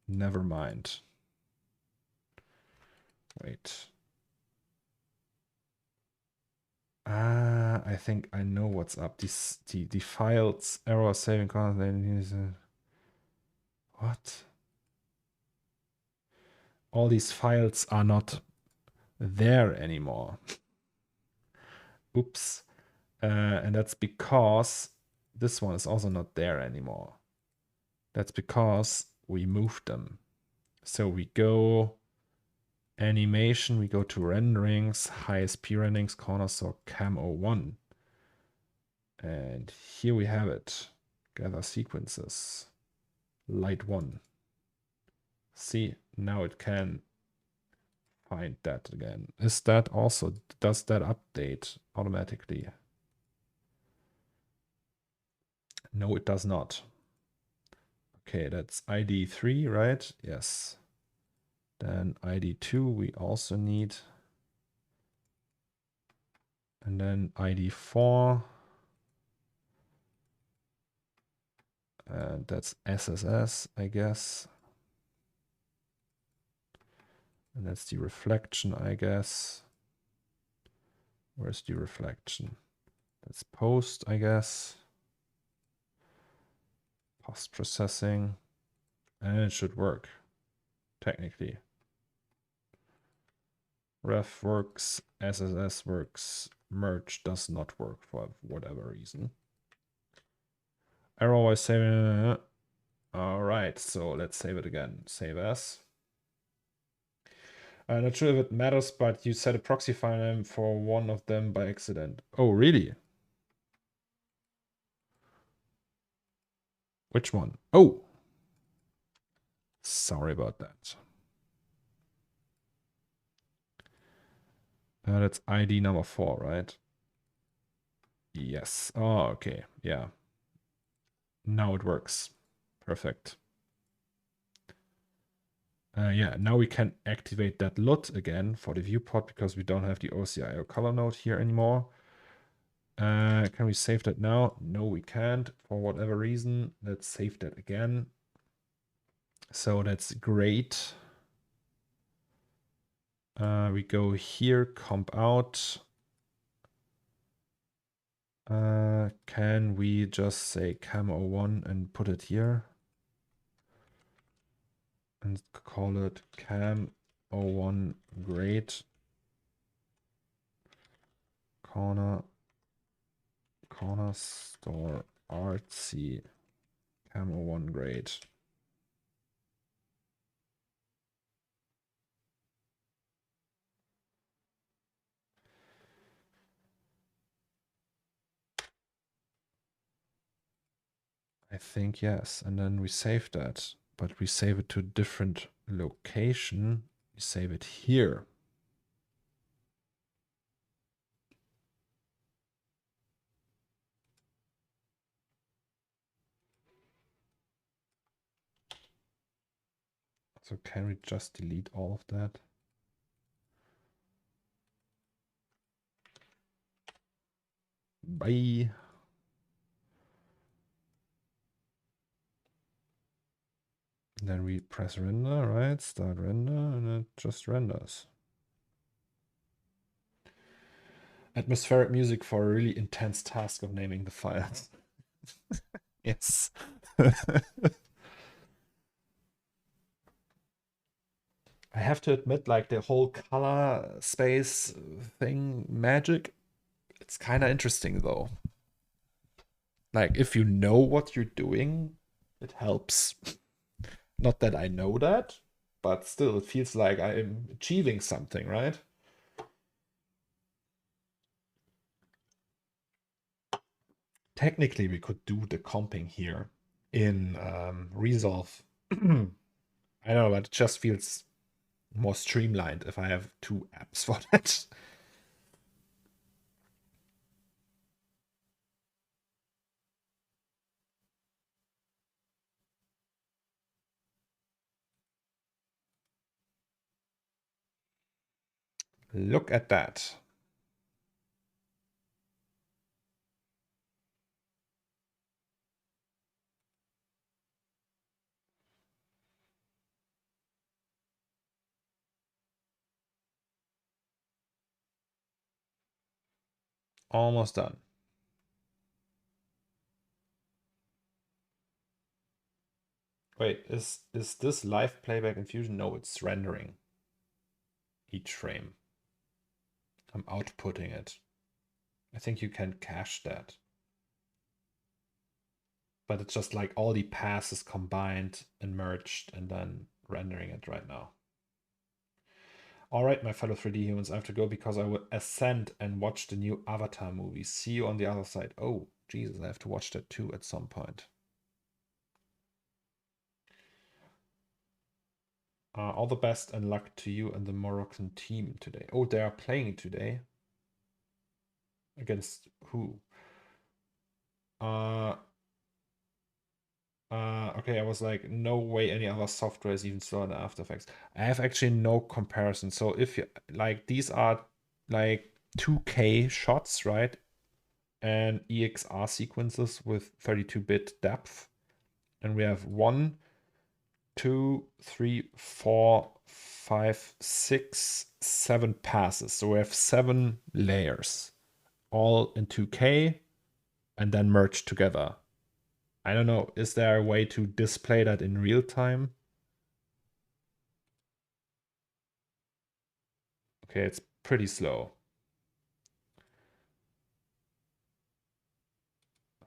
Never mind. Wait. I think I know what's up. The files error saving content. What? All these files are not there anymore. Oops. And that's because this one is also not there anymore. That's because we moved them. So we go animation, we go to renderings, highest P renderings, CORNERSTORE Cam 01. And here we have it. Gather sequences. Light 1. See, now it can find that again. Is that also, does that update automatically? No, it does not. Okay, that's ID 3, right? Yes. Then ID 2 we also need. And then ID 4. And that's SSS, I guess. And that's the reflection, I guess. Where's the reflection? That's post, I guess. Post-processing. And it should work, technically. Ref works, SSS works, merge does not work for whatever reason. Arrow is saving. All right, so let's save it again. Save as. I'm not sure if it matters, but you set a proxy file name for one of them by accident. Oh, really? Which one? Oh, sorry about that. That's ID number 4, right? Yes. Oh, okay. Yeah. Now it works. Perfect. Yeah, now we can activate that LUT again for the viewport because we don't have the OCIO color node here anymore. Can we save that now? No, we can't for whatever reason. Let's save that again. So that's great. We go here, comp out. Can we just say cam 01 and put it here? And call it cam 01 grade CORNERSTORE artsy cam 01 grade. I think yes, and then we save that, but we save it to a different location. We save it here. So can we just delete all of that? Bye. Then we press render, right? Start render, and it just renders. Atmospheric music for a really intense task of naming the files. Yes. I have to admit, like the whole color space thing magic, it's kind of interesting though. Like if you know what you're doing, it helps. Not that I know that, but still it feels like I'm achieving something, right? Technically, we could do the comping here in Resolve. I don't know, but it just feels more streamlined if I have two apps for that. Look at that. Almost done. Wait, is this live playback in Fusion? No, it's rendering each frame. I'm outputting it. I think you can cache that. But it's just like all the passes combined and merged and then rendering it right now. All right, my fellow 3D humans, I have to go because I will ascend and watch the new Avatar movie. See you on the other side. Oh, Jesus, I have to watch that too at some point. All the best and luck to you and the Moroccan team today. Oh, they are playing today. Against who? Okay, I was like, no way any other software is even slower than After Effects. I have actually no comparison. So if you like, these are like 2K shots, right? And EXR sequences with 32-bit depth. And we have 1, 2, 3, 4, 5, 6, 7 passes. So we have 7 layers, all in 2K and then merged together. I don't know, is there a way to display that in real time? Okay, it's pretty slow.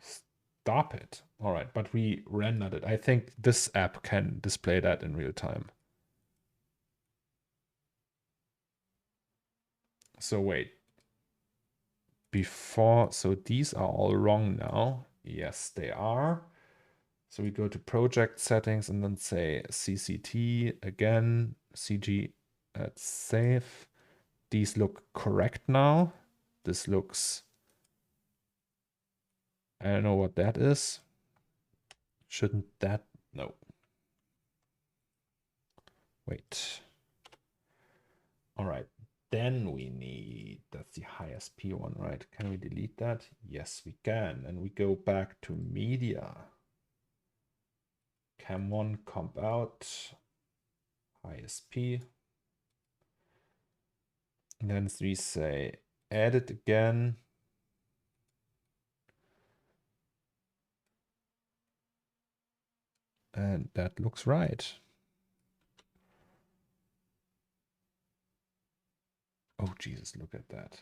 Stop it. All right, but we rendered it. I think this app can display that in real time. So wait. Before, so these are all wrong now. Yes, they are. So we go to project settings and then say CCT again, CG at save. These look correct now. This looks, I don't know what that is. Shouldn't that, no. Wait. All right, then we need, that's the highest P one, right? Can we delete that? Yes, we can. And we go back to media. Cam 1, comp out, highest P. And then we say edit again. And that looks right. Oh, Jesus, look at that.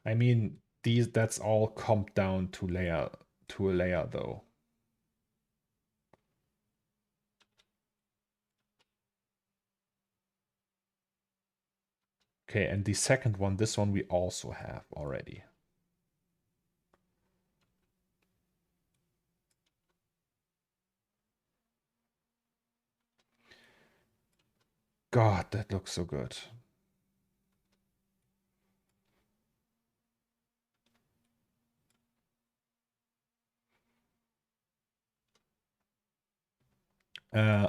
I mean, that's all comped down to a layer though. Okay, and the second one, this one we also have already. God, that looks so good.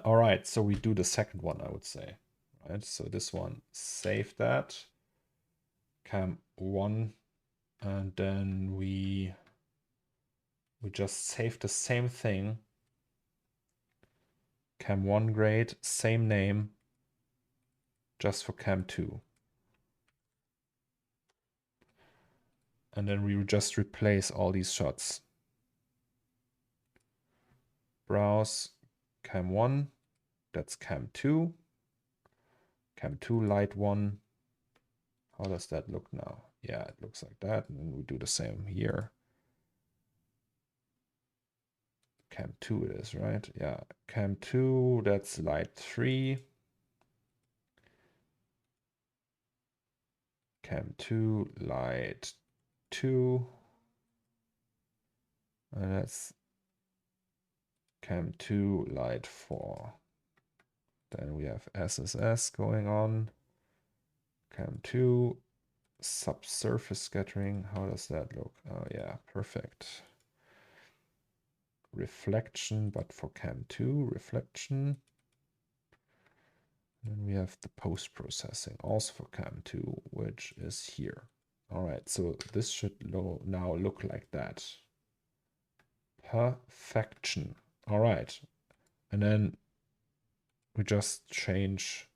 All right, so we do the second one, I would say. Right, so this one, save that. Cam 1, and then we just save the same thing. Cam 1 grade, same name, just for Cam 2. And then we just replace all these shots. Browse, Cam 1, that's Cam 2. Cam 2 light 1. How does that look now? Yeah, it looks like that. And then we do the same here. Cam 2 it is, right? Yeah, Cam 2, that's light 3. Cam 2, light 2. And that's Cam2 Light 4. Then we have SSS going on. Cam2 subsurface scattering. How does that look? Oh yeah, perfect. Reflection, but for Cam2 reflection. Then we have the post-processing, also for Cam2, which is here. All right, so this should now look like that. Perfection. All right, and then we just change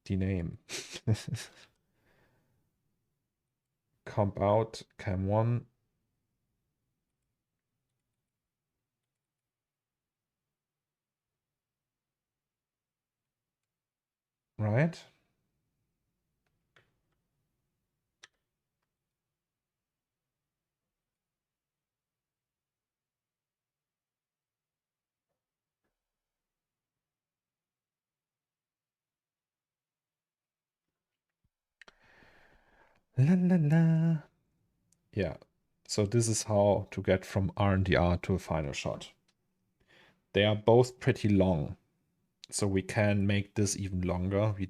the name. Comp out, Cam1. Right? La la la. Yeah, so this is how to get from RNDR to a final shot. They are both pretty long, so we can make this even longer. We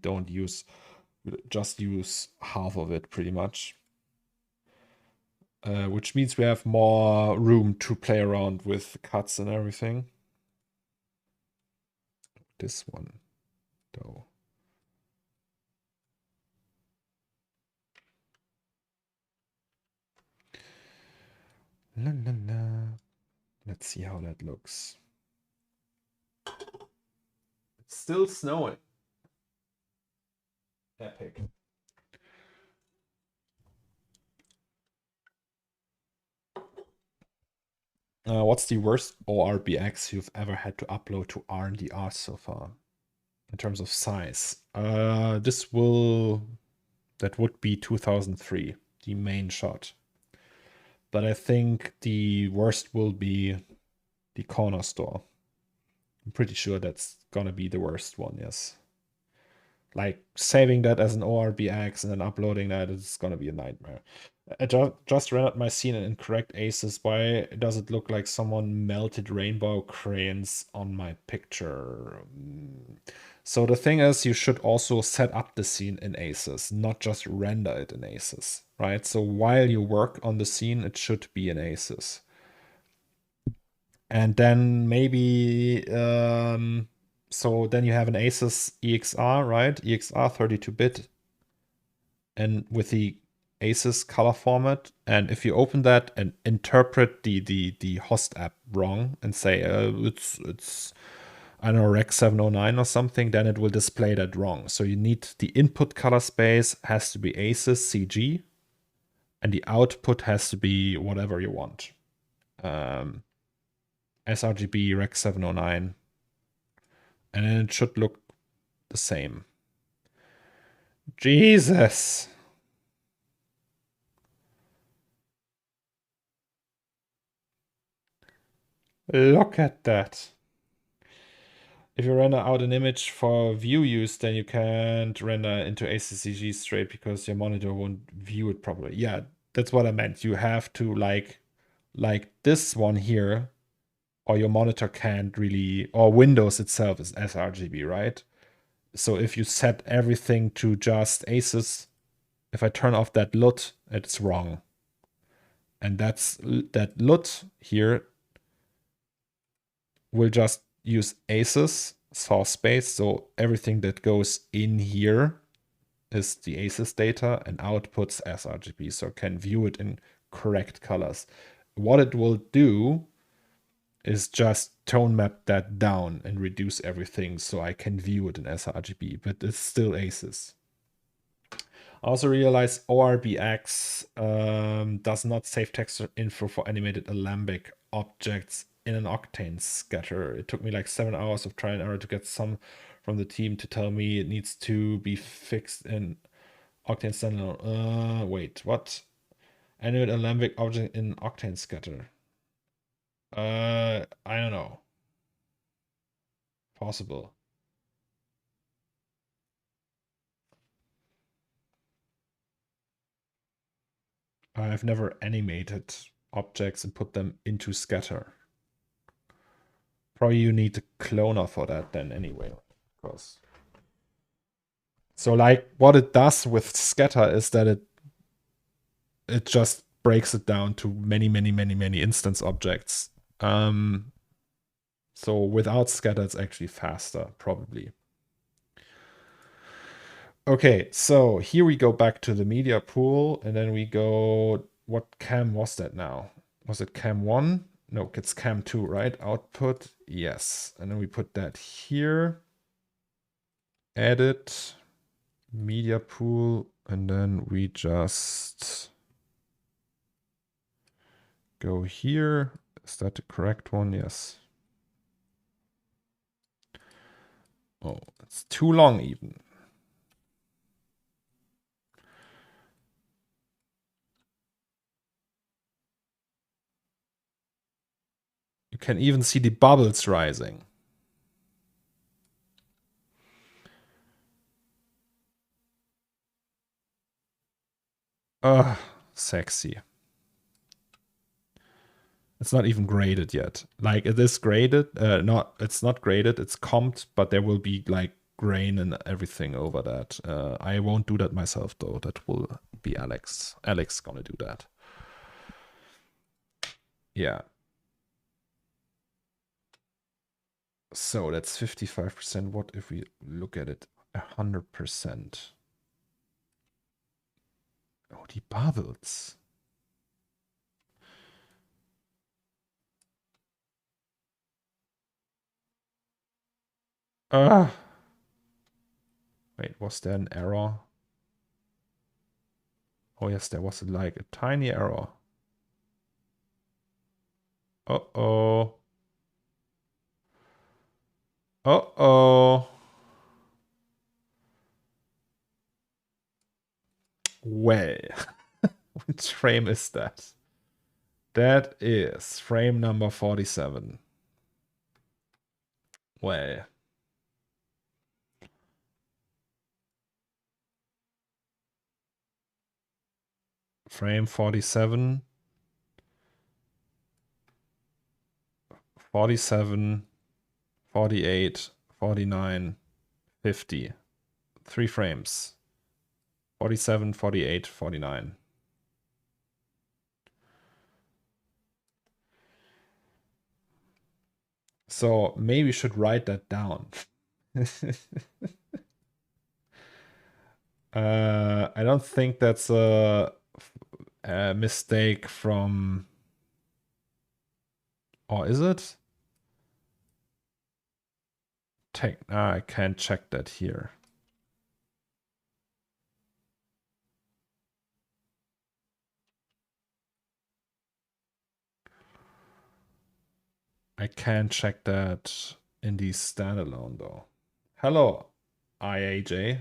just use half of it pretty much. Which means we have more room to play around with cuts and everything. This one, though. La, la, la. Let's see how that looks. It's still snowing. Epic. What's the worst ORBX you've ever had to upload to RNDR so far? In terms of size. That would be 2003, the main shot. But I think the worst will be the CORNERSTORE. I'm pretty sure that's gonna be the worst one, yes. Like saving that as an ORBX and then uploading that is gonna be a nightmare. I just rendered my scene in incorrect Asus. Why does it look like someone melted rainbow crayons on my picture? So the thing is, you should also set up the scene in Asus, not just render it in Asus, right? So while you work on the scene, it should be in Asus. And then maybe, so then you have an Asus EXR, right? EXR 32-bit, and with the Asus color format. And if you open that and interpret the host app wrong and say it's I don't know, Rec 709 or something, then it will display that wrong. So you need the input color space has to be Asus CG, and the output has to be whatever you want. sRGB Rec 709, and then it should look the same. Jesus. Look at that. If you render out an image for view use, then you can't render into ACCG straight because your monitor won't view it properly. Yeah, that's what I meant. You have to like this one here, or your monitor can't really, or Windows itself is sRGB, right? So if you set everything to just Asus, if I turn off that LUT, it's wrong. And that LUT here will just use Asus source space. So everything that goes in here is the Asus data and outputs sRGB, so can view it in correct colors. What it will do is just tone map that down and reduce everything so I can view it in sRGB, but it's still Asus. I also realized ORBX does not save texture info for animated alembic objects in an octane scatter. It took me like 7 hours of trial and error to get some from the team to tell me it needs to be fixed in octane standalone. Wait, what? Animate alembic object in octane scatter. I don't know. Possible. I've never animated objects and put them into scatter. Probably you need a cloner for that then anyway. Because so like what it does with scatter is that it just breaks it down to many instance objects. So without scatter, it's actually faster, probably. Okay, so here we go back to the media pool, and then we go. What cam was that now? Was it cam 1? No, it's cam 2, right? Output, yes. And then we put that here. Edit, media pool, and then we just go here. Is that the correct one? Yes. Oh, it's too long even. You can even see the bubbles rising. Sexy. It's not even graded yet. Like it is graded, it's not graded, it's comped, but there will be like grain and everything over that. I won't do that myself though. That will be Alex. Alex gonna do that. Yeah. So that's 55%. What if we look at it 100%? Oh, die bubbles. Wait, was there an error? Oh yes, there was like a tiny error. Uh-oh. Uh-oh. Well, which frame is that? That is frame number 47. Well. Frame 47. 47. 48. 49. 50. 3 frames. 47, 48, 49. So maybe we should write that down. I don't think that's a mistake from... Or is it? I can't check that here. I can check that in the standalone though. Hello, IAJ.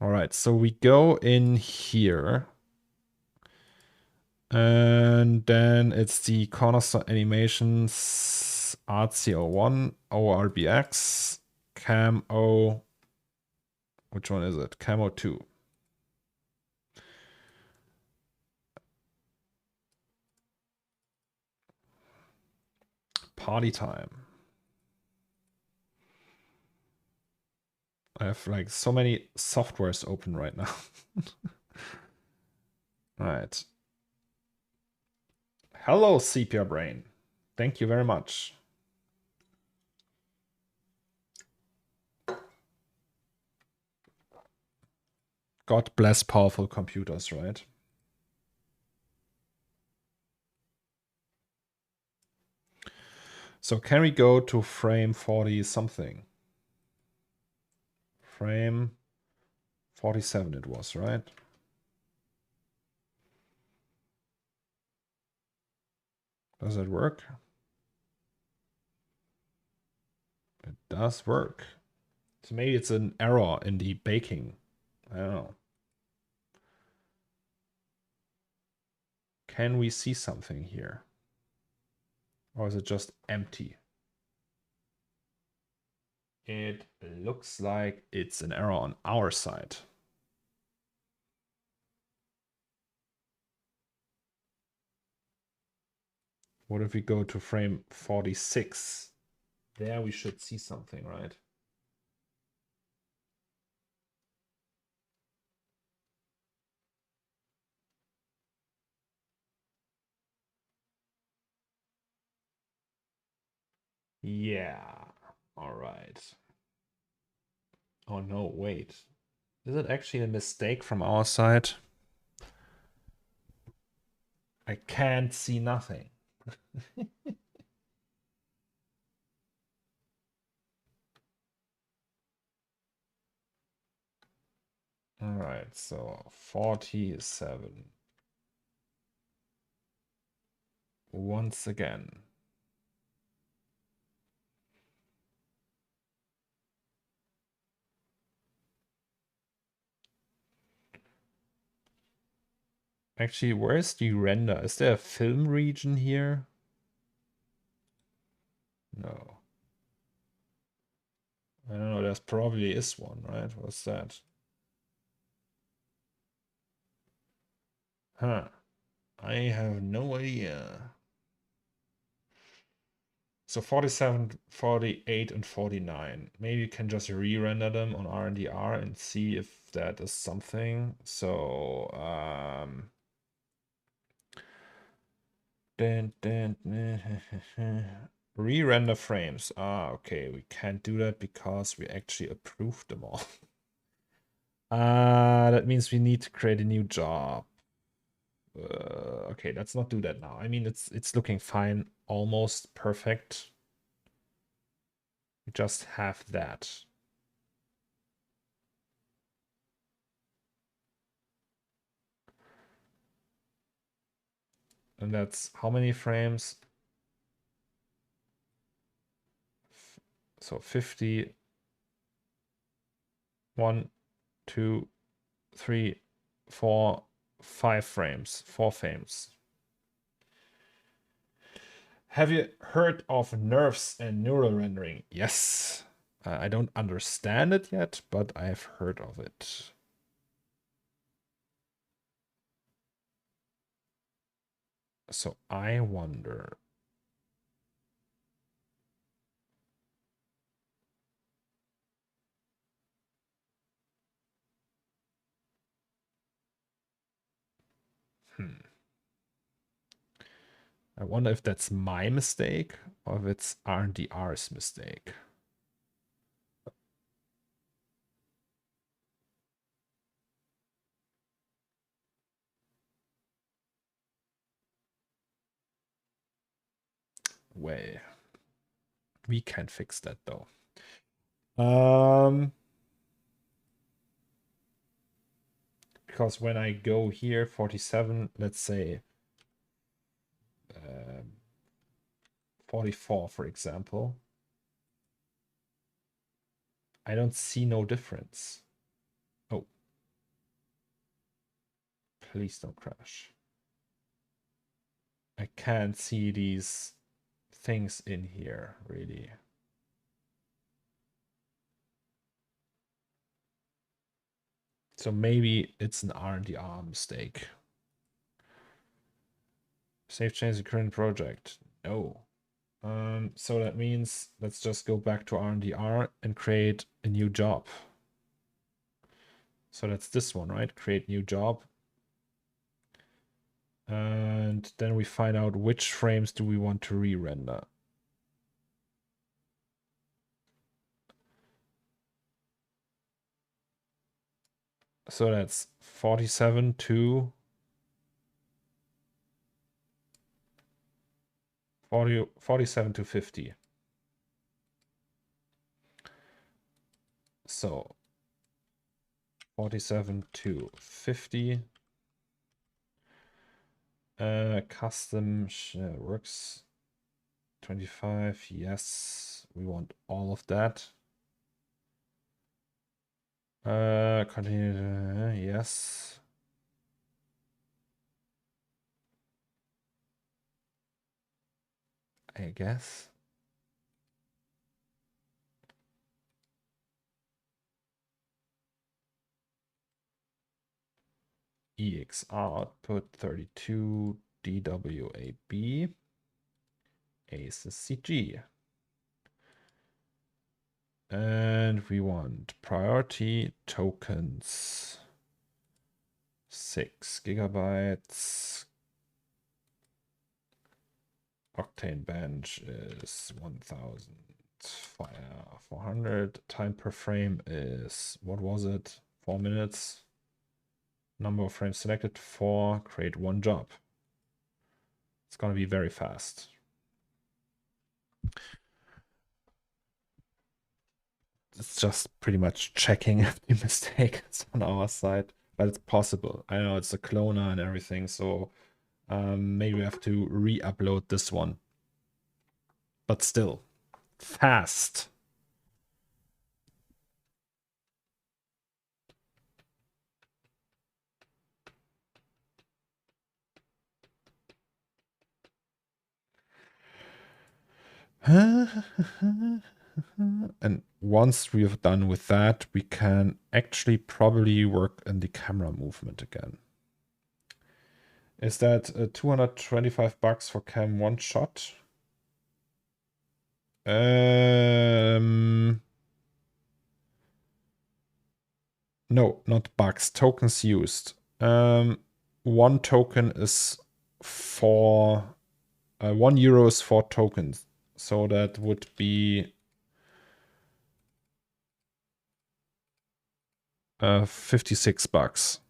All right, so we go in here. And then it's the Cornerstone Animations RC01 ORBX Cam O. Which one is it? Cam 02. Party time. I have like so many softwares open right now. All right. Hello, Sepia Brain. Thank you very much. God bless powerful computers, right? So can we go to frame 40 something? Frame 47 it was, right? Does it work? It does work. So maybe it's an error in the baking. I don't know. Can we see something here? Or is it just empty? It looks like it's an error on our side. What if we go to frame 46? There we should see something, right? Yeah. All right. Oh no, wait. Is it actually a mistake from our side? I can't see nothing. All right, so 47. Once again. Actually, where's the render? Is there a film region here? No. I don't know, there's probably is one, right? What's that? Huh. I have no idea. So 47, 48, and 49. Maybe you can just re-render them on RNDR and see if that is something. So, re-render frames. Ah, okay. We can't do that because we actually approved them all. That means we need to create a new job. Okay, let's not do that now. I mean, it's looking fine, almost perfect. We just have that. And that's how many frames? So 50. 1, 2, 3, 4, 5 frames. 4 frames. Have you heard of nerves and neural rendering? Yes. I don't understand it yet, but I've heard of it. So I wonder. I wonder if that's my mistake or if it's RNDR's mistake. Well, we can fix that though. Because when I go here, 47, let's say 44, for example, I don't see no difference. Oh, please don't crash. I can't see these things in here, really. So maybe it's an RNDR mistake. Save change the current project. No. So that means let's just go back to RNDR and create a new job. So that's this one, right? Create new job. And then we find out which frames do we want to re-render. So that's 47 to 47 to 50. So 47 to 50. Custom works 25. Yes, we want all of that. Continue. Yes. I guess. EXR output 32 DWAB. Asus CG. And we want priority tokens. 6 gigabytes. Octane bench is 1400. Time per frame is, what was it? 4 minutes. Number of frames selected 4. Create 1 job. It's gonna be very fast. It's just pretty much checking if the mistake is on our side, but it's possible. I know it's a cloner and everything, so maybe we have to re-upload this one. But still, fast. And once we've done with that, we can actually probably work in the camera movement again. Is that 225 bucks for cam one shot? No, not bucks, tokens used. 1 token is for €1 is 4 tokens. So that would be 56 bucks.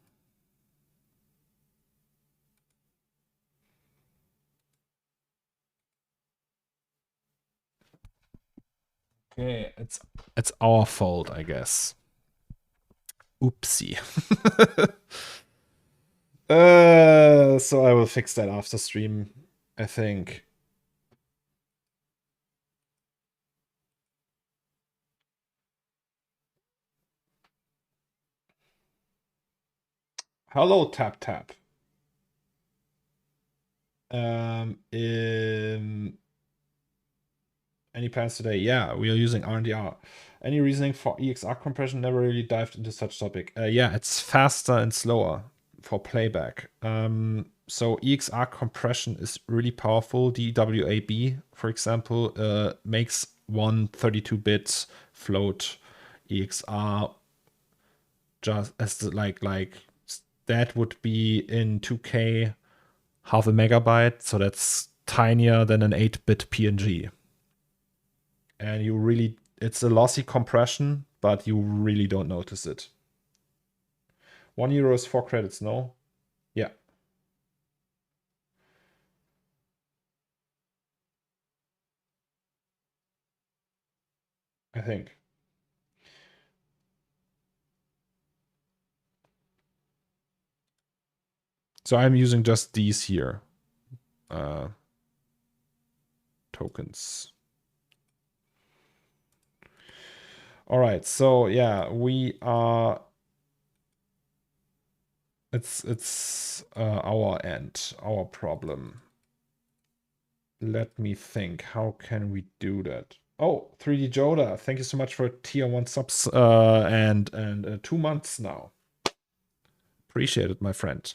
Okay, it's our fault, I guess. Oopsie. So I will fix that after stream, I think. Hello, Tap Tap. Any plans today? Yeah, we are using RNDR. Any reasoning for EXR compression? Never really dived into such topic. Yeah, it's faster and slower for playback. So EXR compression is really powerful. DWAB, for example, makes one 32-bit float EXR just as like that would be in 2K half a megabyte, so that's tinier than an 8-bit PNG. And you really, it's a lossy compression, but you really don't notice it. €1 is 4 credits, no? Yeah. I think. So I'm using just these here. Tokens. All right, so yeah, we are. It's our end, our problem. Let me think. How can we do that? Oh, 3D Joda, thank you so much for tier 1 subs and 2 months now. Appreciate it, my friend.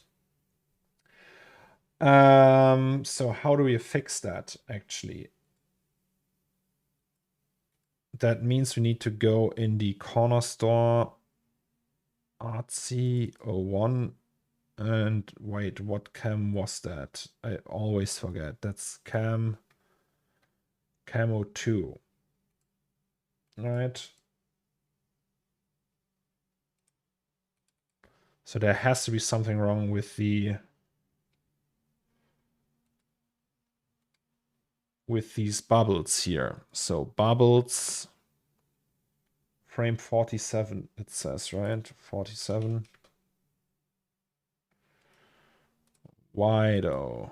So how do we fix that actually? That means we need to go in the CORNERSTORE Artsy01 and wait, what cam was that? I always forget. That's cam 02. Right. So there has to be something wrong with these bubbles here. So bubbles frame 47, it says, right? 47. Why though?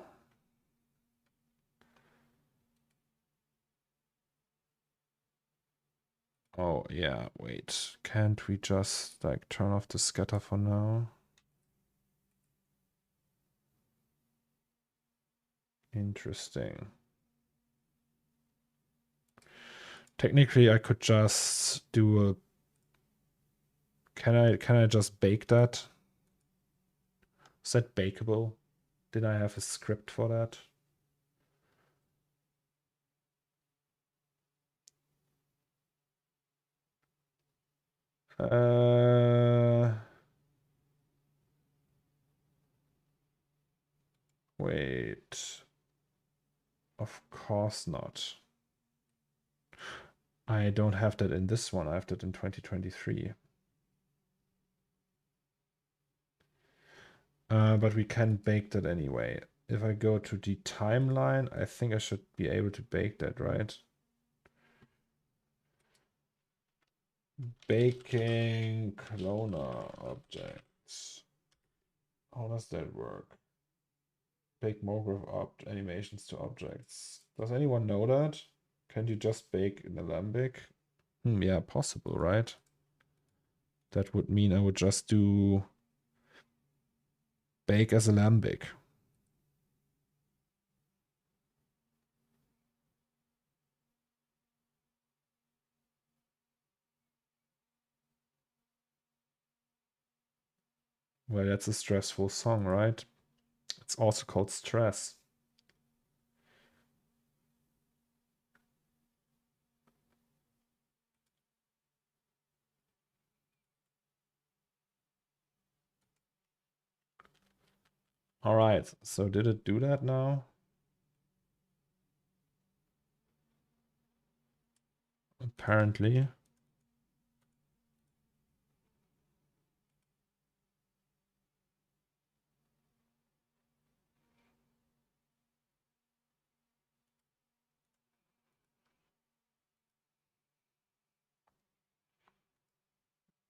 Oh yeah, wait. Can't we just like turn off the scatter for now? Interesting. Technically I could just do a can I just bake that? Is that bakeable? Did I have a script for that? Wait. Of course not. I don't have that in this one. I have that in 2023. But we can bake that anyway. If I go to the timeline, I think I should be able to bake that, right? Baking cloner objects. How does that work? Bake more animations to objects. Does anyone know that? Can you just bake in Alembic? Yeah, possible, right? That would mean I would just do bake as Alembic. Well, that's a stressful song, right? It's also called Stress. All right, so did it do that now? Apparently.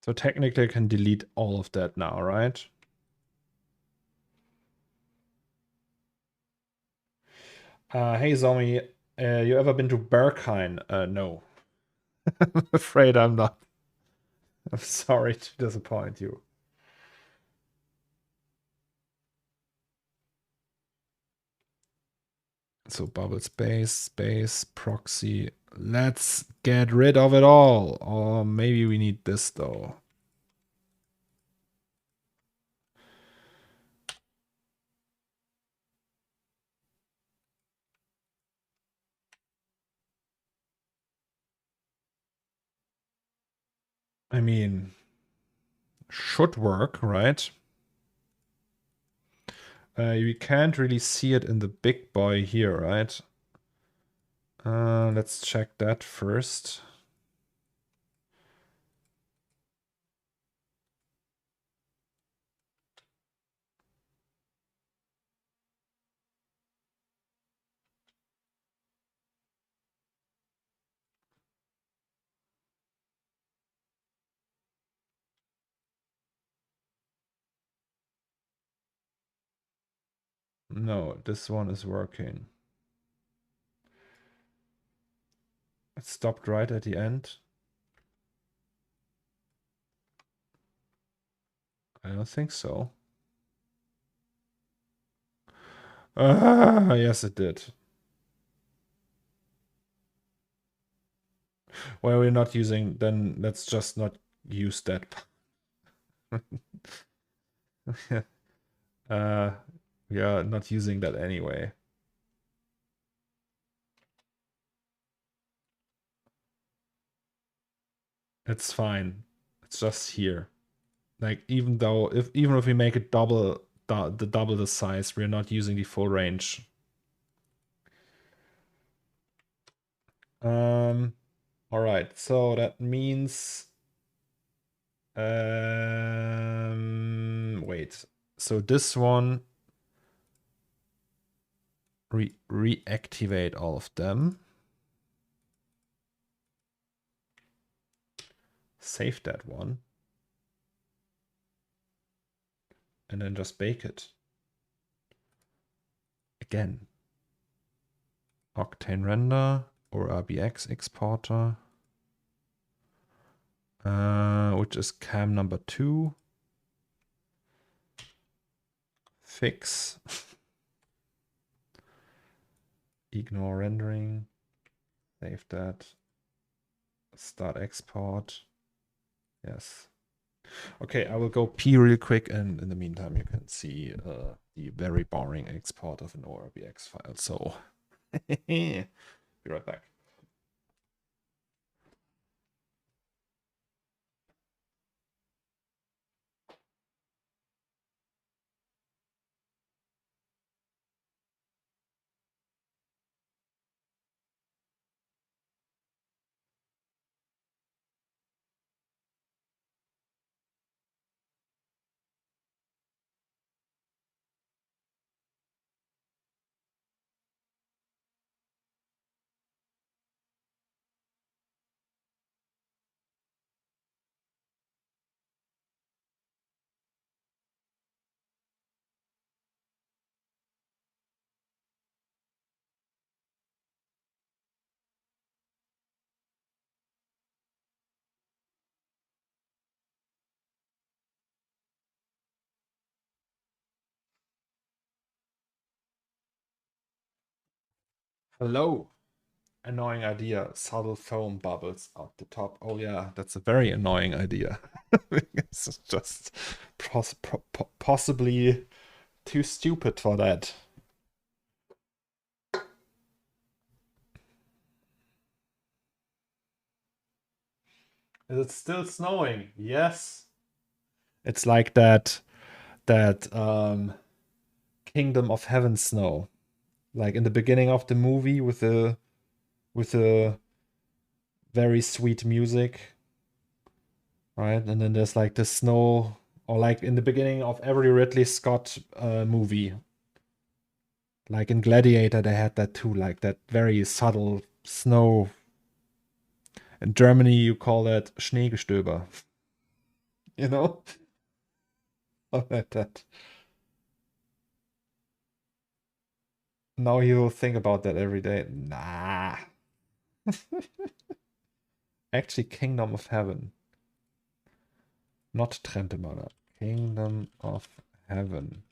So technically I can delete all of that now, right? Hey Zombie, you ever been to Berkheim? No. I'm afraid I'm not. I'm sorry to disappoint you. So bubble space, proxy. Let's get rid of it all. Or maybe we need this though. I mean, should work, right? You can't really see it in the big boy here, right? Let's check that first. No, this one is working. It stopped right at the end. I don't think so. Yes, it did. Well, we're not using, then let's just not use that. We are not using that anyway. It's fine. It's just here. Like even if we make it double the size, we're not using the full range. All right. So that means wait. So this one reactivate all of them. Save that one. And then just bake it. Again. Octane render or RBX exporter. Which is cam number 2. Fix. Ignore rendering. Save that. Start export. Yes. Okay, I will go pee real quick, and in the meantime, you can see the very boring export of an ORBX file. So, be right back. Hello. Annoying idea. Subtle foam bubbles out the top. Oh yeah, that's a very annoying idea. It's just possibly too stupid for that. Is it still snowing? Yes. It's like that Kingdom of Heaven snow. Like in the beginning of the movie with the very sweet music, right? And then there's like the snow, or like in the beginning of every Ridley Scott movie. Like in Gladiator, they had that too, like that very subtle snow. In Germany, you call that Schneegestöber. You know? Like that. Now you think about that every day. Nah. Actually, Kingdom of Heaven. Not Trentemøller. Kingdom of Heaven.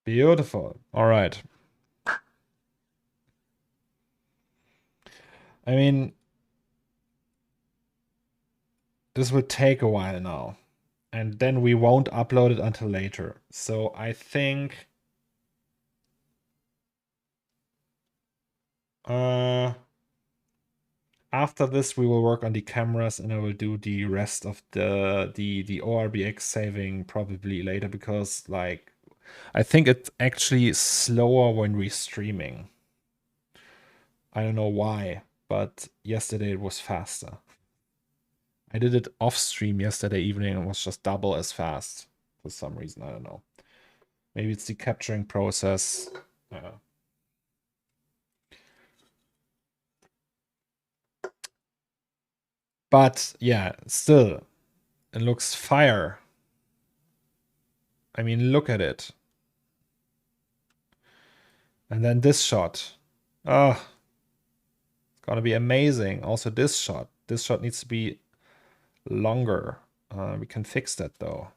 Beautiful. All right. I mean, this will take a while now. And then we won't upload it until later. So I think after this we will work on the cameras, and I will do the rest of the ORBX saving probably later, because like I think it's actually slower when we're streaming. I don't know why, but yesterday it was faster. I did it off stream yesterday evening and it was just double as fast for some reason. I don't know. Maybe it's the capturing process. But yeah, still, it looks fire. I mean, look at it. And then this shot. Oh, it's gonna be amazing. Also this shot. This shot needs to be longer. We can fix that though.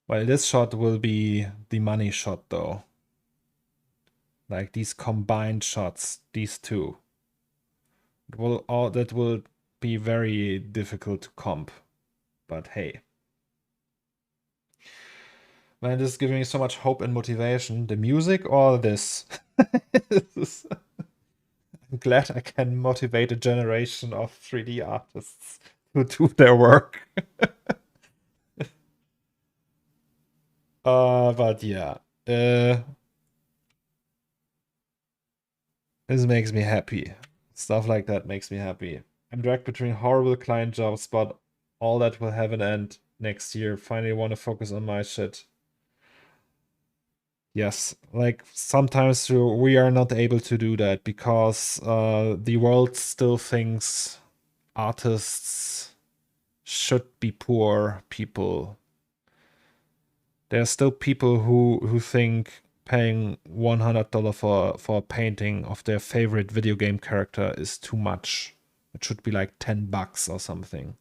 Well, this shot will be the money shot though. Like these combined shots, these two. That will be very difficult to comp. But hey. Man, this is giving me so much hope and motivation. The music or this? I'm glad I can motivate a generation of 3D artists to do their work. But yeah. This makes me happy. Stuff like that makes me happy. I'm dragged between horrible client jobs, but all that will have an end next year. Finally want to focus on my shit. Yes, like sometimes we are not able to do that because the world still thinks artists should be poor people. There are still people who think paying $100 for a painting of their favorite video game character is too much. It should be like $10 or something.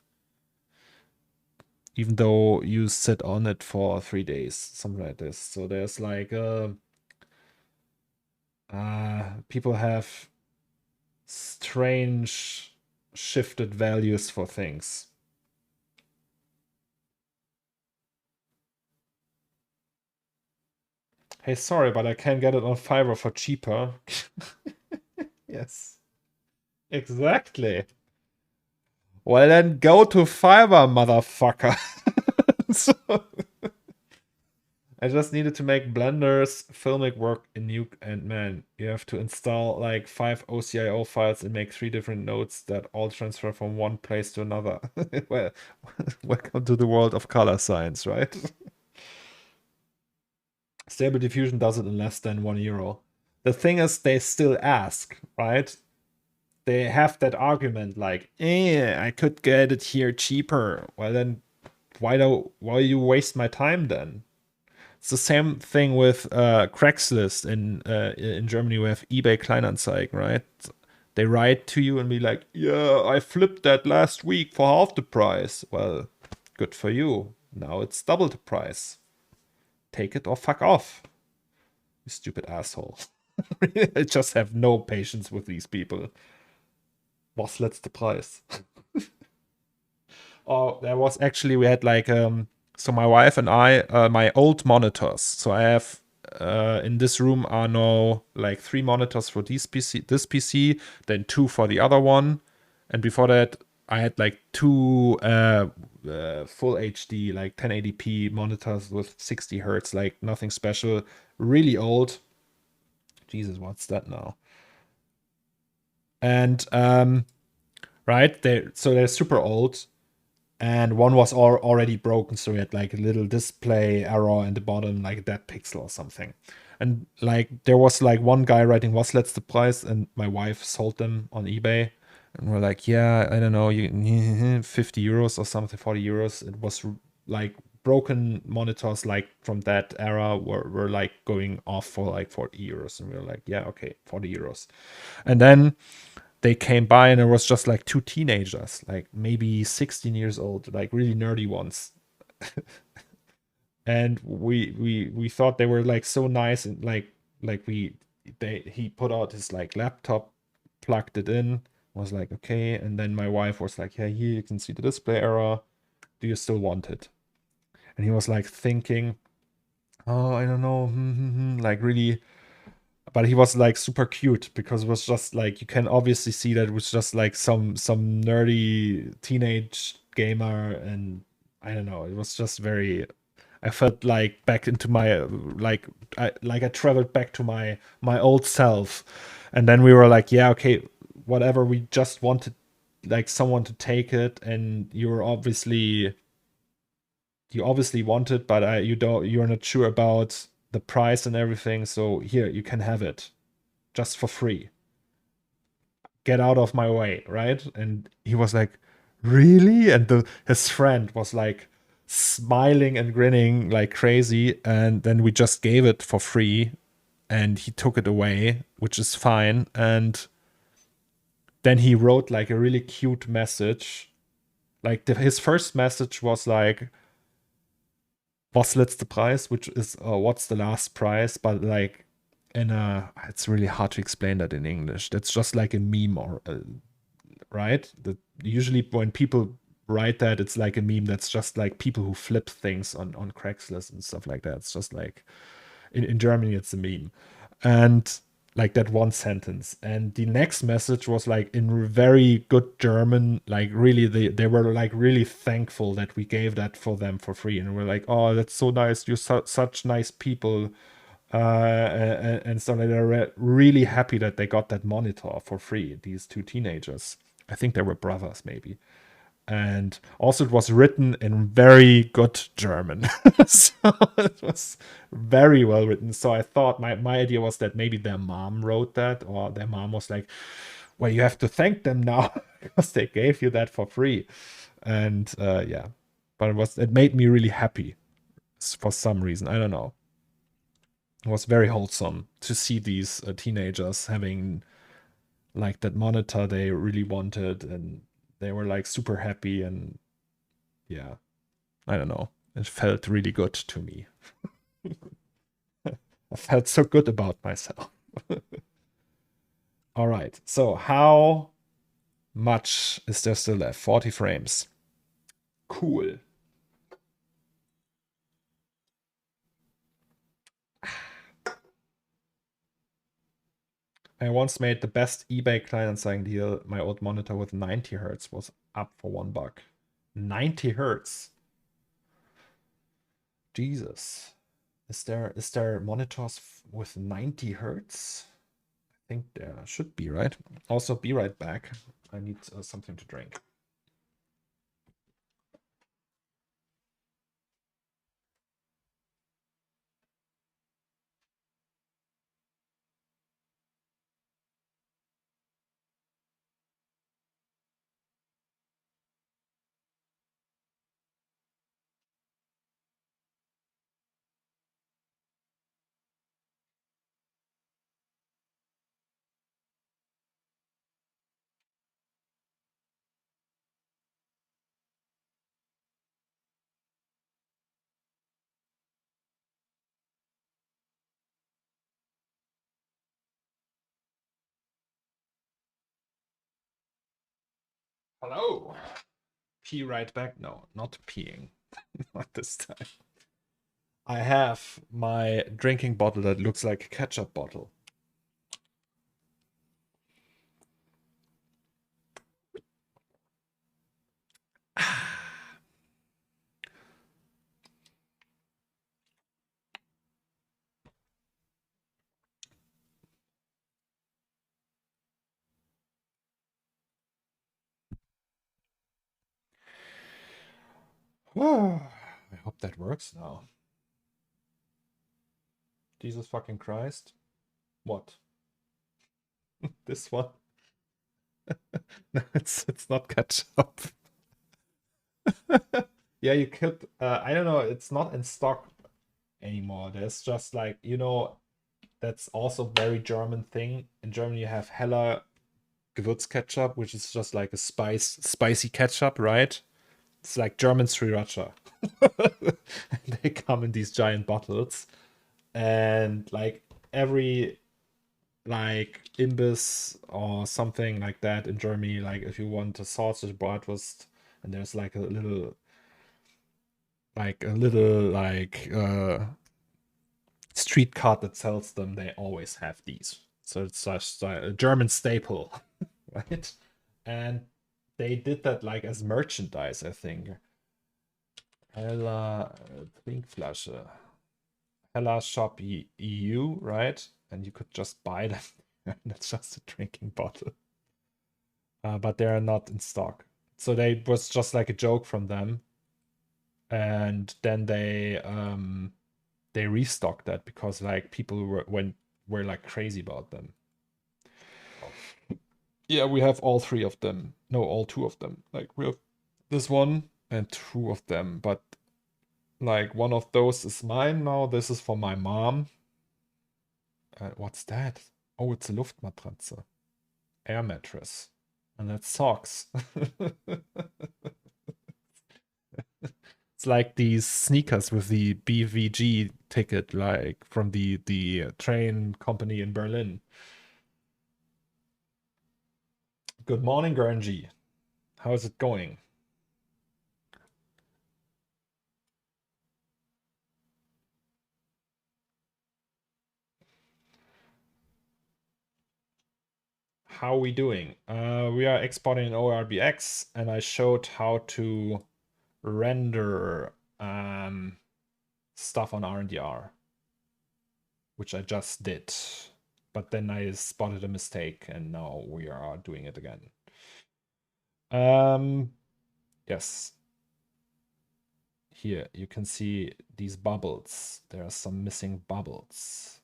Even though you sit on it for 3 days, something like this. So there's like people have strange shifted values for things. Hey, sorry, but I can't get it on Fiverr for cheaper. Yes. Exactly. Well, then go to Fiverr, motherfucker. So, I just needed to make Blender's filmic work in Nuke, and man, you have to install like 5 OCIO files and make 3 different nodes that all transfer from one place to another. Well, welcome to the world of color science, right? Stable Diffusion does it in less than €1. The thing is, they still ask, right? They have that argument like, I could get it here cheaper. Well, then why you waste my time then? It's the same thing with Craigslist in Germany. We have eBay Kleinanzeigen, right? They write to you and be like, "Yeah, I flipped that last week for half the price." Well, good for you. Now it's double the price. Take it or fuck off, you stupid asshole. I just have no patience with these people. Was letzte Preis? Oh, there was actually, we had like so my wife and I, my old monitors. So I have in this room are now like 3 monitors for this PC, then 2 for the other one, and before that I had like 2 full HD like 1080p monitors with 60 hertz, like nothing special, really old. Jesus, what's that now? And right, they're super old. And one was already broken, so we had like a little display error in the bottom, like a dead pixel or something. And like there was like one guy writing, "Was letzte Preis?" and my wife sold them on eBay, and we're like, "Yeah, I don't know, you 50 euros or something, 40 euros." It was like broken monitors like from that era were like going off for like 40 euros, and we were like, "Yeah, okay, 40 euros." And then they came by and it was just like 2 teenagers, like maybe 16 years old, like really nerdy ones. And we thought they were like so nice, and like he put out his like laptop, plugged it in, was like, okay. And then my wife was like, "Yeah, here you can see the display error. Do you still want it?" And he was like thinking, "Oh, I don't know," like really. But he was like super cute because it was just like, you can obviously see that it was just like some nerdy teenage gamer. And I don't know, it was just very, I felt like back into my like I traveled back to my old self. And then we were like, yeah, okay, whatever, we just wanted like someone to take it, and you obviously want it, but you're not sure about the price and everything, so here, you can have it just for free. Get out of my way, right? And he was like, "Really?" And his friend was like smiling and grinning like crazy. And then we just gave it for free, and he took it away, which is fine. And then he wrote like a really cute message. Like his first message was like, "Was letzte Preis?" which is what's the last price, but like in a, it's really hard to explain that in English. That's just like a meme, or right? That usually when people write that, it's like a meme that's just like people who flip things on Craigslist and stuff like that. It's just like in Germany, it's a meme. And like that one sentence. And the next message was like in very good German, like really they were like really thankful that we gave that for them for free. And we're like, "Oh, that's so nice. You're such nice people." And so they're really happy that they got that monitor for free, these 2 teenagers. I think they were brothers, maybe. And also, it was written in very good German. So it was very well written. So I thought my idea was that maybe their mom wrote that, or their mom was like, "Well, you have to thank them now because they gave you that for free." And yeah, but it made me really happy for some reason. I don't know. It was very wholesome to see these teenagers having like that monitor they really wanted, and they were like super happy. And yeah, I don't know, it felt really good to me. I felt so good about myself. All right, so how much is there still left? 40 frames. Cool. I once made the best eBay Kleinanzeigen deal. My old monitor with 90 hertz was up for $1. 90 hertz. Jesus. Is there monitors with 90 hertz? I think there should be, right? Also, be right back. I need something to drink. Hello. Pee right back. No, not peeing. Not this time. I have my drinking bottle that looks like a ketchup bottle. I hope that works now. Jesus fucking Christ. What? This one? No, it's not ketchup. Yeah, you could. I don't know. It's not in stock anymore. There's just like, you know, that's also very German thing. In Germany, you have Heller Gewürzketchup, which is just like a spicy ketchup, right? It's like German sriracha. They come in these giant bottles, and like every like imbiss or something like that in Germany, like if you want a sausage bratwurst, and there's like a little street cart that sells them, they always have these. So it's just a German staple, right? And they did that like as merchandise, I think. Hella Trinkflasche. Hella Shop EU, right? And you could just buy them. That's just a drinking bottle. But they are not in stock. So they was just like a joke from them. And then they restocked that because like people were like crazy about them. Yeah, we have all three of them. No, all two of them. Like we have this one and two of them, but like one of those is mine now. This is for my mom. What's that? Oh, it's a Luftmatratze. Air mattress. And that's socks. It's like these sneakers with the BVG ticket, like from the train company in Berlin. Good morning, Gurnji. How's it going? How are we doing? We are exporting in ORBX, and I showed how to render stuff on RNDR, which I just did. But then I spotted a mistake, and now we are doing it again. Yes. Here, you can see these bubbles. There are some missing bubbles.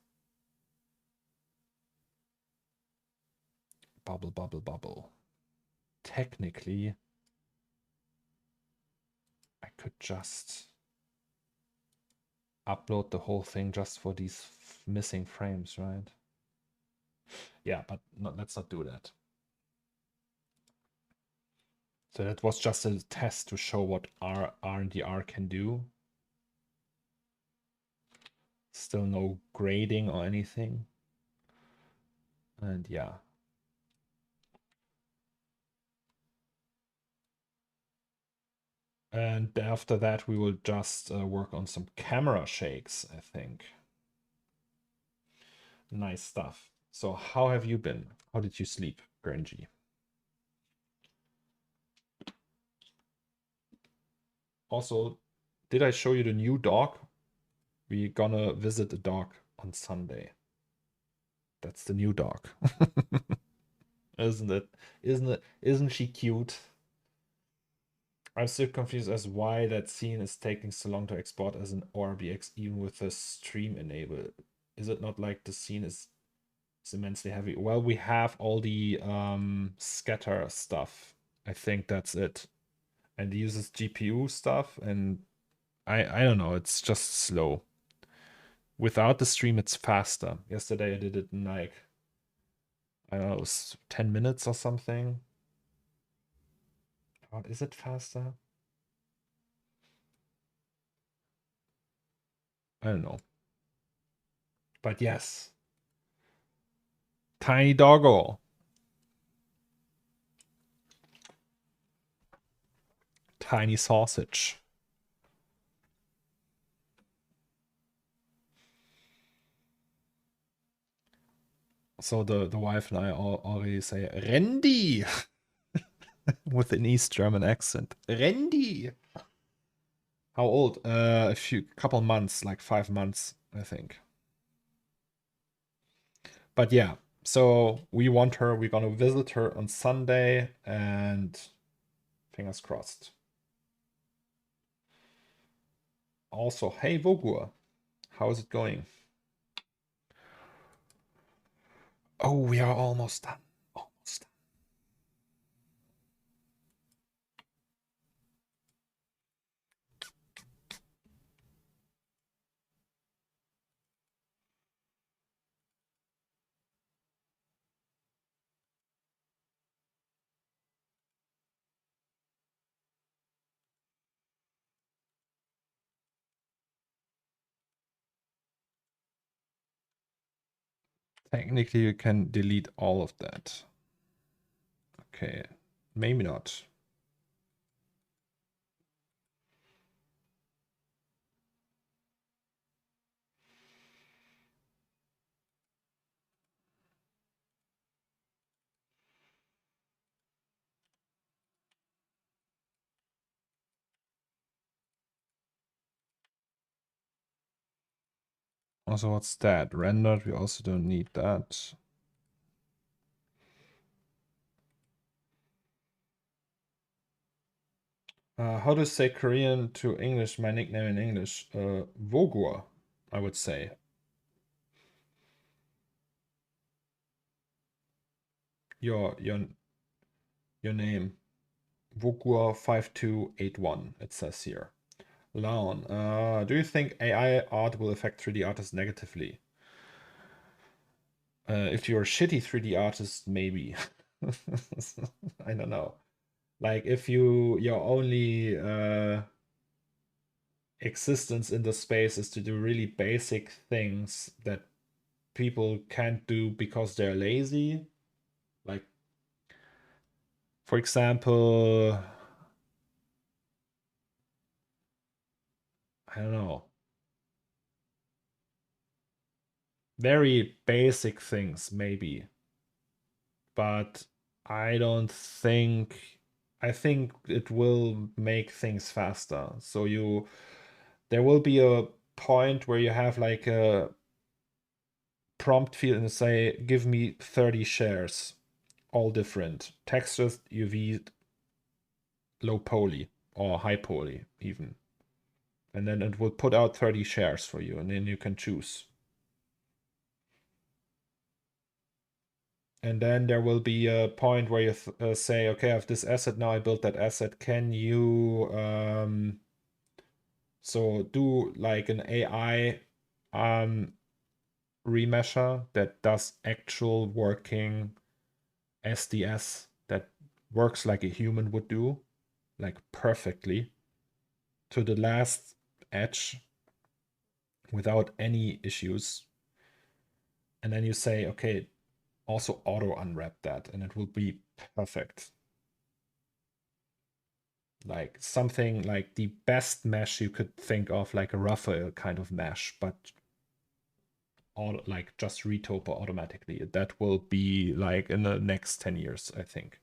Bubble, bubble, bubble. Technically, I could just upload the whole thing just for these missing frames, right? Yeah, but no, let's not do that. So that was just a test to show what RNDR can do. Still no grading or anything. And yeah. And after that, we will just work on some camera shakes, I think. Nice stuff. So how have you been? How did you sleep, Granji? Also, did I show you the new dog? We're gonna visit a dog on Sunday. That's the new dog. Isn't it? Isn't it? Isn't she cute? I'm still confused as why that scene is taking so long to export as an ORBX even with the stream enabled. Is it not like the scene is immensely heavy? Well, we have all the scatter stuff. I think that's it. And it uses GPU stuff, and I don't know, it's just slow. Without the stream, it's faster. Yesterday I did it in like, I don't know, it was 10 minutes or something. Or is it faster? I don't know. But yes. Tiny doggo. tiny sausage. So the wife and I already say Randy with an East German accent. Randy. How old? A couple months, like 5 months, I think. But yeah, so we want her. We're gonna visit her on Sunday, and fingers crossed. Also, hey Vogur, how is it going? Oh, we are almost done. Almost done. Technically, you can delete all of that. Okay, maybe not. Also, what's that? Rendered, we also don't need that. How to say Korean to English, my nickname in English? Vogur, I would say. Your name. Vogur5281, it says here. Laon, do you think AI art will affect 3D artists negatively? If you're a shitty 3D artist, maybe. I don't know. Like if your only existence in the space is to do really basic things that people can't do because they're lazy. Like, for example, I don't know, very basic things maybe, but I don't think, I think it will make things faster. So there will be a point where you have like a prompt field and say, give me 30 shares, all different textures, UV, low poly or high poly even. And then it will put out 30 shares for you, and then you can choose. And then there will be a point where you say, okay, I have this asset now, I built that asset. Can you so do like an AI remesher that does actual working SDS that works like a human would do, like perfectly to the last edge without any issues. And then you say, okay, also auto unwrap that, and it will be perfect. Like something like the best mesh you could think of, like a Raphael kind of mesh, but like just retopo automatically. That will be like in the next 10 years, I think.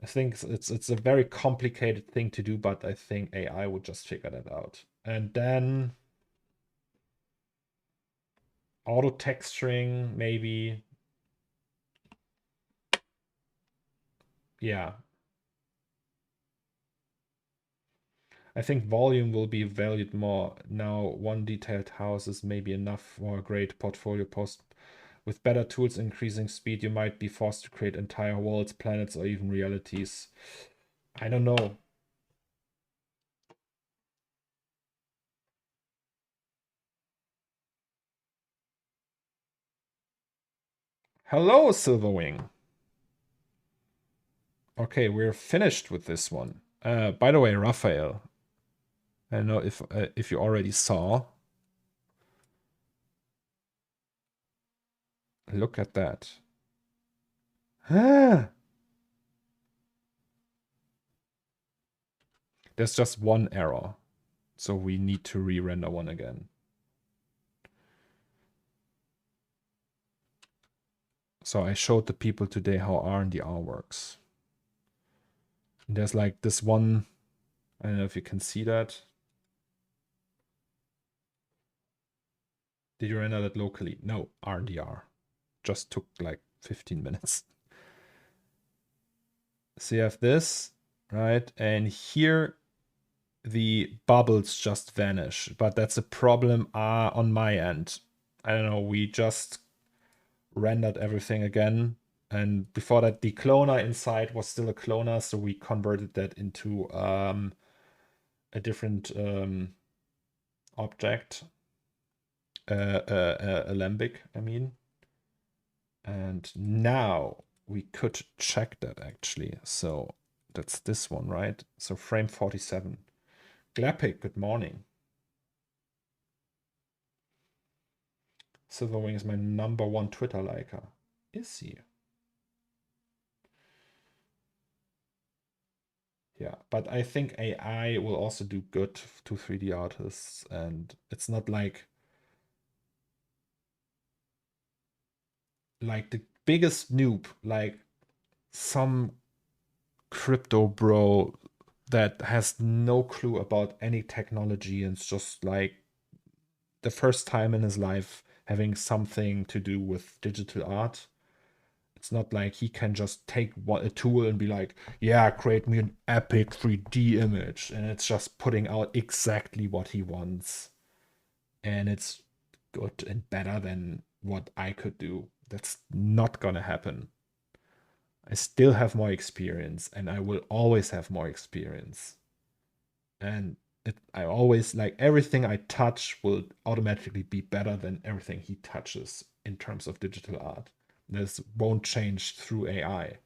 I think it's a very complicated thing to do, but I think AI would just figure that out. And then auto texturing, maybe. Yeah. I think volume will be valued more. Now, one detailed house is maybe enough for a great portfolio post. With better tools, increasing speed, you might be forced to create entire worlds, planets, or even realities. I don't know. Hello, Silverwing. Okay, we're finished with this one. By the way, Raphael, I don't know if you already saw. Look at that. There's just one error. So we need to re-render one again. So I showed the people today how R&DR works. And there's like this one, I don't know if you can see that. Did you render that locally? No, R&DR. Just took like 15 minutes. So you have this, right? And here the bubbles just vanish, but that's a problem on my end. I don't know, we just rendered everything again. And before that, the cloner inside was still a cloner, so we converted that into a different object, alembic, I mean. And now we could check that actually. So that's this one, right? So frame 47. Glapic, good morning. Silverwing is my #1 Twitter liker. Is he? Yeah, but I think AI will also do good to 3D artists, and it's not like the biggest noob, like some crypto bro that has no clue about any technology and it's just like the first time in his life having something to do with digital art. It's not like he can just take a tool and be like, yeah, create me an epic 3D image. And it's just putting out exactly what he wants. And it's good and better than what I could do. That's not gonna happen. I still have more experience and I will always have more experience. And I always, like, everything I touch will automatically be better than everything he touches in terms of digital art. This won't change through AI.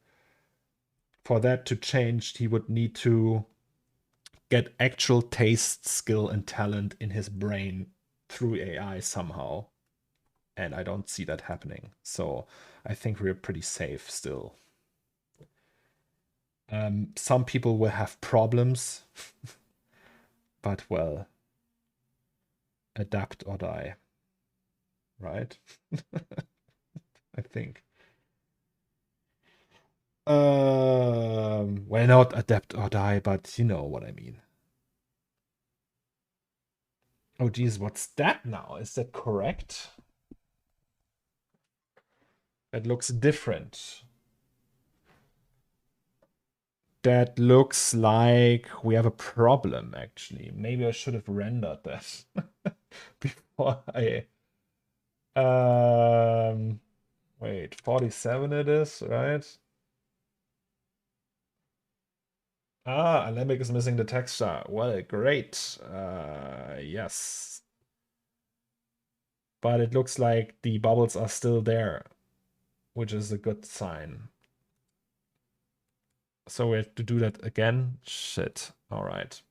For that to change, he would need to get actual taste, skill, and talent in his brain through AI somehow. And I don't see that happening. So I think we're pretty safe still. Some people will have problems, but well, adapt or die, right? I think. Well, not adapt or die, but you know what I mean. Oh, geez, what's that now? Is that correct? That looks different. That looks like we have a problem, actually. Maybe I should have rendered that before I... Wait, 47 it is, right? Ah, Alembic is missing the texture. Well, great. Yes. But it looks like the bubbles are still there, which is a good sign. So we have to do that again? Shit. All right.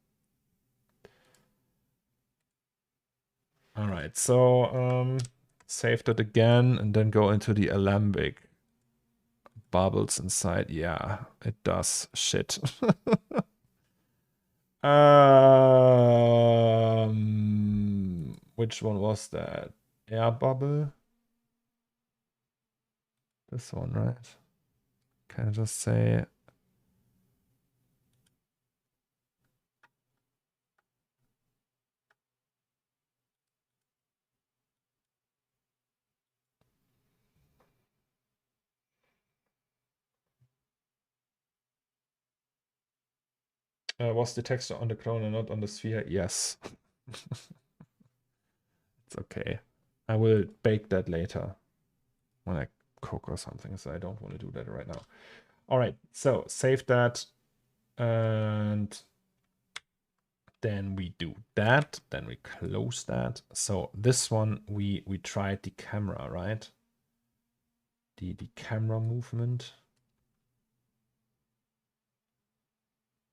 All right, so save that again and then go into the Alembic. Bubbles inside. Yeah, it does. Shit. Which one was that? Air bubble? This one, right? Can I just say... was the texture on the clone and not on the sphere? Yes. It's okay. I will bake that later when I cook or something, so I don't want to do that right now. All right, so save that, and then we do that, then we close that. So this one, we tried the camera, right? The camera movement.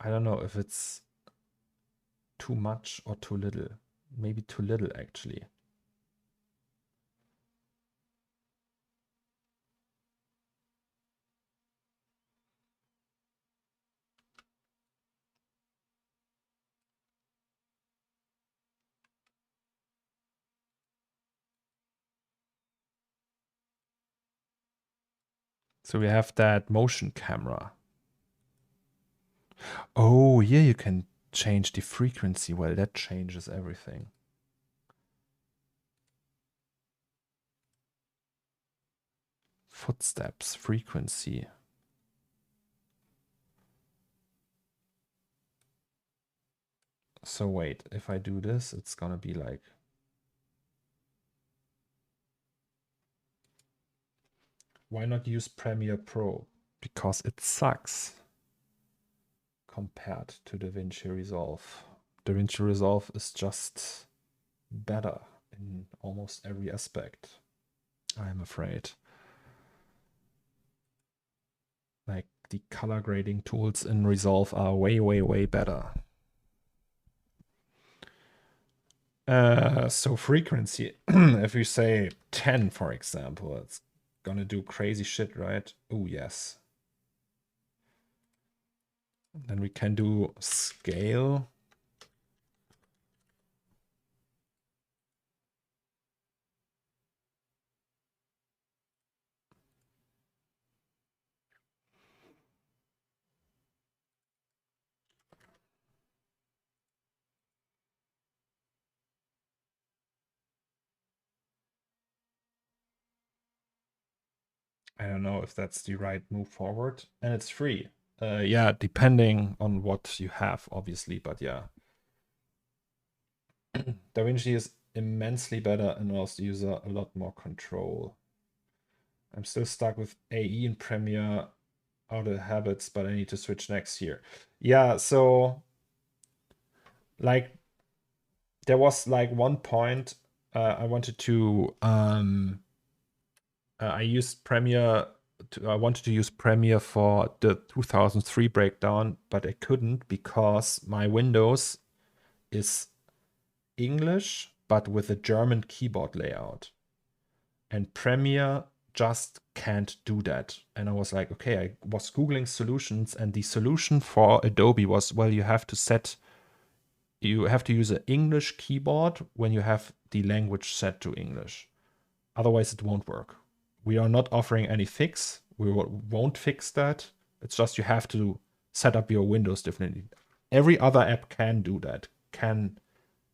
I don't know if it's too much or too little. Maybe too little, actually. So we have that motion camera. Oh, yeah, you can change the frequency. Well, that changes everything. Footsteps, frequency. So wait, if I do this, it's gonna be like... Why not use Premiere Pro? Because it sucks compared to DaVinci Resolve. DaVinci Resolve is just better in almost every aspect, I'm afraid. Like, the color grading tools in Resolve are way, way, way better. So frequency, if you say 10, for example, it's gonna do crazy shit, right? Oh, yes. Then we can do scale. I don't know if that's the right move forward. And it's free. Yeah, depending on what you have, obviously, but yeah. DaVinci is immensely better and allows the user a lot more control. I'm still stuck with AE and Premiere out of habits, but I need to switch next year. Yeah, so like there was like one point I wanted to I used Premiere I wanted to use Premiere for the 2003 breakdown, but I couldn't because my Windows is English but with a German keyboard layout. And Premiere just can't do that. And I was like, okay, I was Googling solutions, and the solution for Adobe was, well, you have to use an English keyboard when you have the language set to English. Otherwise, it won't work. We are not offering any fix. We won't fix that. It's just you have to set up your Windows differently. Every other app can do that, can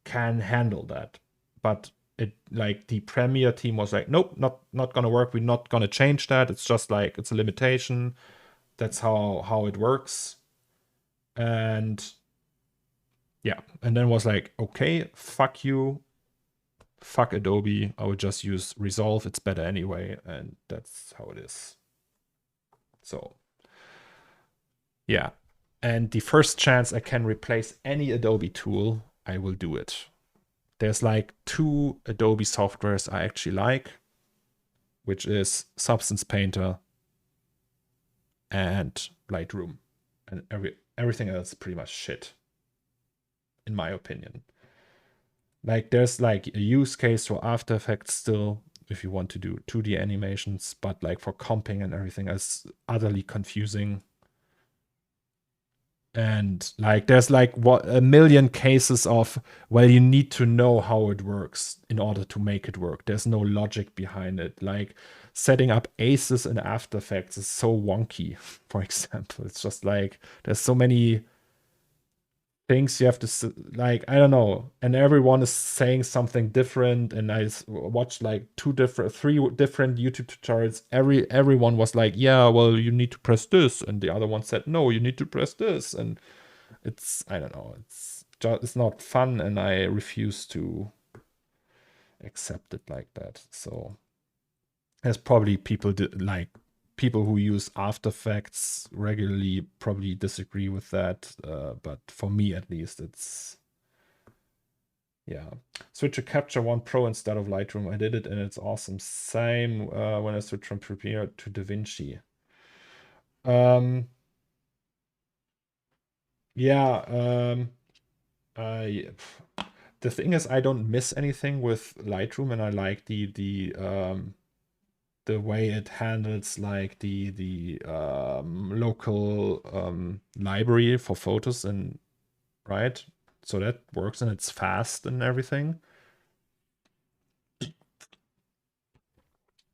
handle that. But it, like, the Premiere team was like, nope, not gonna work. We're not gonna change that. It's just like, it's a limitation. That's how it works. And yeah, and then was like, okay, fuck you. Fuck Adobe. I would just use Resolve. It's better anyway. And that's how it is. So yeah. And the first chance I can replace any Adobe tool, I will do it. There's like 2 Adobe softwares I actually like, which is Substance Painter and Lightroom. And everything else is pretty much shit, in my opinion. Like, there's like a use case for After Effects still, if you want to do 2D animations, but like for comping and everything is utterly confusing. And like, there's like a million cases of, well, you need to know how it works in order to make it work. There's no logic behind it. Like, setting up aces in After Effects is so wonky, for example. It's just like, there's so many things you have to, like, I don't know, and everyone is saying something different. And I watched like 3 different YouTube tutorials. Everyone was like, yeah, well, you need to press this, and the other one said, no, you need to press this. And it's, I don't know, it's not fun, and I refuse to accept it like that. So there's probably people who use After Effects regularly probably disagree with that, but for me at least, it's, yeah. Switch to Capture One Pro instead of Lightroom. I did it and it's awesome. Same when I switched from Premiere to DaVinci. Yeah, the thing is, I don't miss anything with Lightroom, and I like the way it handles like the local library for photos, and right, so that works and it's fast and everything.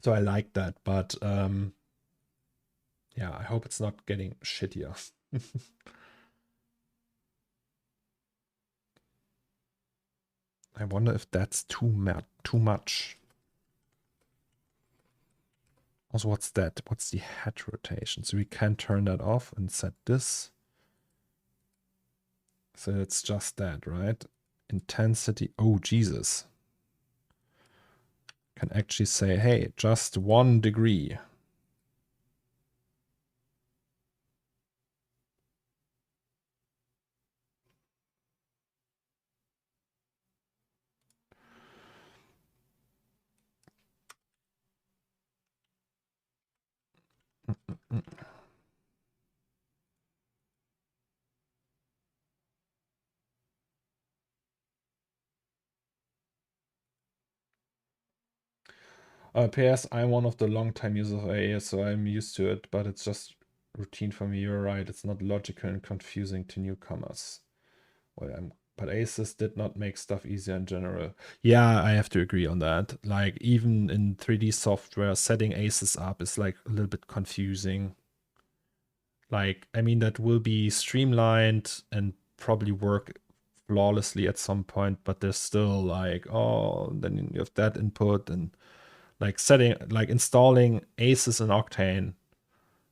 So I like that, but Yeah, I hope it's not getting shittier. I wonder if that's too much. Also, what's that? What's the head rotation? So we can turn that off and set this. So it's just that, right? Intensity. Oh, Jesus. Can actually say, hey, just 1 degree. PS, I'm one of the long-time users of AA, so I'm used to it, but it's just routine for me. You're right, it's not logical and confusing to newcomers. Well, but Asus did not make stuff easier in general. Yeah, I have to agree on that. Like, even in 3D software, setting Asus up is like a little bit confusing. Like, I mean, that will be streamlined and probably work flawlessly at some point, but there's still like, oh, then you have that input and like installing Asus and Octane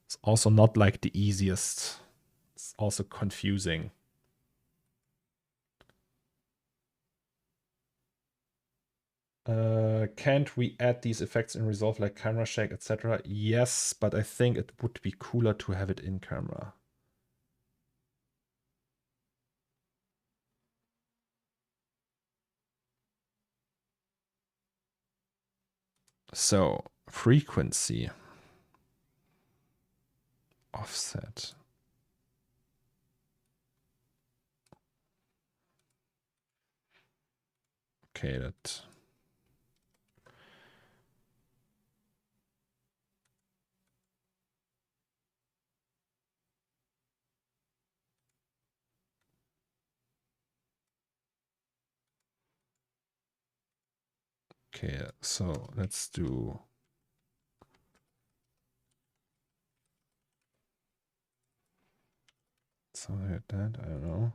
is also not like the easiest. It's also confusing. Can't we add these effects in Resolve like camera shake, etc.? Yes, but I think it would be cooler to have it in camera. So, frequency. Offset. Okay, that... Okay, so let's do... something like that, I don't know.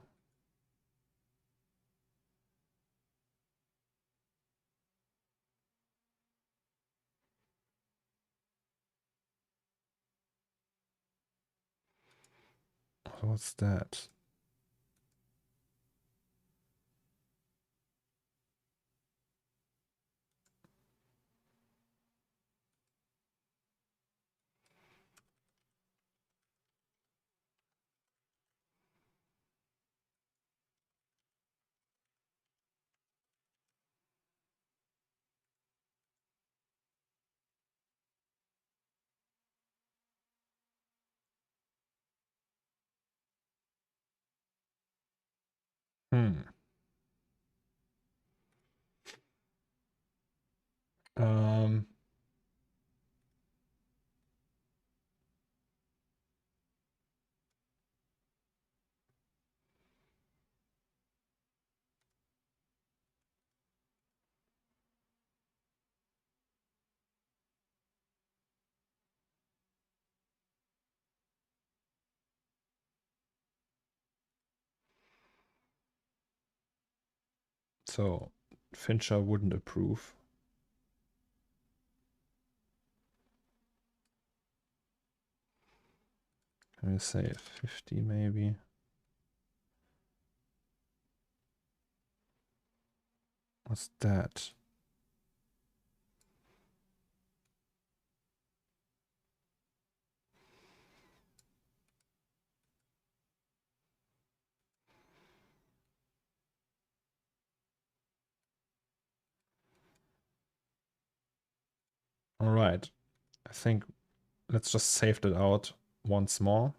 What's that? Hmm. Um... So, Fincher wouldn't approve. Can we say 50 maybe? What's that? All right. I think let's just save that out once more.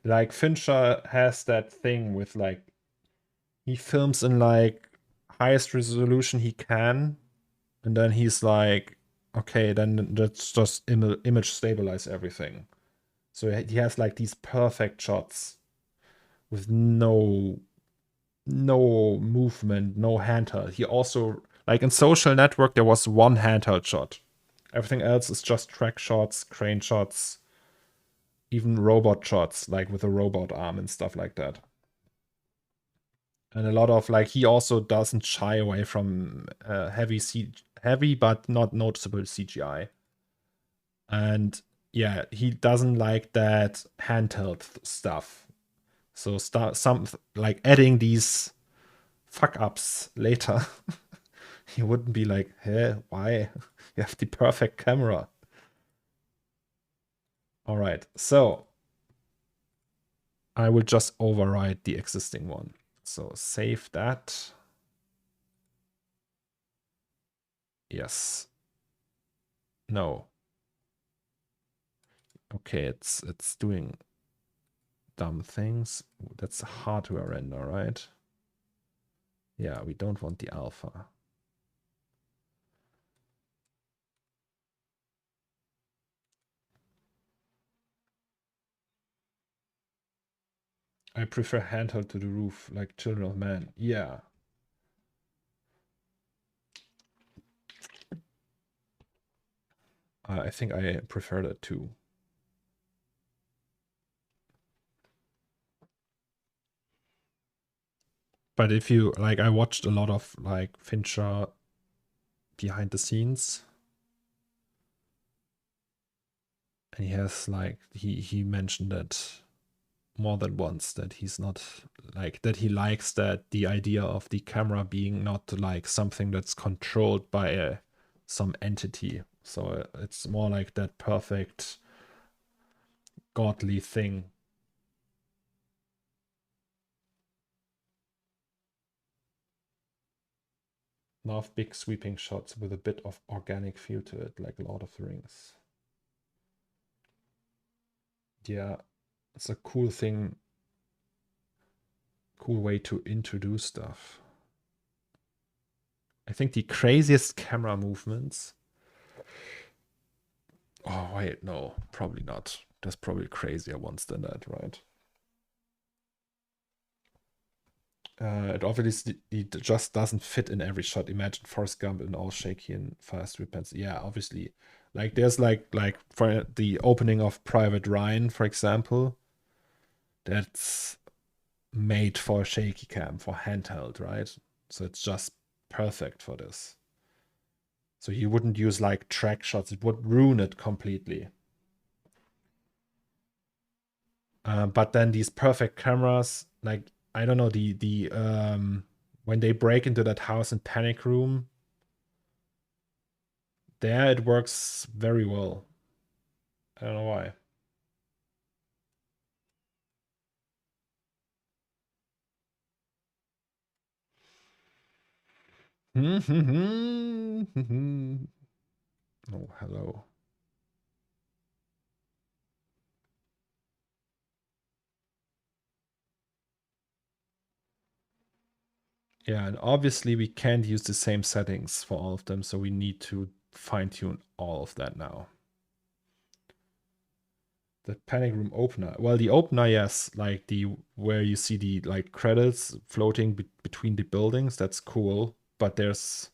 Like Fincher has that thing with like he films in like highest resolution he can, And then he's like, okay, then let's just image stabilize everything. So he has like these perfect shots with no movement, no handheld. He also, like in Social Network, there was one handheld shot. Everything else is just track shots, crane shots, even robot shots, like with a robot arm and stuff like that. And a lot of like he also doesn't shy away from heavy but not noticeable CGI. And yeah, he doesn't like that handheld stuff. So some like adding these fuck ups later, he wouldn't be like, hey, why? You have the perfect camera. All right, so I will just override the existing one. So save that. Yes. No. Okay, it's doing dumb things. That's a hardware render, right? Yeah, we don't want the alpha. I prefer handheld to the roof, like Children of Man. Yeah. I think I prefer that too. But if you like, I watched a lot of like Fincher behind the scenes, and he has like he mentioned that more than once that he's not like that he likes that the idea of the camera being not like something that's controlled by some entity. So it's more like that perfect godly thing. Love big sweeping shots with a bit of organic feel to it, like Lord of the Rings. Yeah, it's a cool thing, cool way to introduce stuff. I think the craziest camera movements. Oh, wait, no, probably not. There's probably crazier ones than that, right? It obviously it just doesn't fit in every shot. Imagine Forrest Gump in all shaky and fast repens. Yeah, obviously. Like there's like for the opening of Private Ryan, for example, that's made for shaky cam, for handheld, right? So it's just perfect for this. So you wouldn't use like track shots, it would ruin it completely. But then these perfect cameras, like I don't know, the when they break into that house in Panic Room, there it works very well. I don't know why. Oh, hello. Yeah, and obviously we can't use the same settings for all of them, so we need to fine tune all of that now. The panic room opener. Well, the opener, yes, like the where you see the like credits floating between the buildings, that's cool. But there's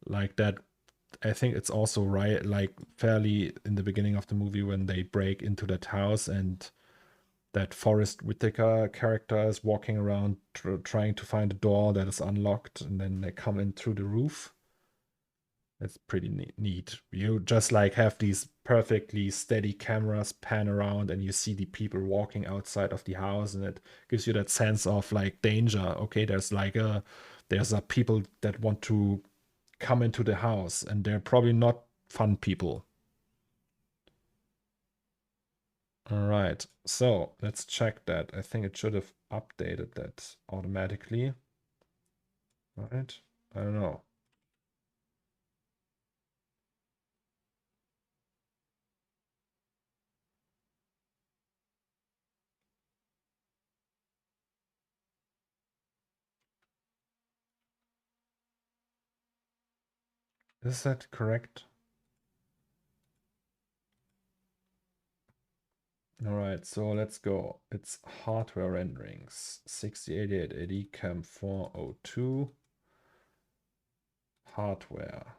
like that. I think it's also right, like fairly in the beginning of the movie when they break into that house and that Forrest Whitaker character is walking around trying to find a door that is unlocked, and then they come in through the roof. That's pretty neat. You just like have these perfectly steady cameras pan around and you see the people walking outside of the house, and it gives you that sense of like danger. Okay, there's a people that want to come into the house and they're probably not fun people. All right, so let's check that. I think it should have updated that automatically. Right? I don't know. Is that correct? All right, so let's go. It's hardware renderings. 6088 Cam 402. Hardware.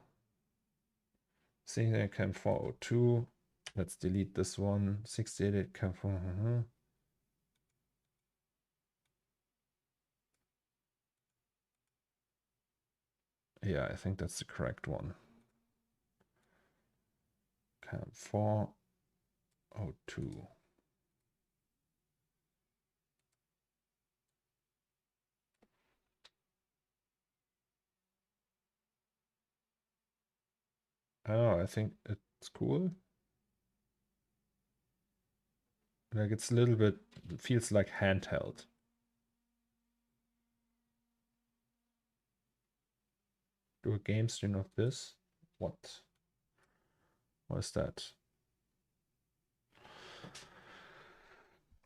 6088 Cam 402. Let's delete this one. 6088 Cam 4. Yeah, I think that's the correct one. Cam 402. Oh, I think it's cool. Like it's a little bit, it feels like handheld. Do a game stream of this? What? What is that?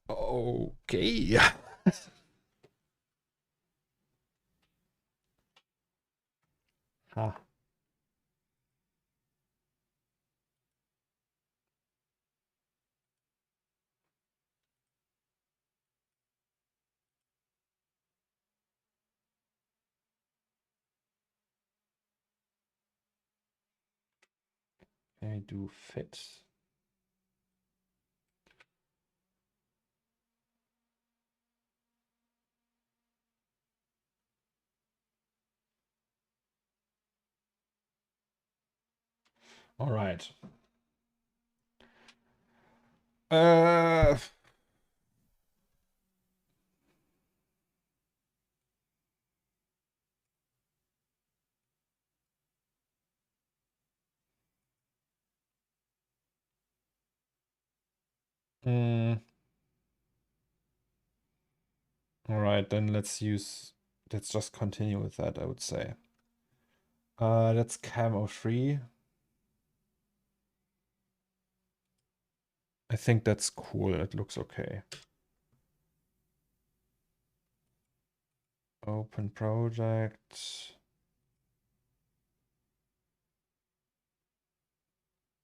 Okay. Ha. Can I do fit? All right. Uh, mm, all right, then let's just continue with that, I would say. That's camo 3. I think that's cool. It looks okay. Open project.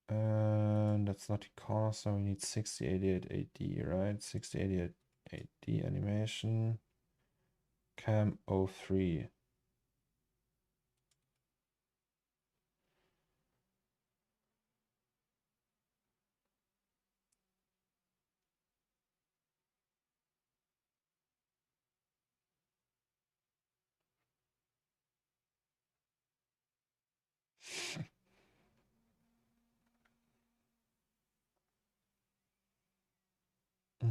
And that's not the Cornerstore. We need 6088 AD, right? 6088 AD animation. Cam 03.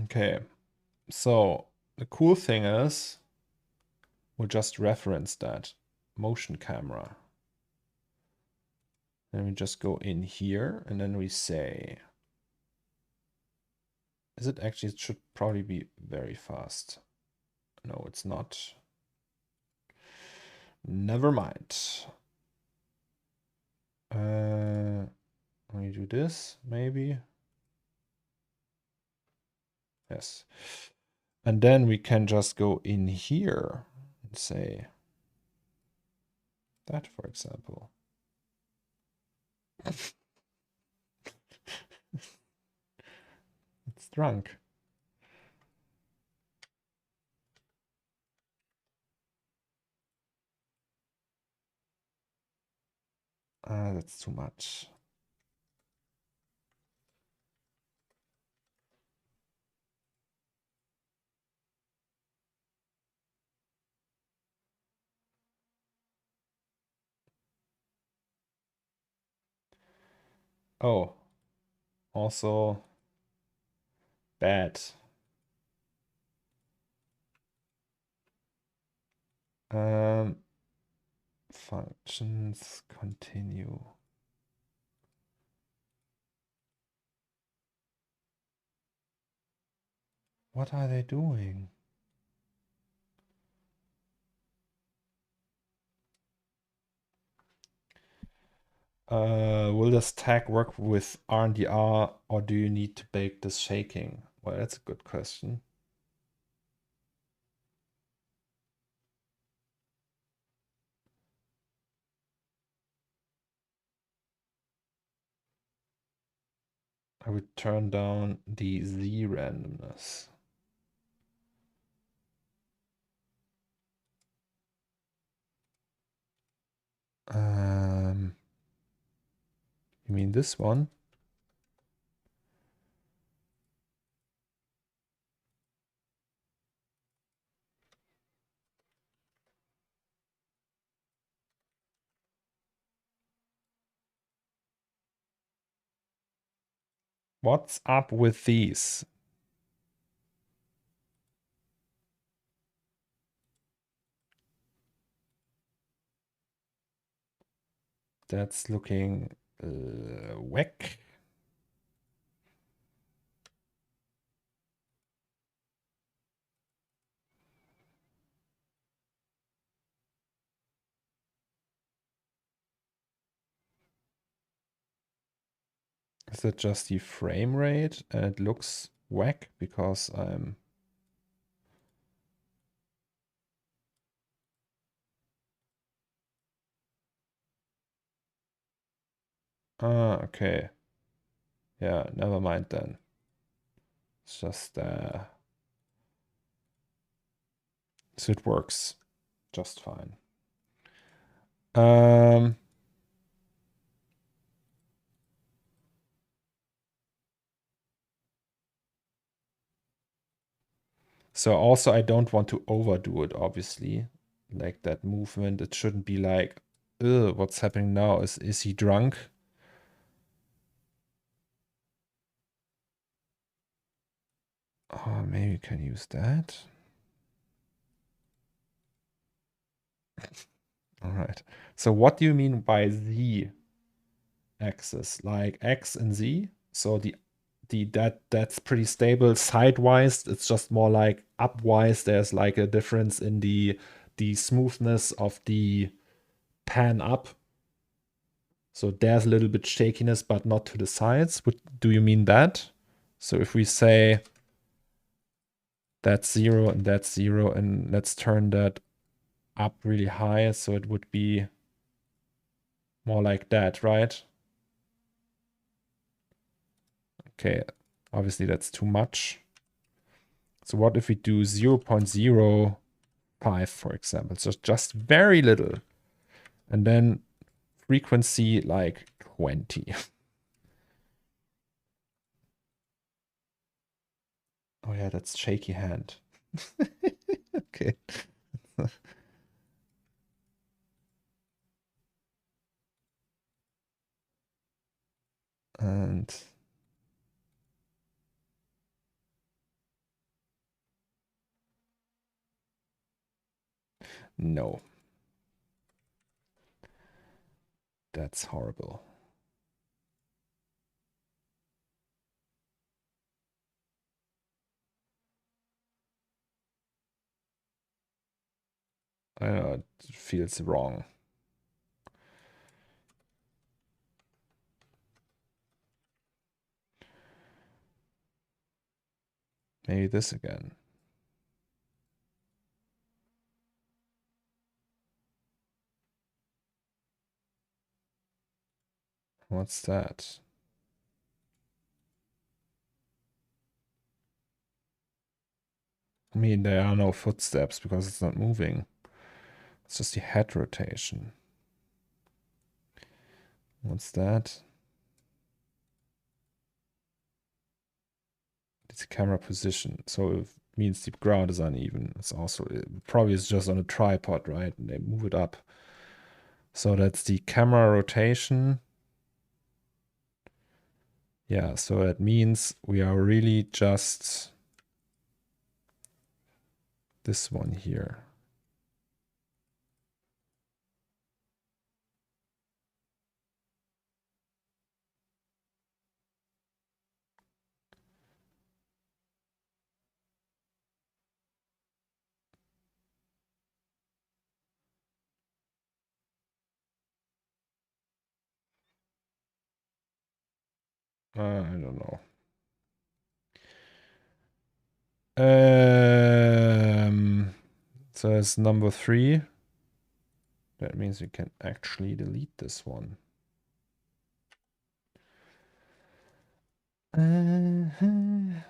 Okay, so the cool thing is we'll just reference that motion camera. Then we just go in here and then we say, is it actually, it should probably be very fast. No, it's not. Never mind. Let me do this, maybe. Yes. And then we can just go in here and say that, for example. It's drunk. That's too much. Oh, also bad. Functions continue. What are they doing? Will this tag work with RNDR or do you need to bake this shaking? Well, that's a good question. I would turn down the Z randomness. You mean this one? What's up with these? That's looking whack. Is it just the frame rate and it looks whack because I'm... Ah, okay. Yeah, never mind then. It's just... So it works just fine. So also I don't want to overdo it, obviously. Like that movement, it shouldn't be like, ugh, what's happening now? Is he drunk? Oh, maybe you can use that. All right. So what do you mean by Z axis? Like X and Z? So that's pretty stable sidewise. It's just more like upwise. There's like a difference in the smoothness of the pan up. So there's a little bit shakiness, but not to the sides. Do you mean that? So if we say that's 0 and that's 0, and let's turn that up really high, so it would be more like that, right? Okay, obviously that's too much. So what if we do 0.05, for example? So just very little. And then frequency like 20. Oh yeah, that's shaky hand. Okay. And no. That's horrible. I know, it feels wrong. Maybe this again. What's that? I mean, there are no footsteps because it's not moving. It's just the head rotation. What's that? It's a camera position. So it means the ground is uneven. It's also, it probably is just on a tripod, right? And they move it up. So that's the camera rotation. Yeah, so that means we are really just this one here. I don't know. So that's number 3. That means we can actually delete this one. Uh-huh.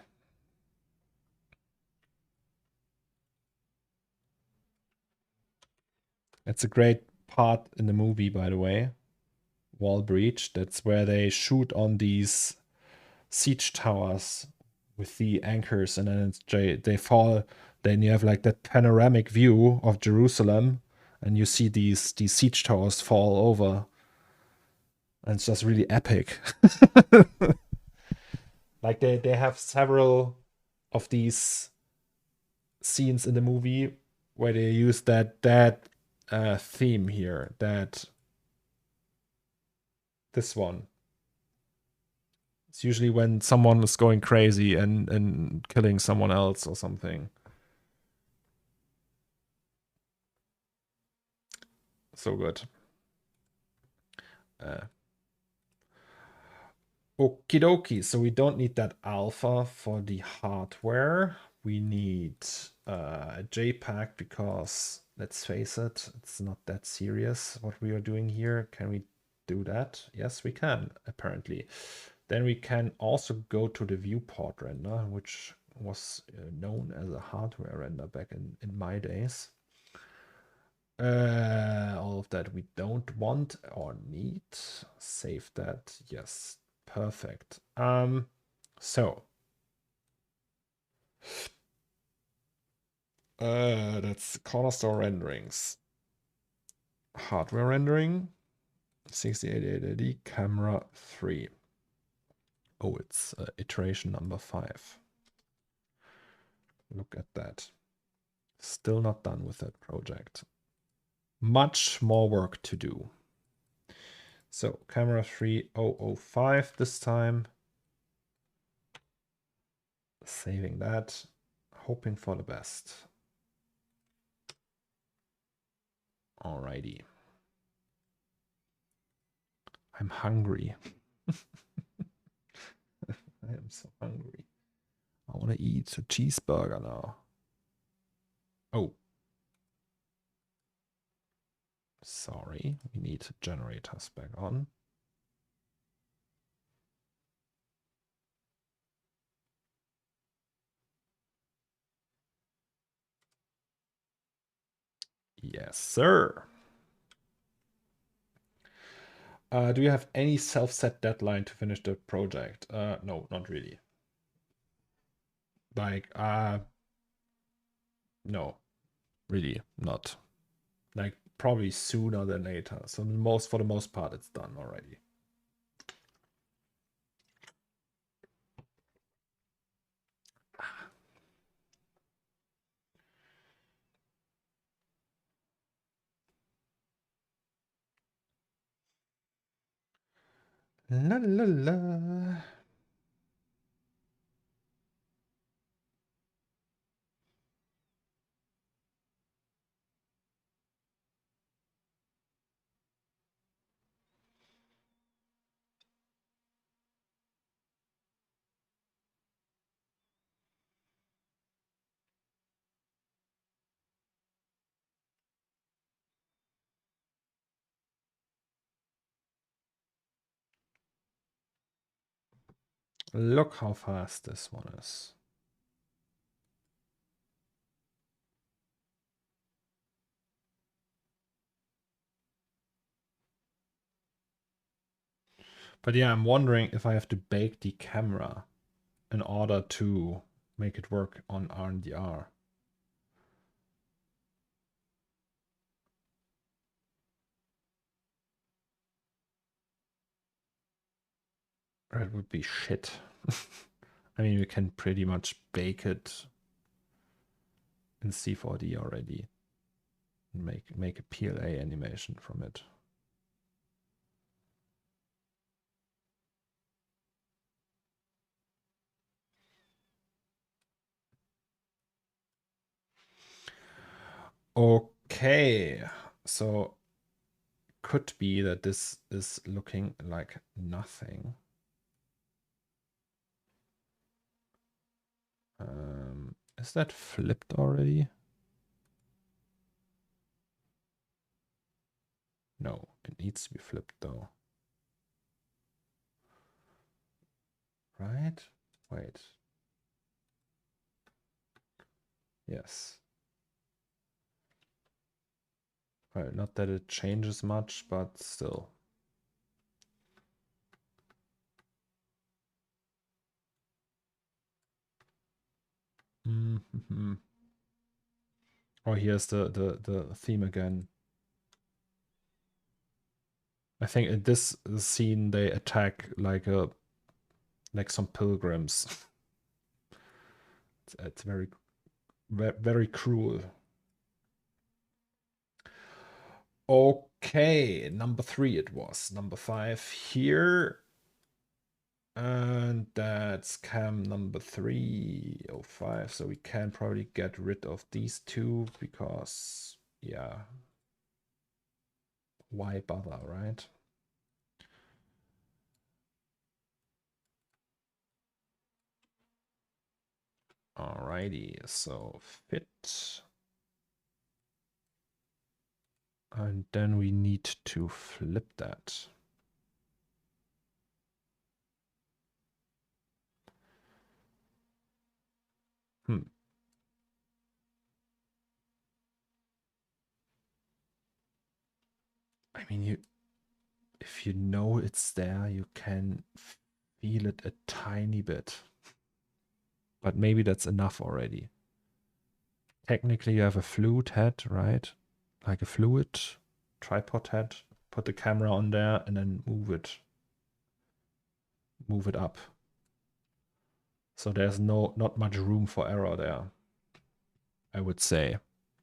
It's a great part in the movie, by the way. Wall breach. That's where they shoot on these siege towers with the anchors, and then they fall. Then you have like that panoramic view of Jerusalem, and you see these siege towers fall over, and it's just really epic. Like they have several of these scenes in the movie where they use that theme here, that this one. It's usually when someone is going crazy and killing someone else or something. So good. Okie dokie. So we don't need that alpha for the hardware. We need a JPEG because, let's face it, it's not that serious what we are doing here. Can we do that? Yes, we can, apparently. Then we can also go to the viewport render, which was known as a hardware render back in my days. All of that we don't want or need. Save that. Yes, perfect. So that's CornerStore renderings. Hardware rendering 6880 camera 3. Oh, it's iteration number 5. Look at that. Still not done with that project. Much more work to do. So camera 3005 this time. Saving that. Hoping for the best. Alrighty. I'm hungry. I am so hungry. I want to eat a cheeseburger now. Oh. Sorry, we need generators back on. Yes, sir. Do you have any self-set deadline to finish the project? No, not really. Like, no, really not. Like, probably sooner than later. So for the most part, it's done already. La la la. Look how fast this one is. But yeah, I'm wondering if I have to bake the camera in order to make it work on RNDR. That would be shit. I mean, we can pretty much bake it in C4D already. Make a PLA animation from it. Okay, so could be that this is looking like nothing. Is that flipped already? No, it needs to be flipped though. right? Wait. Yes. Well, not that it changes much, but still. Mm-hmm. Oh, here's the theme again. I think in this scene they attack like some pilgrims. It's very very cruel. Okay, number 3 it was. Number 5 here. And that's cam number 305. So we can probably get rid of these two because, yeah, why bother, right? Alrighty, so fit. And then we need to flip that. I mean, if you know it's there, you can feel it a tiny bit. But maybe that's enough already. Technically, you have a fluid head, right? Like a fluid tripod head. Put the camera on there and then move it up. So there's not much room for error there, I would say,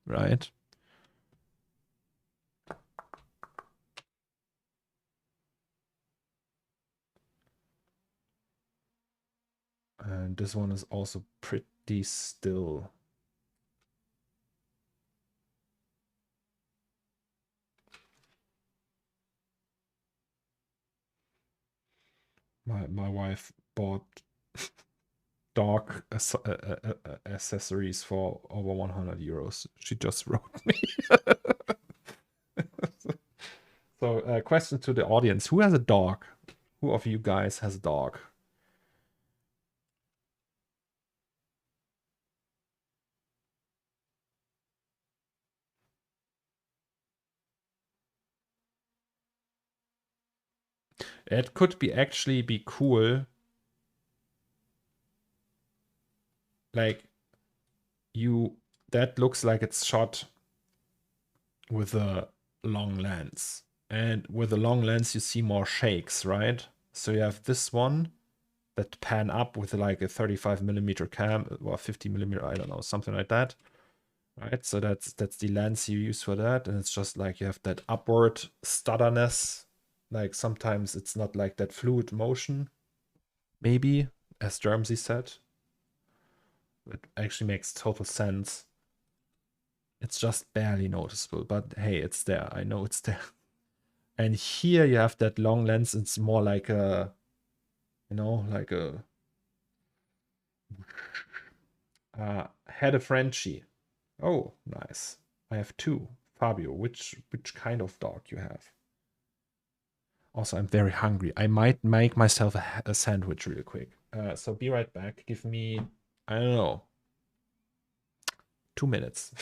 right? And this one is also pretty still. My wife bought dog accessories for over 100 euros. She just wrote me. So, question to the audience: who has a dog? Who of you guys has a dog? It could be actually be cool. Like that looks like it's shot with a long lens. And with a long lens, you see more shakes, right? So you have this one that pan up with like a 35mm cam or 50mm, I don't know, something like that. Right, so that's the lens you use for that, and it's just like you have that upward stutterness. Like sometimes it's not like that fluid motion, maybe, as Jermsy said. It actually makes total sense. It's just barely noticeable, but hey, it's there. I know it's there. And here you have that long lens. It's more like a, like a had a Frenchie. Oh, nice. I have two. Fabio, which kind of dog you have? Also, I'm very hungry. I might make myself a sandwich real quick. So be right back. Give me, I don't know, 2 minutes.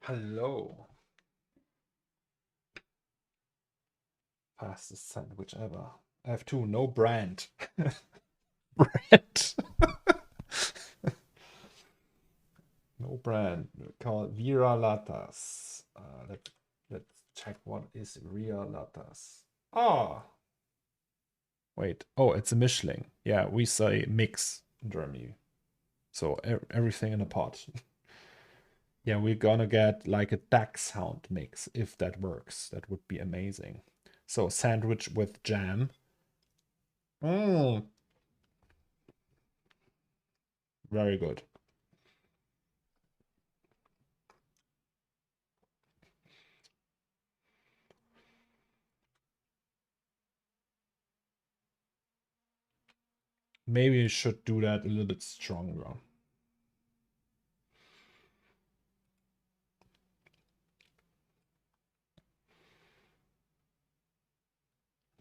Hello. Fastest sandwich ever. I have two, no brand. Brand. No brand. Called Vira Latas. Let's check what is Vira Latas. Ah. Wait. Oh, it's a Michelin. Yeah, we say mix in Germany. So everything in a pot. Yeah, we're gonna get like a Dachshund mix if that works. That would be amazing. So sandwich with jam. Mm, very good. Maybe you should do that a little bit stronger.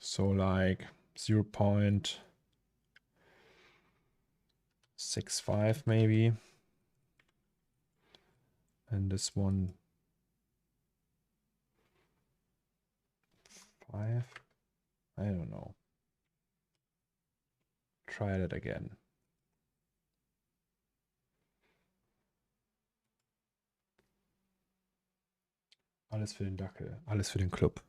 So like 0.65 maybe. And this one 5. I don't know. Try that again. Alles für den Dackel. Alles für den Club.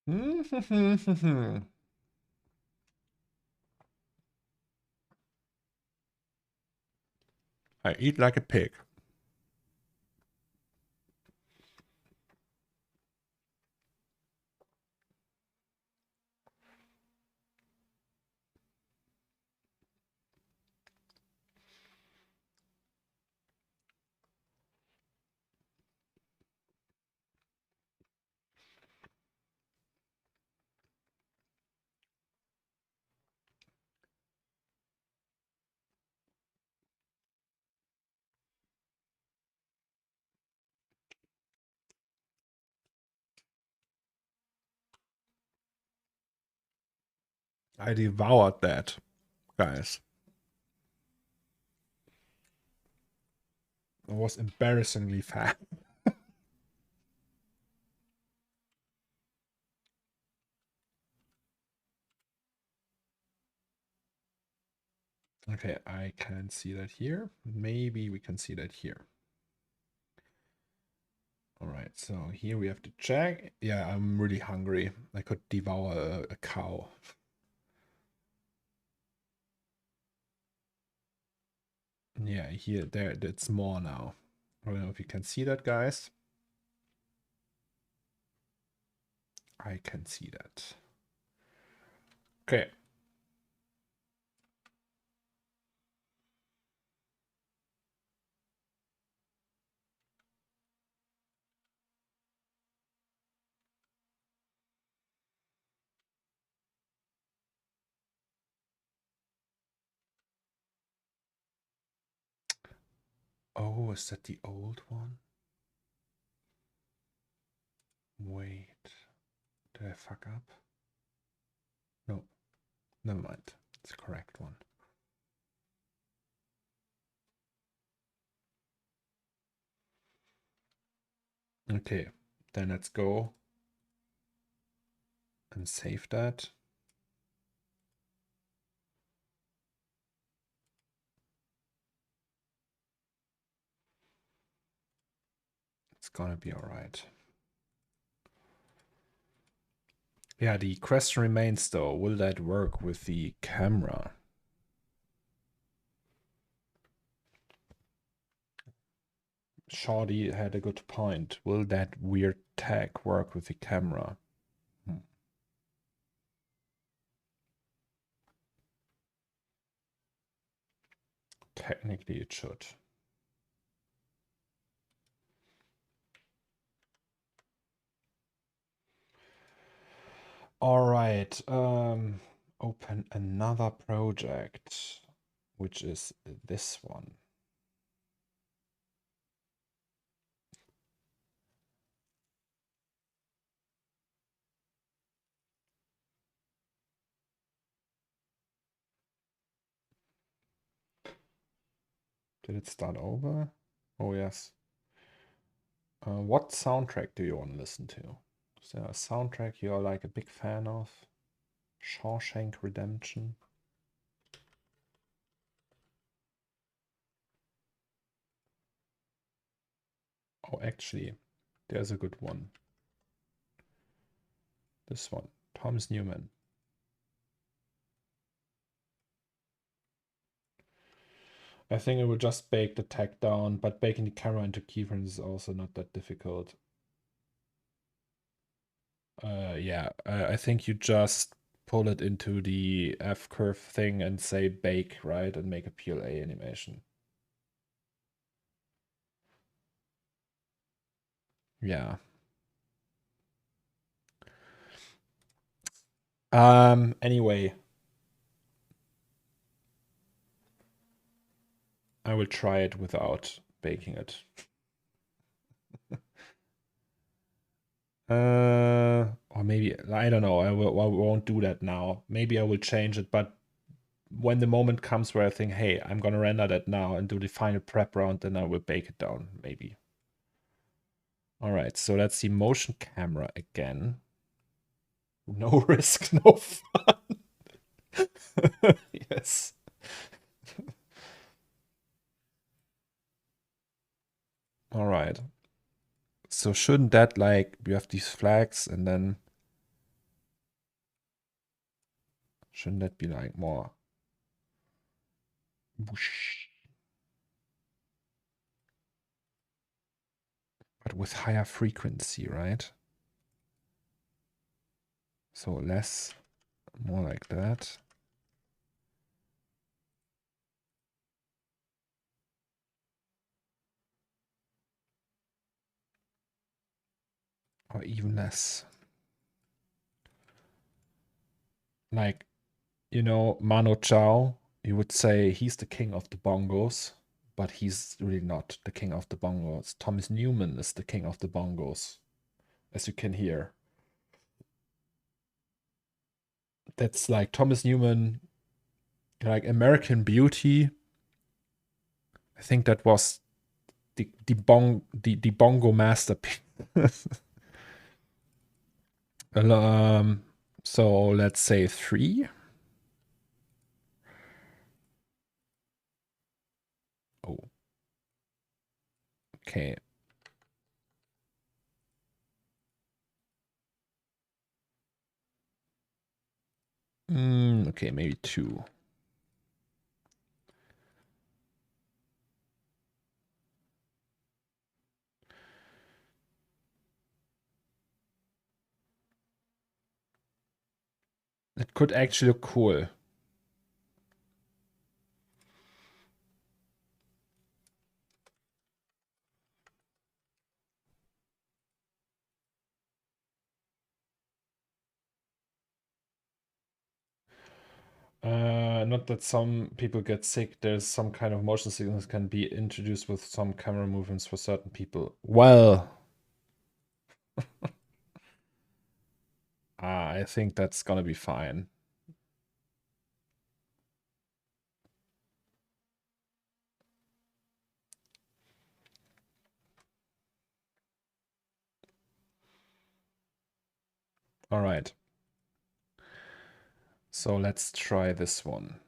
I eat like a pig. I devoured that, guys. It was embarrassingly fast. Okay, I can see that here. Maybe we can see that here. All right, so here we have to check. Yeah, I'm really hungry. I could devour a cow. Yeah, here, there, it's more now. I don't know if you can see that, guys. I can see that. Okay. Oh, is that the old one? Wait, did I fuck up? No, never mind. It's the correct one. Okay, then let's go and save that. It's gonna be all right. Yeah, the question remains though, will that work with the camera? Shorty had a good point. Will that weird tag work with the camera? Technically it should. All right, open another project, which is this one. Did it start over? Oh, yes. What soundtrack do you want to listen to? Is there a soundtrack you're like a big fan of? Shawshank Redemption? Oh, actually, there's a good one. This one, Thomas Newman. I think it will just bake the tech down, but baking the camera into keyframes is also not that difficult. Yeah, I think you just pull it into the F curve thing and say bake, right? And make a PLA animation. Yeah. Anyway, I will try it without baking it. Or maybe, I don't know, I won't do that now. Maybe I will change it, but when the moment comes where I think, hey, I'm gonna render that now and do the final prep round, then I will bake it down, maybe. All right, so let's see motion camera again. No risk, no fun. Yes. All right. So shouldn't that like you have these flags and then shouldn't that be like more whoosh, but with higher frequency, right? So less, more like that. Or even less. Like, you know, Mano Chao, you would say he's the king of the bongos, but he's really not the king of the bongos. Thomas Newman is the king of the bongos, as you can hear. That's like Thomas Newman, like American Beauty. I think that was the bongo masterpiece. So let's say 3. Oh, okay. Okay, maybe 2. It could actually look cool. Not that some people get sick. There's some kind of motion sickness can be introduced with some camera movements for certain people. Well, I think that's gonna be fine. All right. So let's try this one.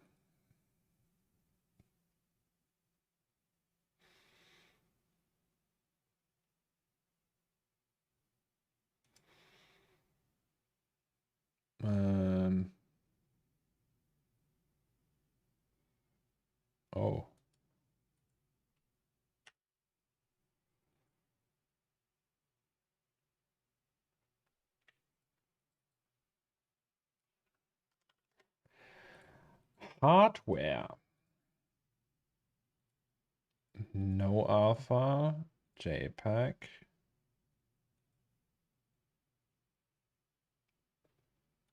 Oh. Hardware. No alpha, JPEG.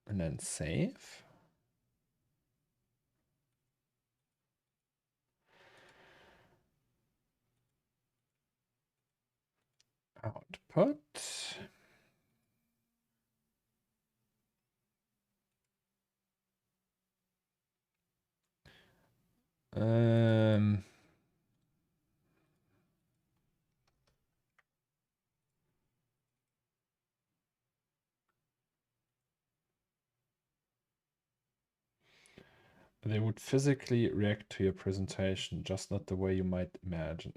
And then save. Output. They would physically react to your presentation, just not the way you might imagine.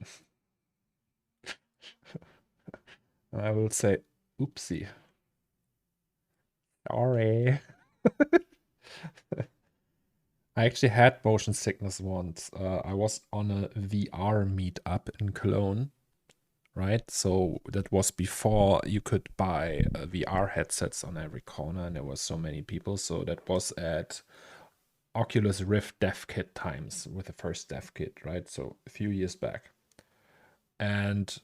I will say, oopsie. Sorry. I actually had motion sickness once. I was on a VR meetup in Cologne, right? So that was before you could buy VR headsets on every corner, and there was so many people. So that was at Oculus Rift dev kit times with the first dev kit, right? So a few years back. And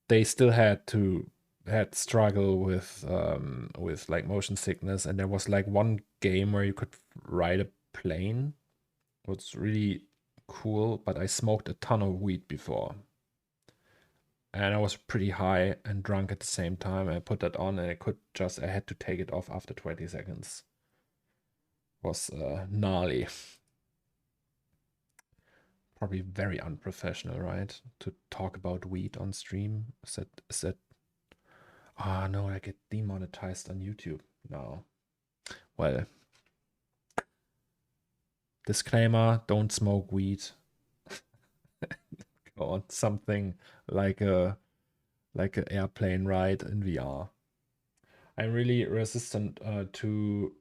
they still had struggle with like motion sickness, and there was like one game where you could ride a plane. It was really cool, but I smoked a ton of weed before. And I was pretty high and drunk at the same time. I put that on and I had to take it off after 20 seconds. It was gnarly. Probably very unprofessional, right? To talk about weed on stream. Is that Ah, no, I get demonetized on YouTube now. Well, disclaimer, don't smoke weed. Go on something like a airplane ride in VR. I'm really resistant to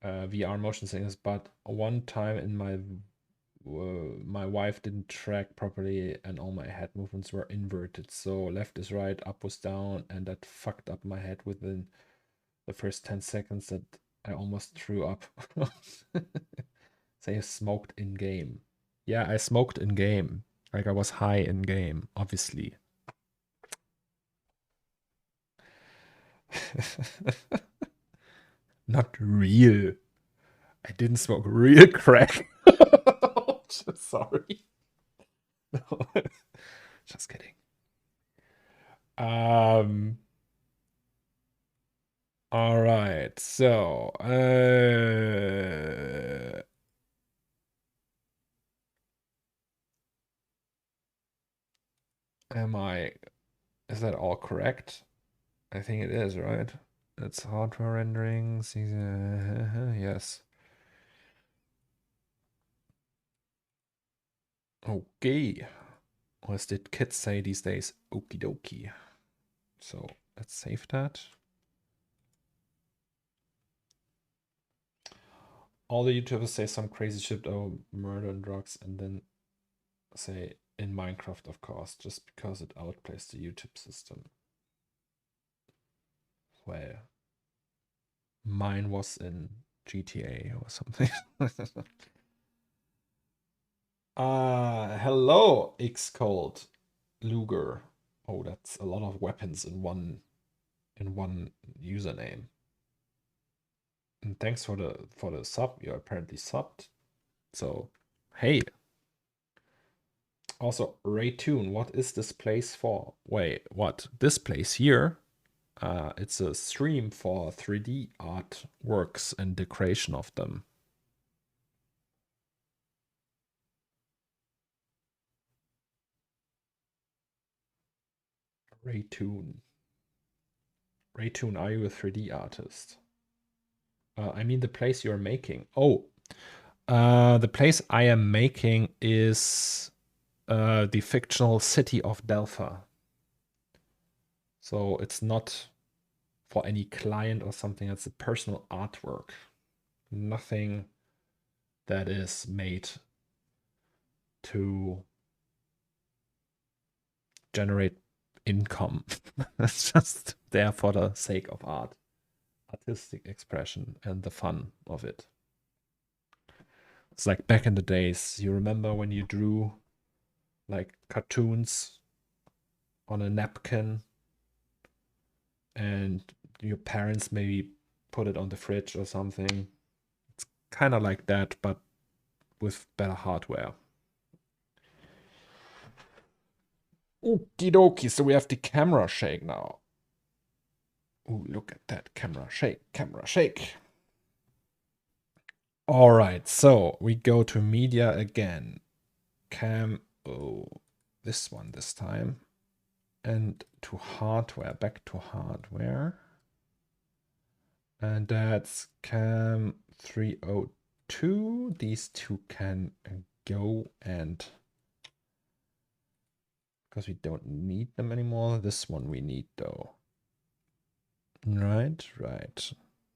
VR motion sickness, but one time in my wife didn't track properly and all my head movements were inverted. So left is right, up was down, and that fucked up my head within the first 10 seconds that I almost threw up. Say smoked in game. Yeah, I smoked in game. Like I was high in game, obviously. Not real. I didn't smoke real crack. Sorry. No. Just kidding. All right. So, is that all correct? I think it is, right? It's hardware rendering. Yes. Okay. Or as did kids say these days, okie dokie. So let's save that. All the YouTubers say some crazy shit about murder and drugs and then say in Minecraft, of course, just because it outplays the YouTube system. Well, mine was in GTA or something. Hello, Xcold Luger. Oh, that's a lot of weapons in one username. And thanks for the sub. You're apparently subbed. So, hey. Also, Raytune, what is this place for? Wait, what? This place here? It's a stream for 3D artworks and the creation of them. Raytune. Raytune, are you a 3D artist? I mean the place you're making. Oh, the place I am making is the fictional city of Delpha. So it's not for any client or something. It's a personal artwork. Nothing that is made to generate income. It's just there for the sake of art, artistic expression, and the fun of it. It's like back in the days. You remember when you drew like cartoons on a napkin, and your parents maybe put it on the fridge or something. It's kind of like that, but with better hardware. Okie dokie, so we have the camera shake now. Ooh, look at that camera shake, camera shake. All right, so we go to media again. This one this time. And to hardware, back to hardware. And that's cam 302. These two can go, and because we don't need them anymore. This one we need though. Right.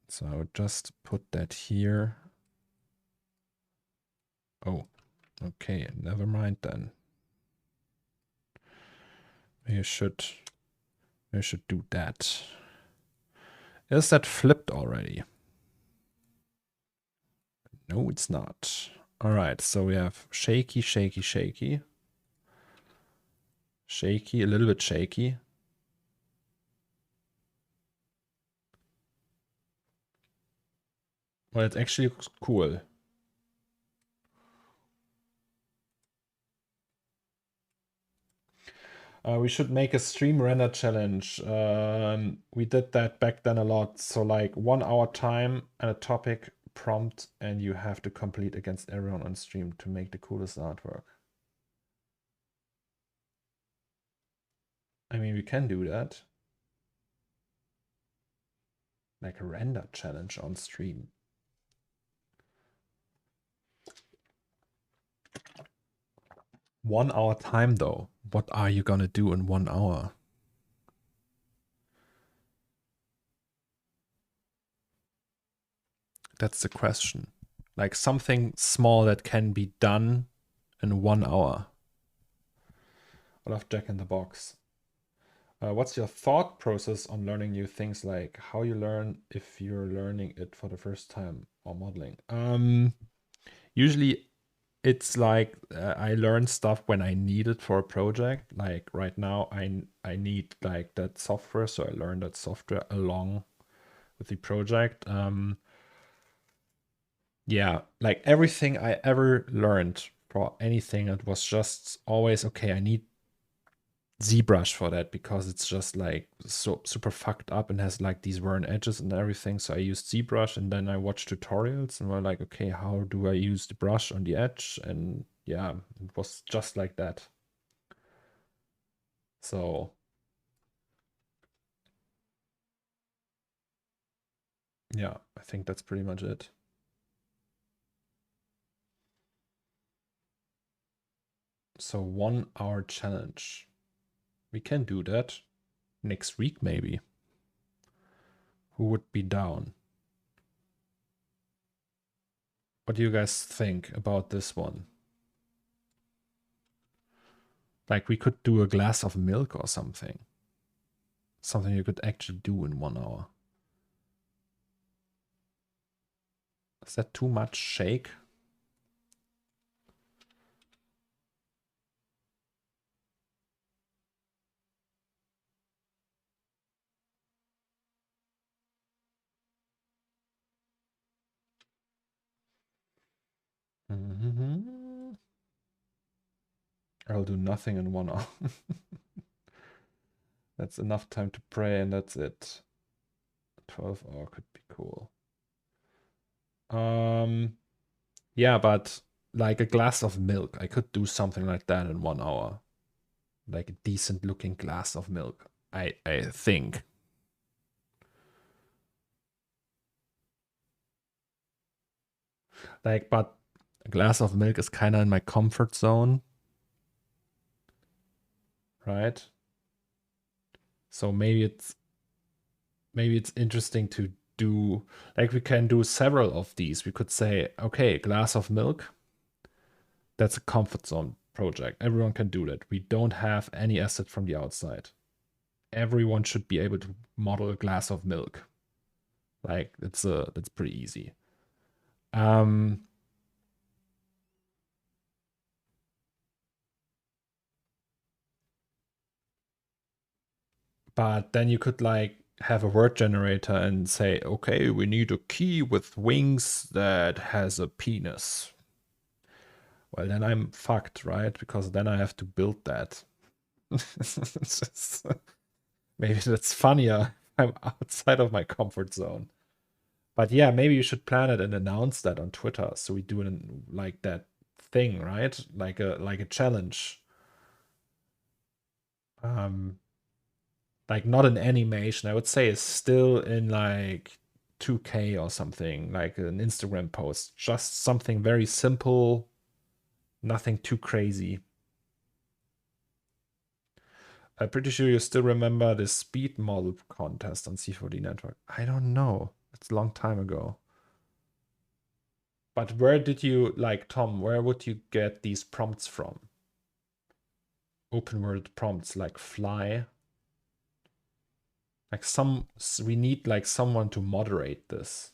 So I would just put that here. Oh, okay, never mind then. You should do that. Is that flipped already? No, it's not. All right, so we have shaky, shaky, shaky. Shaky, a little bit shaky. Well, it actually looks cool. We should make a stream render challenge. We did that back then a lot. So like 1 hour time and a topic prompt, and you have to complete against everyone on stream to make the coolest artwork. I mean, we can do that. Like a render challenge on stream. One hour time though. What are you gonna do in 1 hour? That's the question. Like something small that can be done in 1 hour. I love Jack in the Box. What's your thought process on learning new things, like how you learn if you're learning it for the first time or modeling? Usually it's like I learn stuff when I need it for a project. Like right now I need like that software, so I learn that software along with the project. Yeah, like everything I ever learned for anything, it was just always, okay, I need ZBrush for that because it's just like so super fucked up and has like these worn edges and everything. So I used ZBrush, and then I watched tutorials and were like, okay, how do I use the brush on the edge? And yeah, it was just like that. So yeah, I think that's pretty much it. So 1 hour challenge. We can do that next week, maybe. Who would be down? What do you guys think about this one? Like we could do a glass of milk or something. Something you could actually do in 1 hour. Is that too much shake? I'll do nothing in 1 hour. That's enough time to pray, and that's it. 12 hour could be cool. Yeah, but like a glass of milk, I could do something like that in 1 hour. Like a decent looking glass of milk, I think. Like, but a glass of milk is kind of in my comfort zone, right? So maybe it's interesting to do, like we can do several of these. We could say, okay, glass of milk, that's a comfort zone project. Everyone can do that. We don't have any asset from the outside. Everyone should be able to model a glass of milk. Like that's pretty easy. But then you could like have a word generator and say, okay, we need a key with wings that has a penis. Well, then I'm fucked, right? Because then I have to build that. Maybe that's funnier. I'm outside of my comfort zone. But yeah, maybe you should plan it and announce that on Twitter. So we do it like that thing, right? Like a challenge. Like not an animation. I would say it's still in like 2K or something, like an Instagram post. Just something very simple, nothing too crazy. I'm pretty sure you still remember the speed model contest on C4D Network. I don't know. It's a long time ago. But where did you, like, Tom, where would you get these prompts from? Open world prompts like fly. Like we need like someone to moderate this.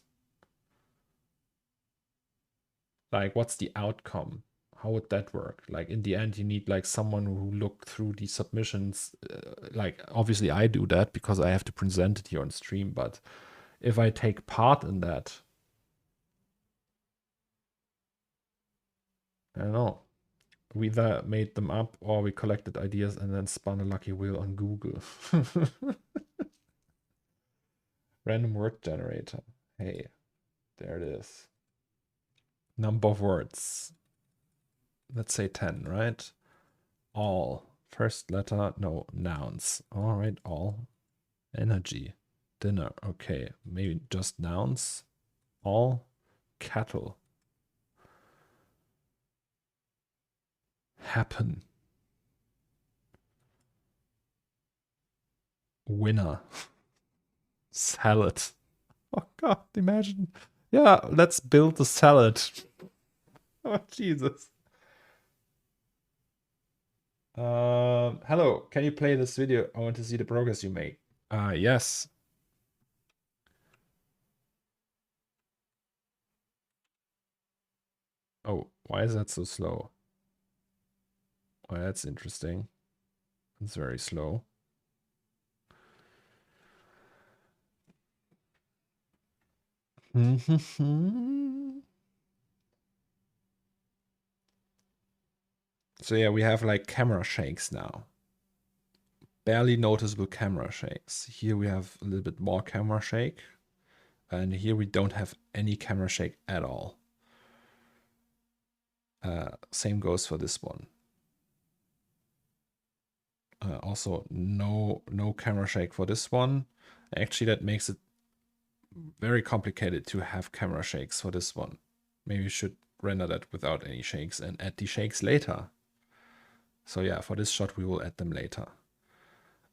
Like, what's the outcome? How would that work? Like, in the end, you need like someone who looked through the submissions. Like, obviously, I do that because I have to present it here on stream. But if I take part in that, I don't know. We either made them up or we collected ideas and then spun a lucky wheel on Google. Random word generator. Hey, there it is. Number of words. Let's say 10, right? All. First letter, no, nouns. All right, all. Energy. Dinner. Okay, maybe just nouns. All. Cattle. Happen. Winner. Salad. Oh god, imagine. Yeah, let's build the salad. Oh Jesus. Hello, can you play this video? I want to see the progress you make. Yes. Oh, why is that so slow? Well, that's interesting. It's very slow. So yeah, we have like camera shakes now. Barely noticeable camera shakes. Here we have a little bit more camera shake. And here we don't have any camera shake at all. Same goes for this one. Also, no camera shake for this one. Actually, that makes it very complicated to have camera shakes for this one. Maybe you should render that without any shakes and add the shakes later. So yeah, for this shot, we will add them later.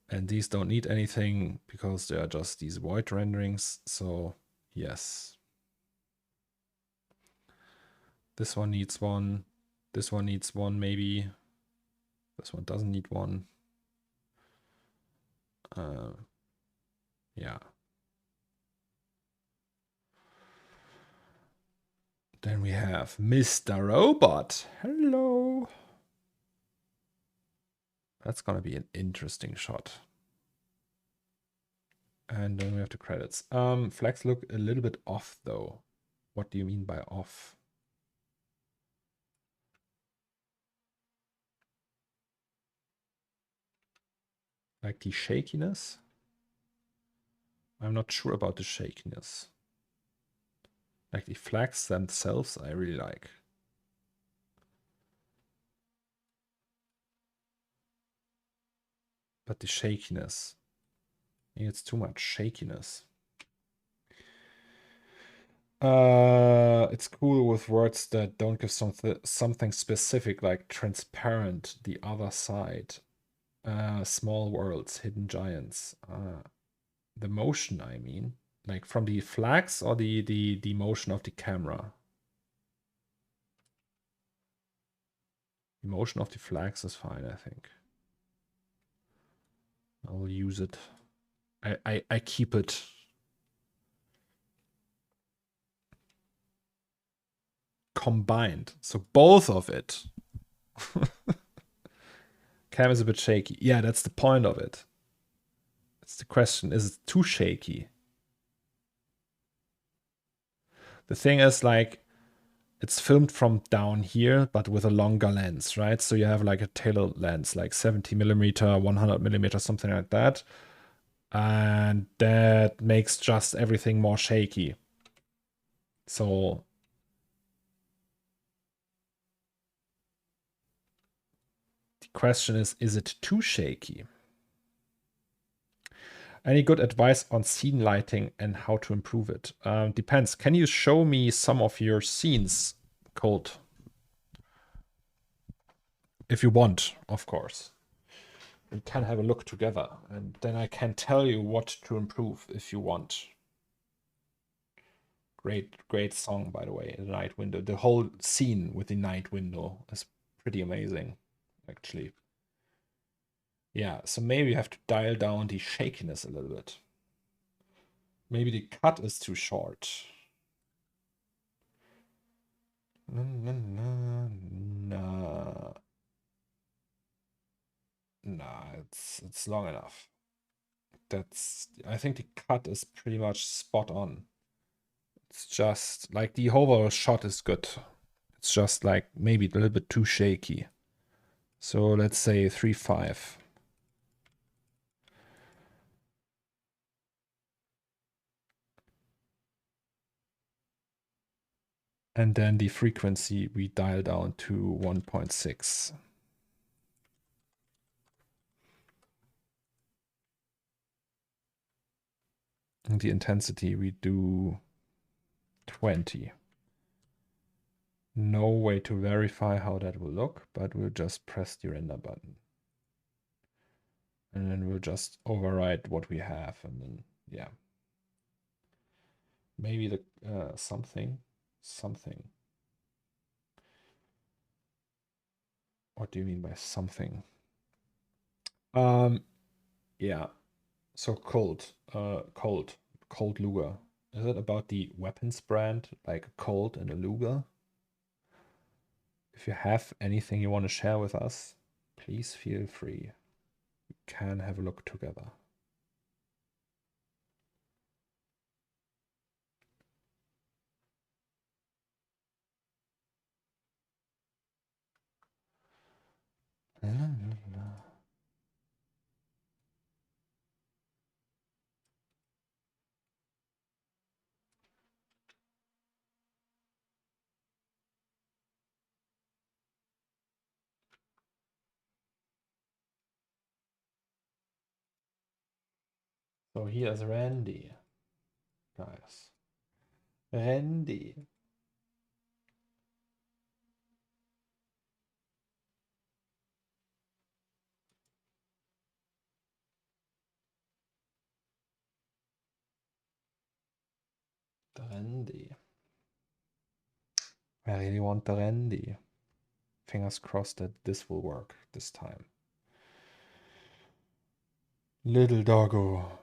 And these don't need anything because they are just these void renderings. So yes. This one needs one. This one needs one maybe. This one doesn't need one. Yeah. Then we have Mr. Robot. Hello. That's gonna be an interesting shot. And then we have the credits. Flags look a little bit off though. What do you mean by off? Like the shakiness? I'm not sure about the shakiness. Like the flags themselves, I really like. But the shakiness, maybe it's too much shakiness. It's cool with words that don't give something specific, like transparent, the other side, small worlds, hidden giants. The motion, I mean, like from the flags or the motion of the camera. The motion of the flags is fine, I think. I'll use it. I keep it. Combined. So both of it. Cam is a bit shaky. Yeah, that's the point of it. It's the question, is it too shaky? The thing is, like, it's filmed from down here, but with a longer lens, right? So you have like a tailor lens, like 70 millimeter, 100 millimeter, something like that. And that makes just everything more shaky. So the question is it too shaky? Any good advice on scene lighting and how to improve it? Depends. Can you show me some of your scenes, Colt? If you want, of course. We can have a look together, and then I can tell you what to improve if you want. Great song, by the way, The Night Window. The whole scene with the night window is pretty amazing, actually. Yeah, so maybe you have to dial down the shakiness a little bit. Maybe the cut is too short. Nah, it's long enough. I think the cut is pretty much spot on. It's just like the overall shot is good. It's just like maybe a little bit too shaky. So let's say 3.5. And then the frequency we dial down to 1.6. And the intensity we do 20. No way to verify how that will look, but we'll just press the render button. And then we'll just override what we have, and then, yeah. Maybe the something. What do you mean by something? Yeah. So Colt Luger. Is it about the weapons brand, like a Colt and a Luger? If you have anything you want to share with us, please feel free. We can have a look together. So here's Randy, guys. Randy. The Randy. I really want the Randy. Fingers crossed that this will work this time. Little doggo.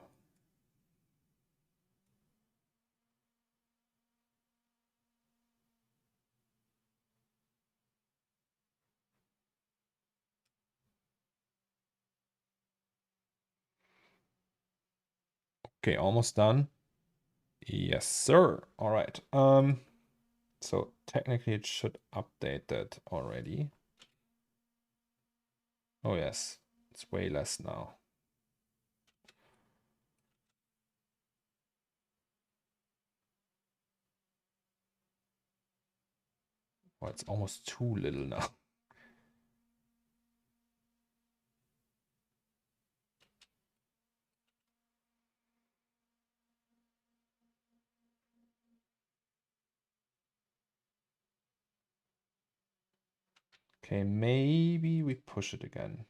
Okay, almost done. Yes, sir. All right. So technically it should update that already. Oh yes, it's way less now. Oh, it's almost too little now. Okay, maybe we push it again.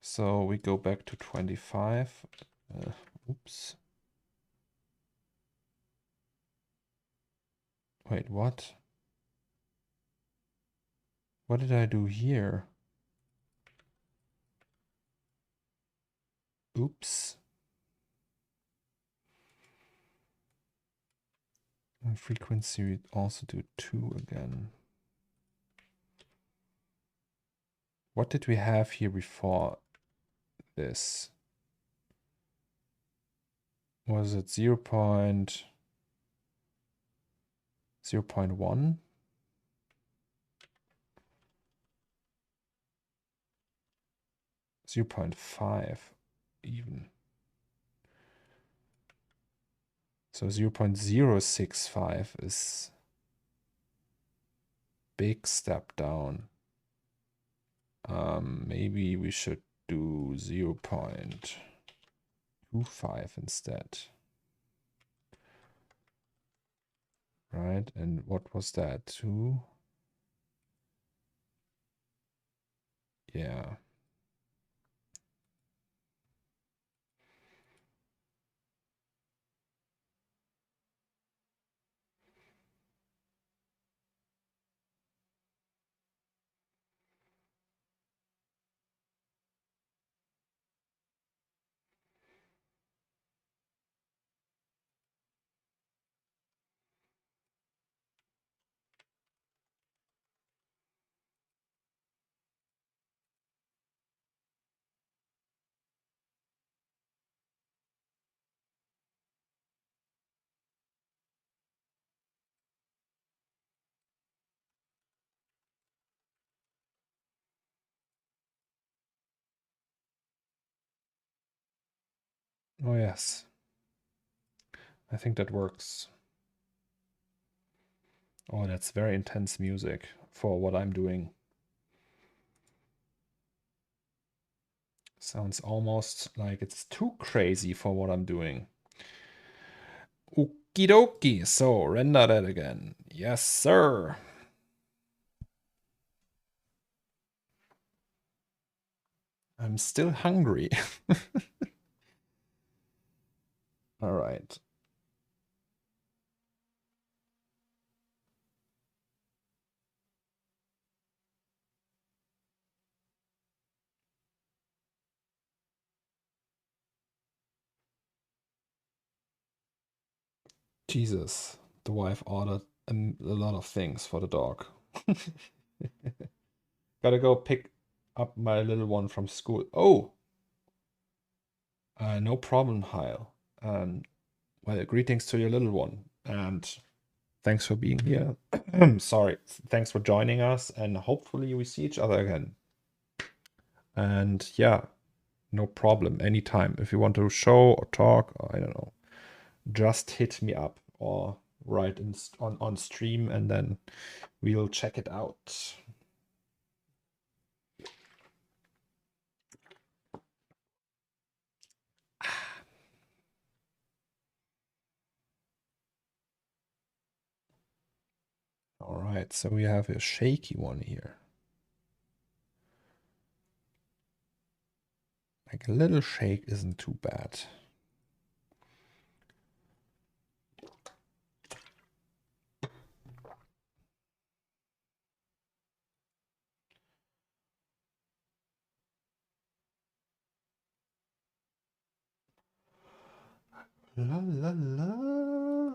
So we go back to 25. Oops. Wait, what? What did I do here? Oops. And frequency, we also do 2 again. What did we have here before? this. Was it 0.1? 0.5 even. So 0.065 is big step down. Maybe we should do 0.25 instead. Right, and what was that? 2? Yeah. Oh yes. I think that works. Oh, that's very intense music for what I'm doing. Sounds almost like it's too crazy for what I'm doing. Okie dokie. So render that again. Yes, sir. I'm still hungry. All right. Jesus, the wife ordered a lot of things for the dog. Gotta go pick up my little one from school. Oh, no problem, Heil. Well, greetings to your little one, and thanks for being here. Sorry, thanks for joining us, and hopefully we see each other again. And yeah, no problem, anytime. If you want to show or talk, or I don't know, just hit me up or write on stream, and then we'll check it out. All right, so we have a shaky one here. Like a little shake isn't too bad. La la la.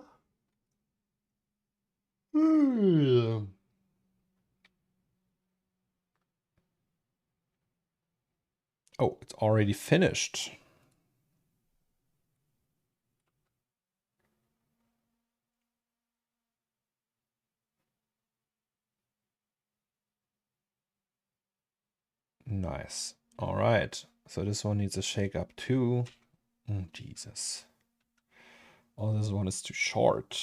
Oh, it's already finished. Nice. All right. So this one needs a shake up too. Jesus. Oh, this one is too short.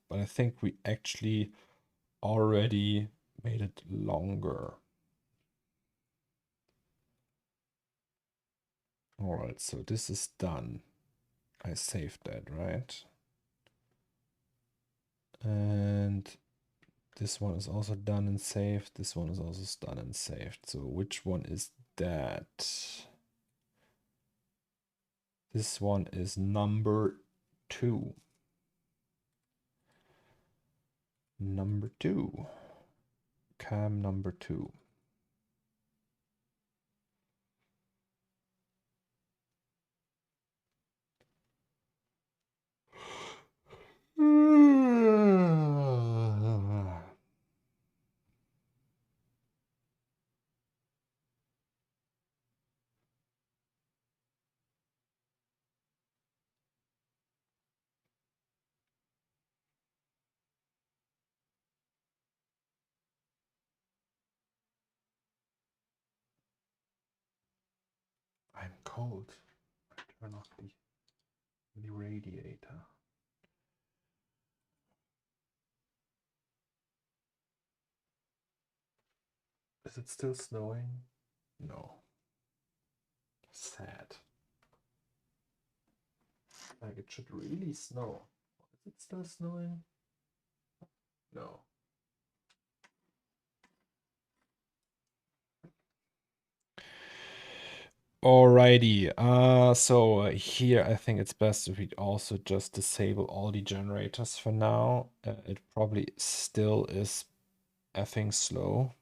But I think we actually already made it longer. All right, so this is done. I saved that, right? And this one is also done and saved. This one is also done and saved. So which one is that? This one is number 2. Number 2. Cam number 2. cold. I turn off the radiator. Is it still snowing? No. Sad. Like it should really snow. Is it still snowing? No. Alrighty, so here I think it's best if we also just disable all the generators for now. It probably still is effing slow.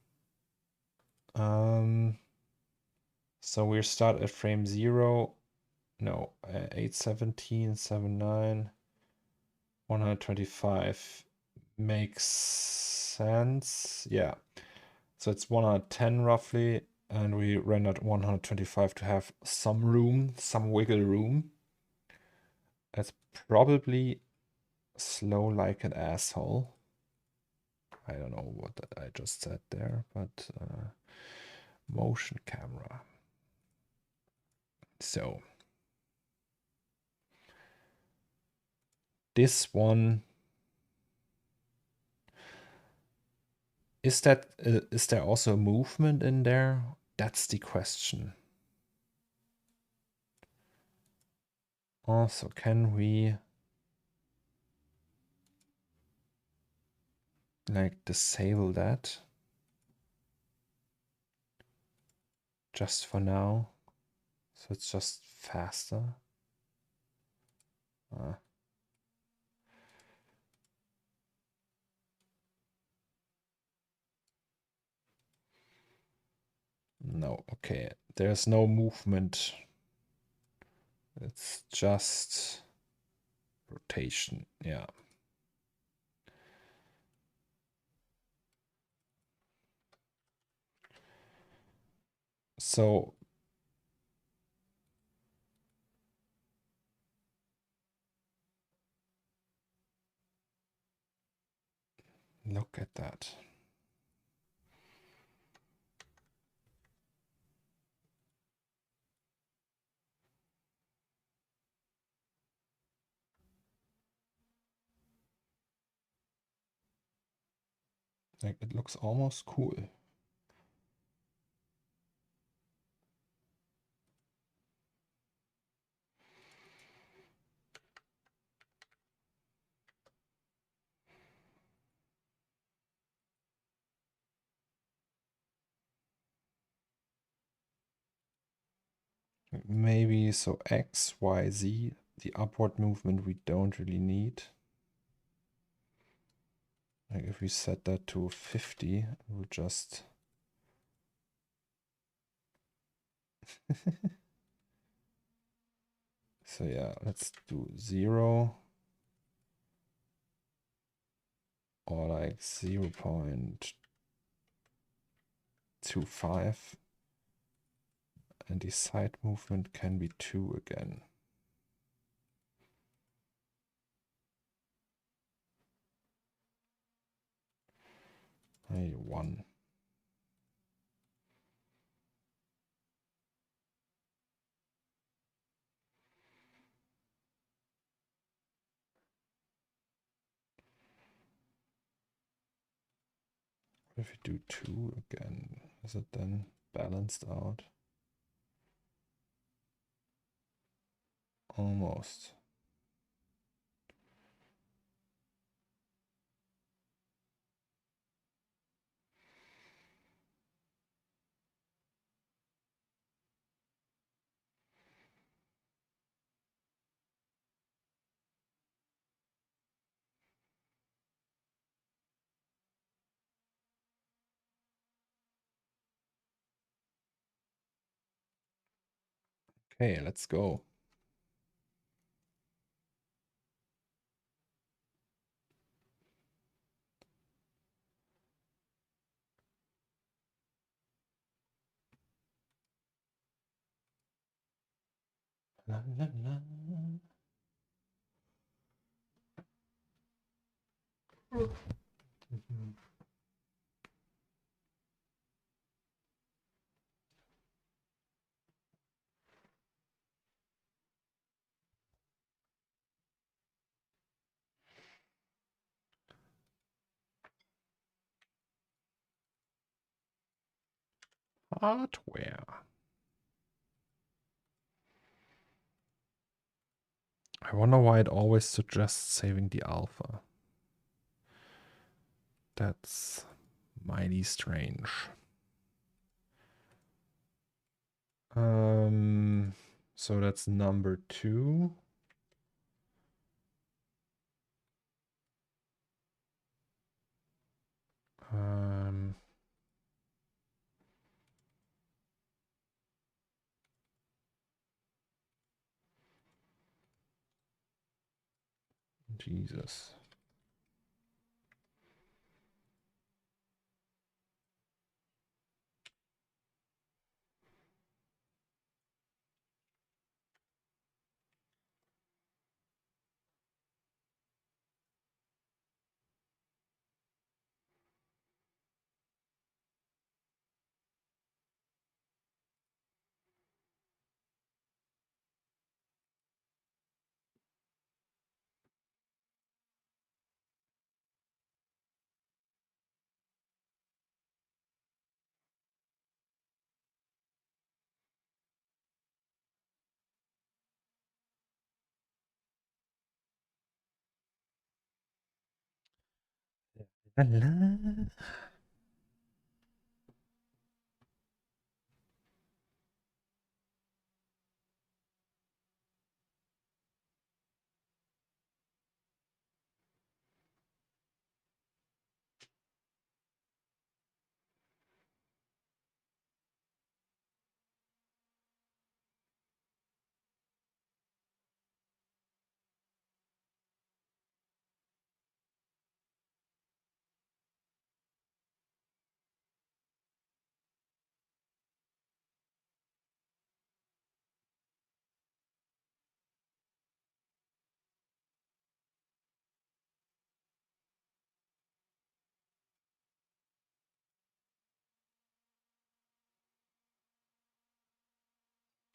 So we start at frame 0. No, 817, 79, 125 makes sense. Yeah, so it's 110 roughly. And we rendered 125 to have some room, some wiggle room. It's probably slow like an asshole. I don't know what I just said there, but motion camera. So this one, is there also a movement in there? That's the question. Also, can we like disable that just for now, so it's just faster? No, okay, there's no movement. It's just rotation, yeah. So look at that. Like it looks almost cool. Maybe so X, Y, Z, the upward movement we don't really need. Like if we set that to 50, we'll just so yeah, let's do 0 or like 0.25, and the side movement can be 2 again. Maybe 1. If we do 2 again, is it then balanced out? Almost. Okay, let's go. La, la, la. hardware. I wonder why it always suggests saving the alpha. That's mighty strange. So that's number 2. Jesus. La, la.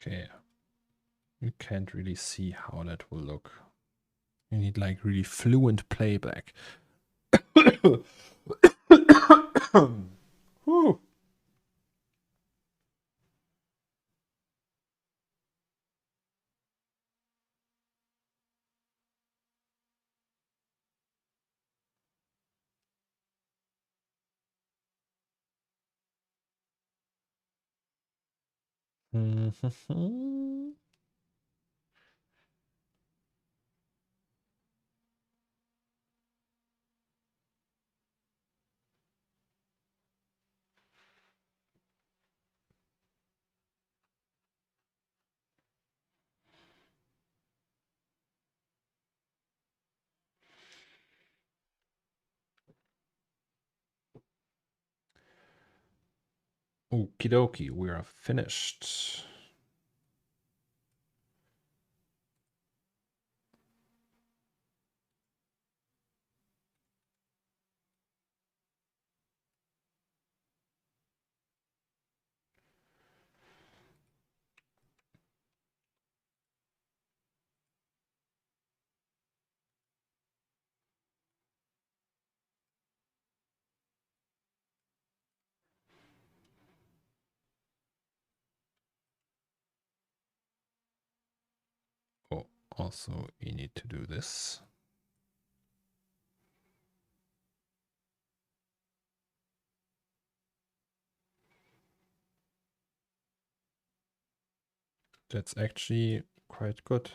Okay. You can't really see how that will look. You need like really fluent playback. Whew. Okie dokie, we are finished. Oh, also you need to do this. That's actually quite good.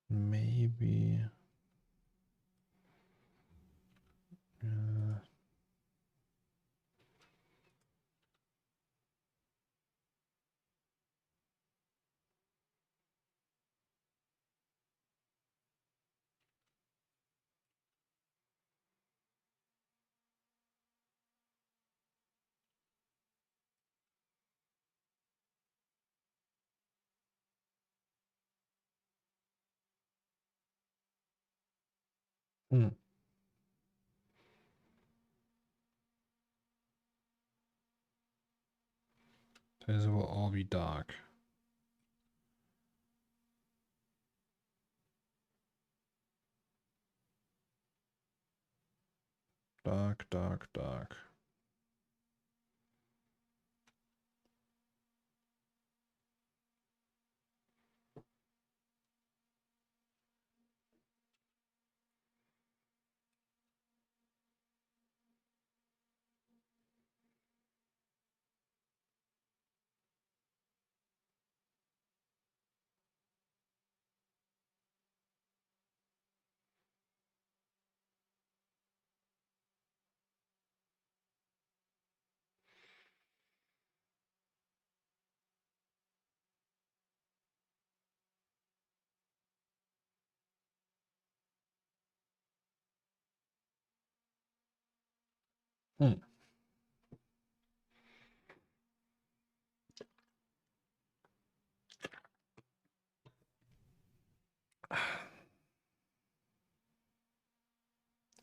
Maybe. Hmm. This will all be dark. Dark, dark, dark.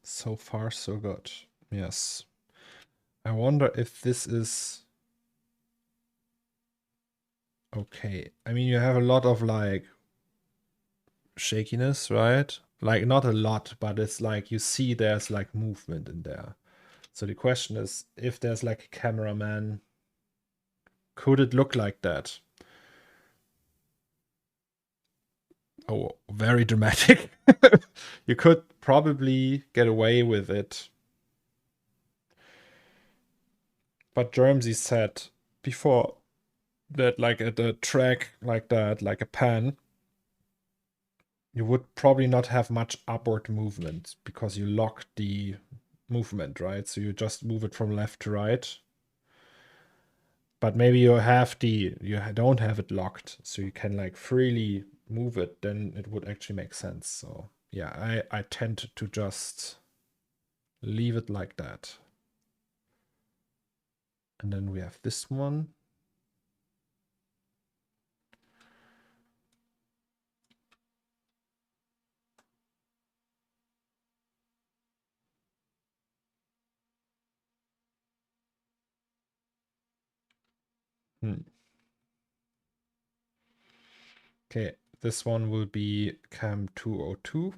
So far, so good. Yes. I wonder if this is okay. I mean, you have a lot of like shakiness, right? Like not a lot, but it's like you see there's like movement in there. So the question is, if there's like a cameraman, could it look like that? Oh, very dramatic. You could probably get away with it. But Germsy said before that like at a track like that, like a pan, you would probably not have much upward movement because you lock the movement, right? So you just move it from left to right. But maybe you don't have it locked, so you can like freely move it, then it would actually make sense. So yeah, I tend to just leave it like that. And then we have this one. Okay, this one will be cam 202.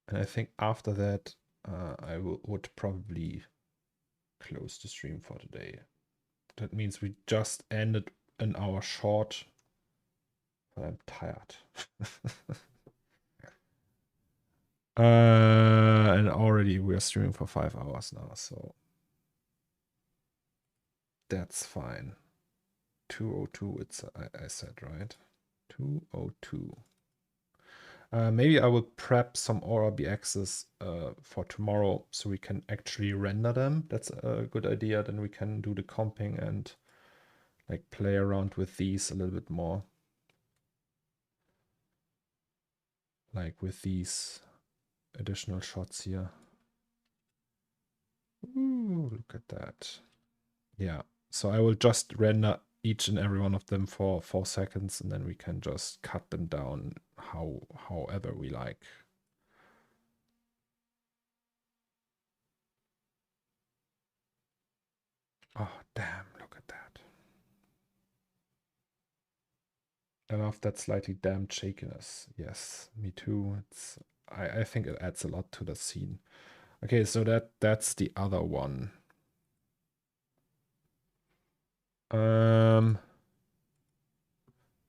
And I think after that, I would probably close the stream for today. That means we just ended an hour short. I'm tired. And already we're streaming for 5 hours now, so that's fine. 202, I said, right? 202. Maybe I will prep some Aura BXs for tomorrow so we can actually render them. That's a good idea. Then we can do the comping and like play around with these a little bit more. Like with these additional shots here. Ooh, look at that. Yeah, so I will just render each and every one of them for 4 seconds and then we can just cut them down however we like. Oh, damn, look at that. I love that slightly damped shakiness. Yes, me too. I think it adds a lot to the scene. Okay, so that's the other one.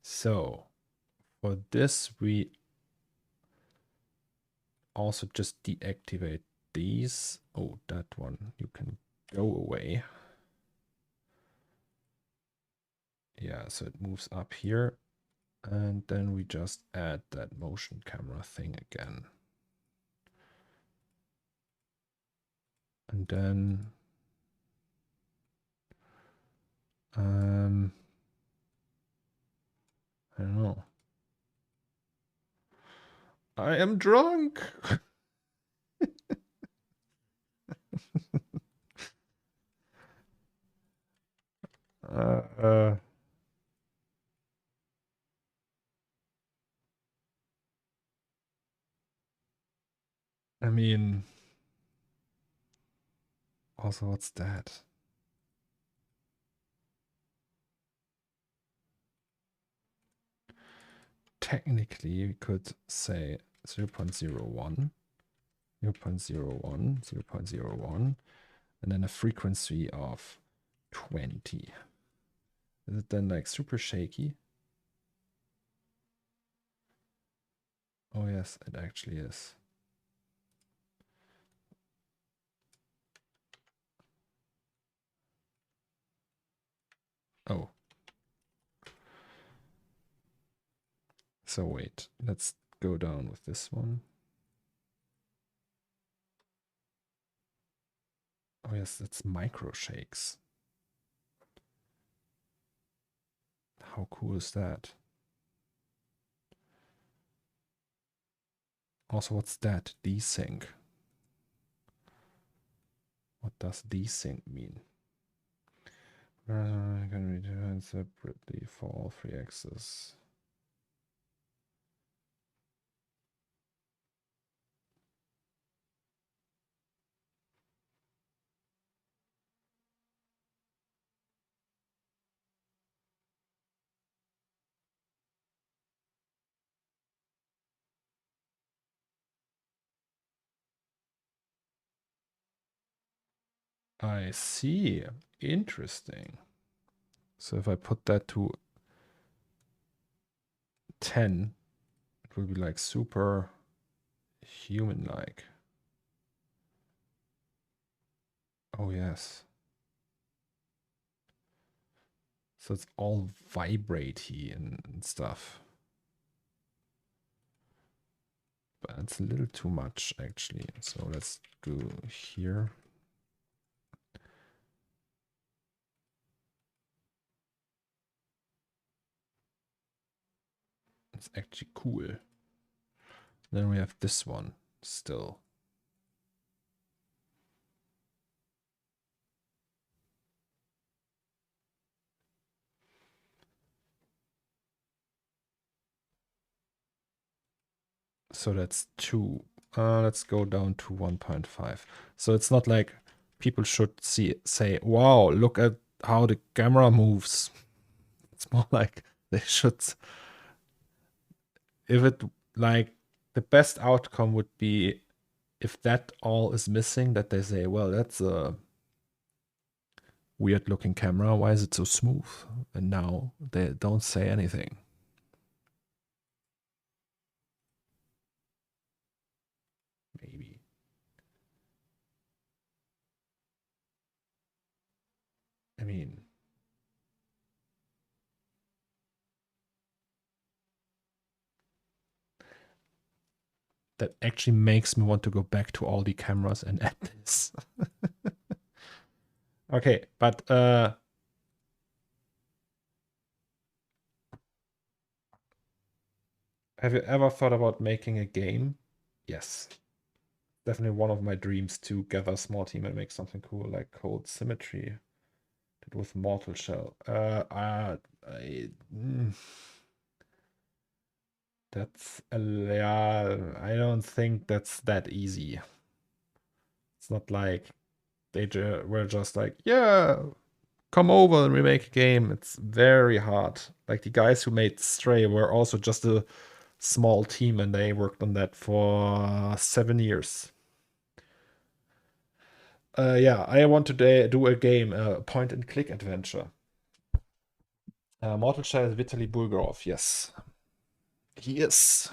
So for this we also just deactivate these. Oh, that one, you can go away. Yeah, so it moves up here. And then we just add that motion camera thing again. And then I don't know. I am drunk. I mean, also, what's that? technically we could say 0.01, 0.01, 0.01, and then a frequency of 20. Is it then like super shaky? Oh yes, it actually is. Oh. So wait, let's go down with this one. Oh yes, it's micro shakes. How cool is that? Also, what's that? Desync. What does desync mean? Can return separately for all 3 axes. I see. Interesting. So if I put that to 10, it will be like super human-like. Oh, yes. So it's all vibrate-y and stuff. But it's a little too much, actually. So let's go here. It's actually cool. Then we have this one still. So that's 2. Let's go down to 1.5. So it's not like people should say, wow, look at how the camera moves. It's more like they should, if it, like, the best outcome would be if that all is missing, that they say, well, that's a weird looking camera. Why is it so smooth? And now they don't say anything. Maybe. I mean, that actually makes me want to go back to all the cameras and add this. Okay, but have you ever thought about making a game? Yes. Definitely one of my dreams to gather a small team and make something cool like Cold Symmetry with Mortal Shell. That's yeah, I don't think that's that easy. It's not like they were just like, yeah, come over and we make a game. It's very hard. Like the guys who made Stray were also just a small team and they worked on that for 7 years. Yeah, I want to do a game, a point and click adventure. Mortal Shell is Vitaly Bulgarov, yes. He is.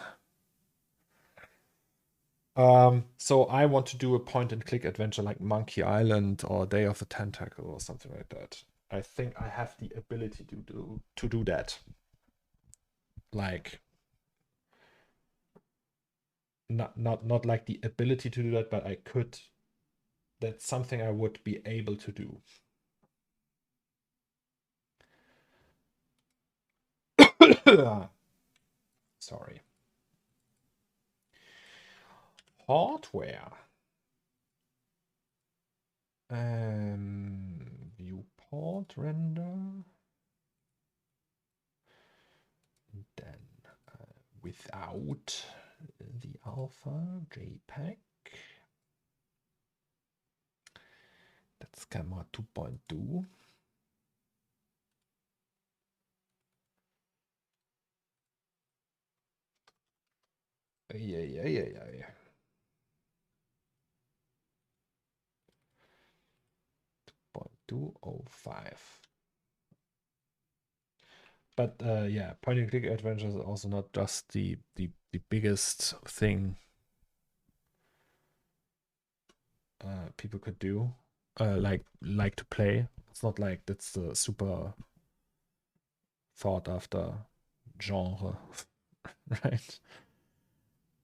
So I want to do a point and click adventure like Monkey Island or Day of the Tentacle or something like that. I think I have the ability to do that. Like not like the ability to do that, but I could. That's something I would be able to do. Sorry. Hardware. Viewport render. Then without the alpha JPEG. That's camera 2.2. Yeah. 2.205. But yeah, point and click adventures is also not just the biggest thing people could do, like to play. It's not like that's the super thought after genre, right?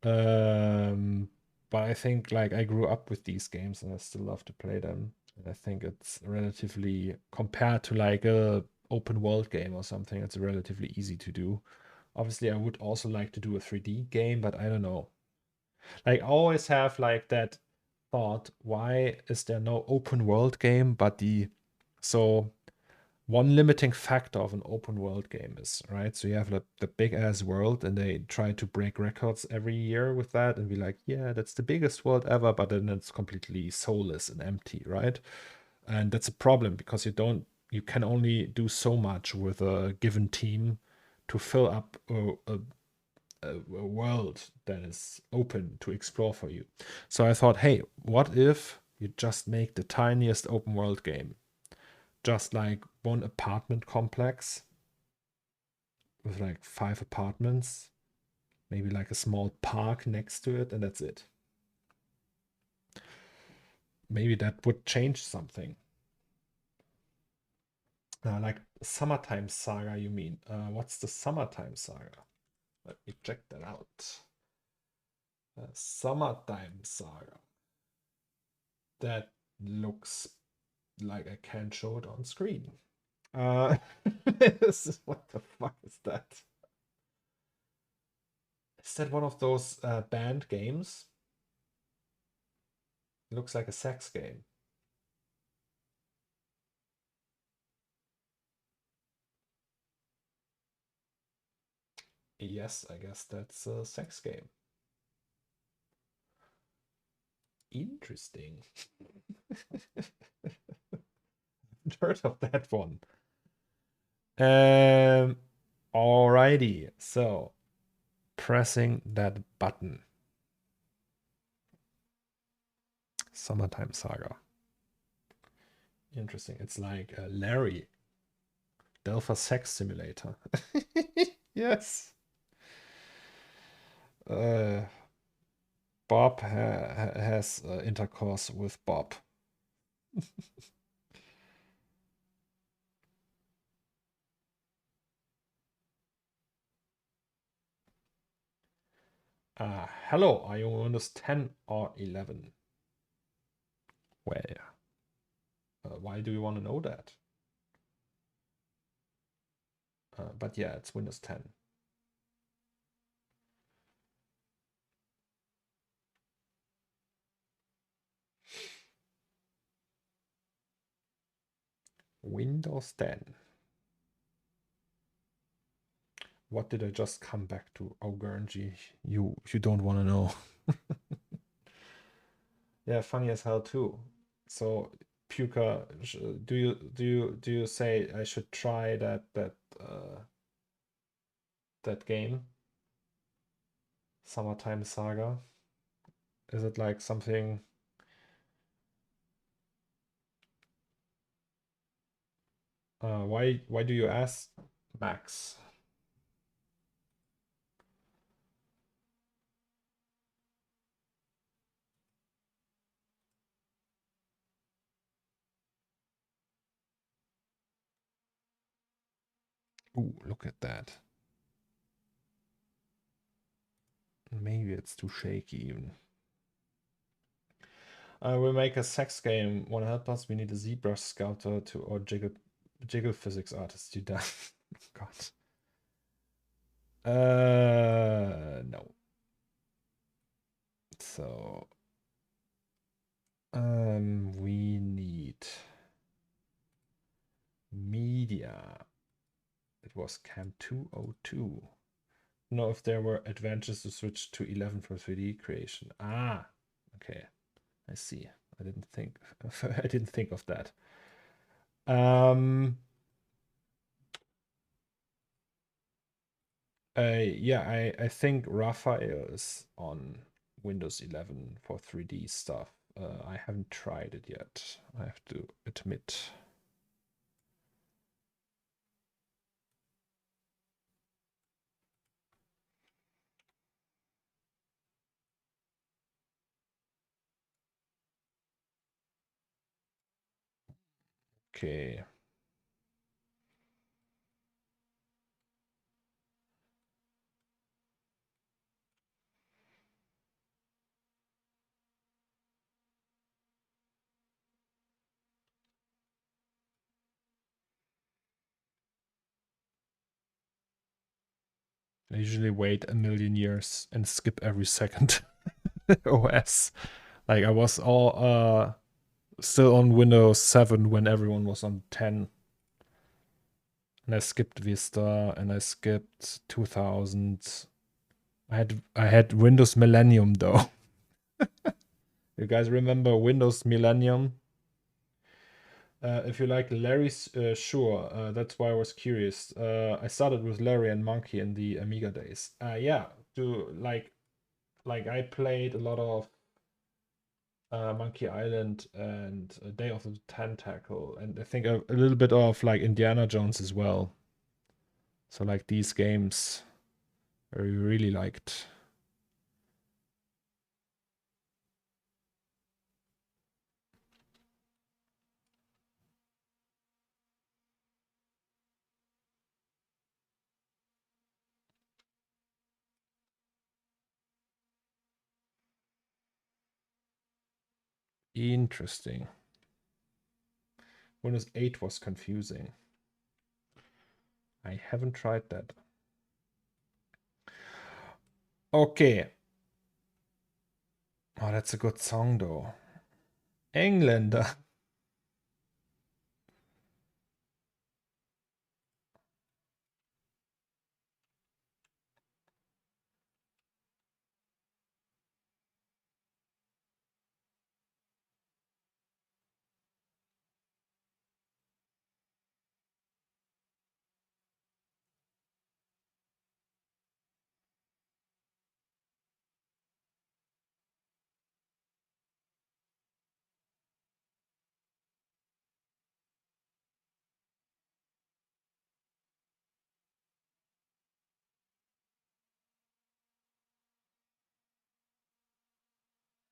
But I think like I grew up with these games and I still love to play them. And I think it's relatively, compared to like a open world game or something, it's relatively easy to do. Obviously, I would also like to do a 3D game, but I don't know. Like I always have like that thought, why is there no open world game? But so one limiting factor of an open world game is, right? So you have the big ass world and they try to break records every year with that and be like, yeah, that's the biggest world ever, but then it's completely soulless and empty, right? And that's a problem because you can only do so much with a given team to fill up a world that is open to explore for you. So I thought, hey, what if you just make the tiniest open world game? Just like one apartment complex with like 5 apartments, maybe like a small park next to it, and that's it. Maybe that would change something. Like Summertime Saga, you mean? What's the Summertime Saga? Let me check that out. Summertime Saga. That looks like I can't show it on screen. What the fuck is that? Is that one of those banned games? It looks like a sex game. Yes, I guess that's a sex game. Interesting. Heard of that one. Alrighty, so pressing that button. Summertime Saga. Interesting. It's like Larry, Delpha Sex Simulator. Yes. Bob has intercourse with Bob. Hello, are you on Windows 10 or 11? Well, why do you want to know that? But yeah, it's Windows 10. Windows 10. What did I just come back to? Oh, Gurnji, you don't want to know. Yeah, funny as hell too. So, Puka, do you say I should try that game? Summertime Saga? Is it like something? Why do you ask, Max? Ooh, look at that. Maybe it's too shaky even. We'll make a sex game. Wanna help us? We need a ZBrush scouter to or jiggle physics artist. You done? God. No. So, we need media. It was Cam 202. Know if there were advantages to switch to 11 for 3D creation. Ah, okay. I see. I didn't think I didn't think of that. Yeah, I think Raphael is on Windows 11 for 3D stuff. I haven't tried it yet, I have to admit. Okay. I usually wait a million years and skip every second OS. Like I was all still on Windows 7 when everyone was on 10. And I skipped Vista and I skipped 2000. I had Windows Millennium though. You guys remember Windows Millennium? If you like Larry, sure. That's why I was curious. I started with Larry and Monkey in the Amiga days. Yeah, to like I played a lot of Monkey Island and Day of the Tentacle, and I think a little bit of like Indiana Jones as well. So like these games I really liked. Interesting. Windows 8 was confusing. I haven't tried that. Okay. Oh, that's a good song though. Engländer.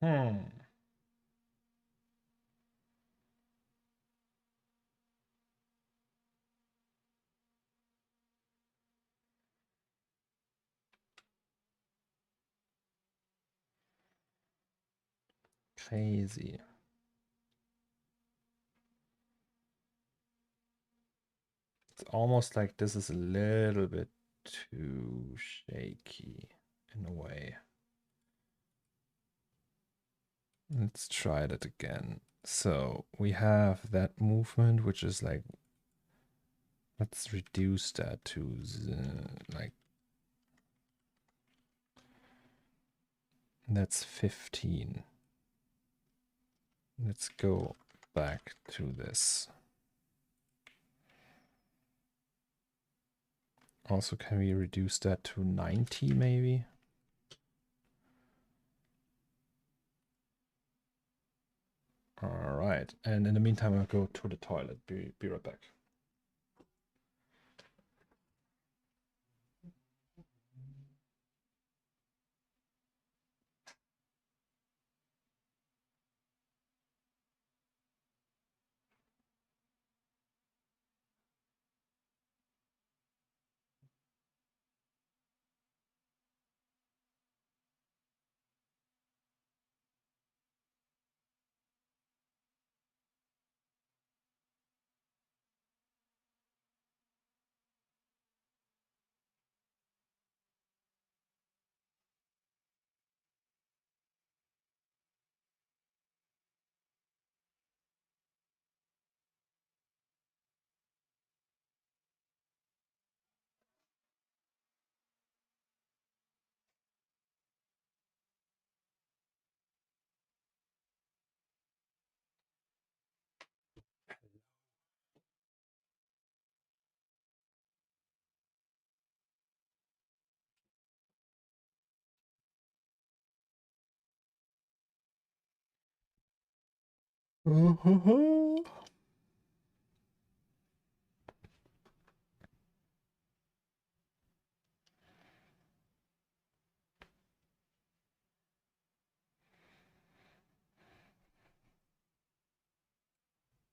Hmm. Crazy. It's almost like this is a little bit too shaky in a way. Let's try that again. So we have that movement, which is like, let's reduce that to like, that's 15. Let's go back to this. Also, can we reduce that to 90 maybe? All right. And in the meantime, I'll go to the toilet. Be right back.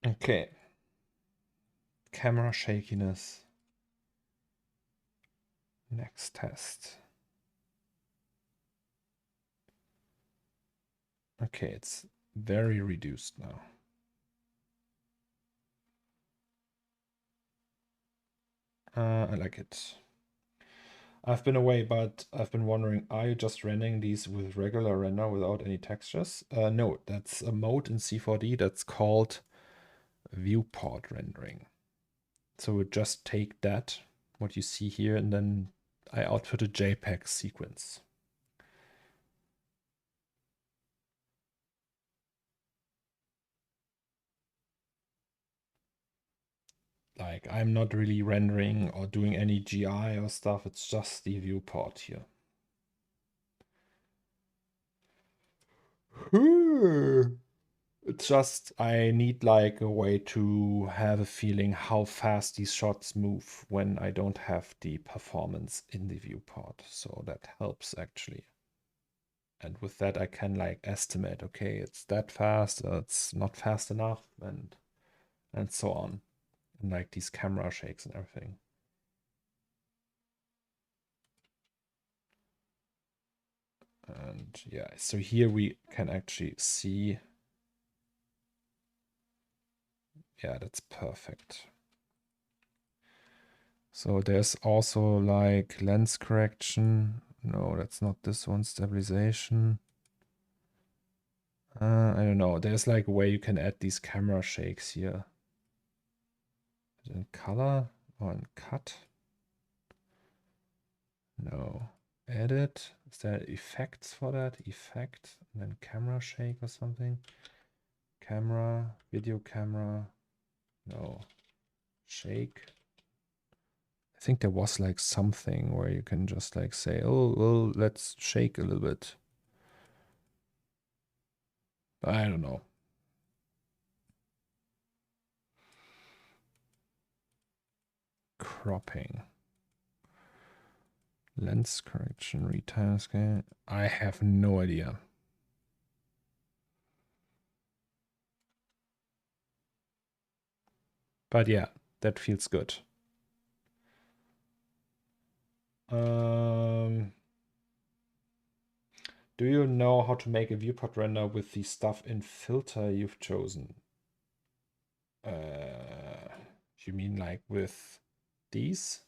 Okay. Camera shakiness. Next test. Okay, it's very reduced now. I like it. I've been away, but I've been wondering, are you just rendering these with regular render without any textures? No, that's a mode in C4D that's called viewport rendering. So we just take that, what you see here, and then I output a JPEG sequence. Like, I'm not really rendering or doing any GI or stuff, it's just the viewport here. It's just I need like a way to have a feeling how fast these shots move when I don't have the performance in the viewport. So that helps actually. And with that I can like estimate, okay, it's that fast, it's not fast enough, and so on. And like these camera shakes and everything. And yeah, so here we can actually see. Yeah, that's perfect. So there's also like lens correction. No, that's not this one. Stabilization. I don't know. There's like a way you can add these camera shakes here. In color or in cut? No. Edit. Is there effects for that? Effect. And then camera shake or something. Camera. Video camera. No. Shake. I think there was like something where you can just like say, oh, well, let's shake a little bit. I don't know. Cropping. Lens correction, retime scale. I have no idea. But yeah, that feels good. Do you know how to make a viewport render with the stuff in filter you've chosen? You mean like with these?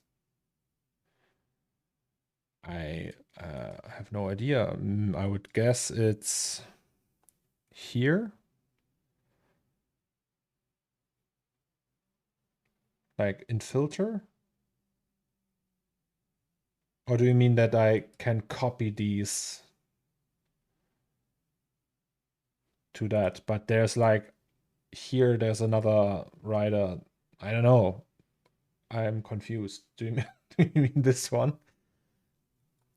I have no idea. I would guess it's here. Like in filter? Or do you mean that I can copy these to that? But there's like here there's another rider. I don't know. I'm confused. Do you do you mean this one?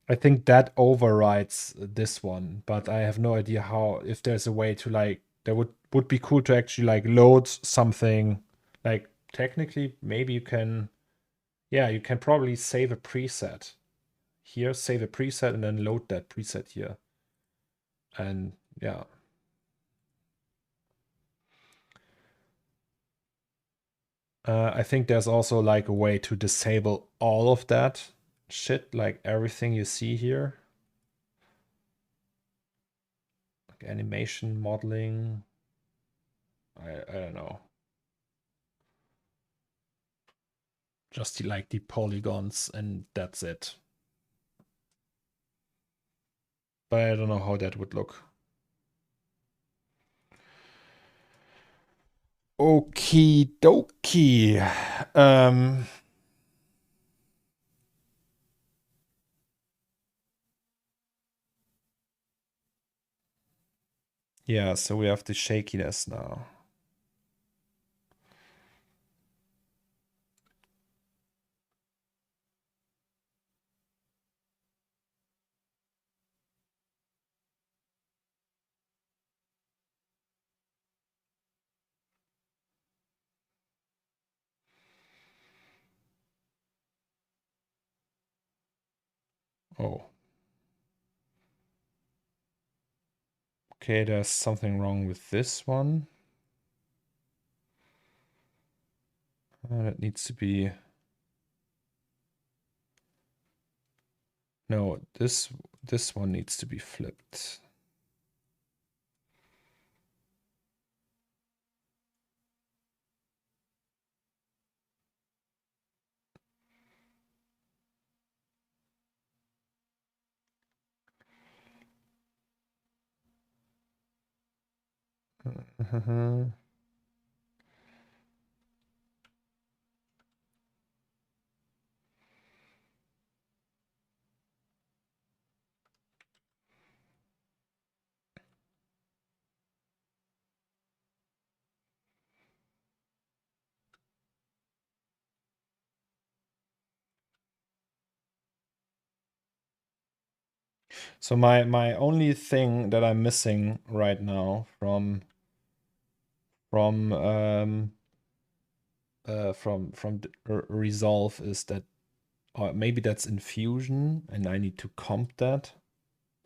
I think that overrides this one, but I have no idea how, if there's a way to like, that would be cool to actually like load something. Like technically, maybe you can, yeah, you can probably save a preset here, save a preset, and then load that preset here. And yeah. I think there's also like a way to disable all of that shit, like everything you see here. Like animation modeling. I don't know. Just like the polygons and that's it. But I don't know how that would look. Okie dokie. Yeah, so we have the shakiness now. Oh. Okay, there's something wrong with this one. That needs to be... No, this one needs to be flipped. So my only thing that I'm missing right now from Resolve is that, or maybe that's in Fusion and I need to comp that.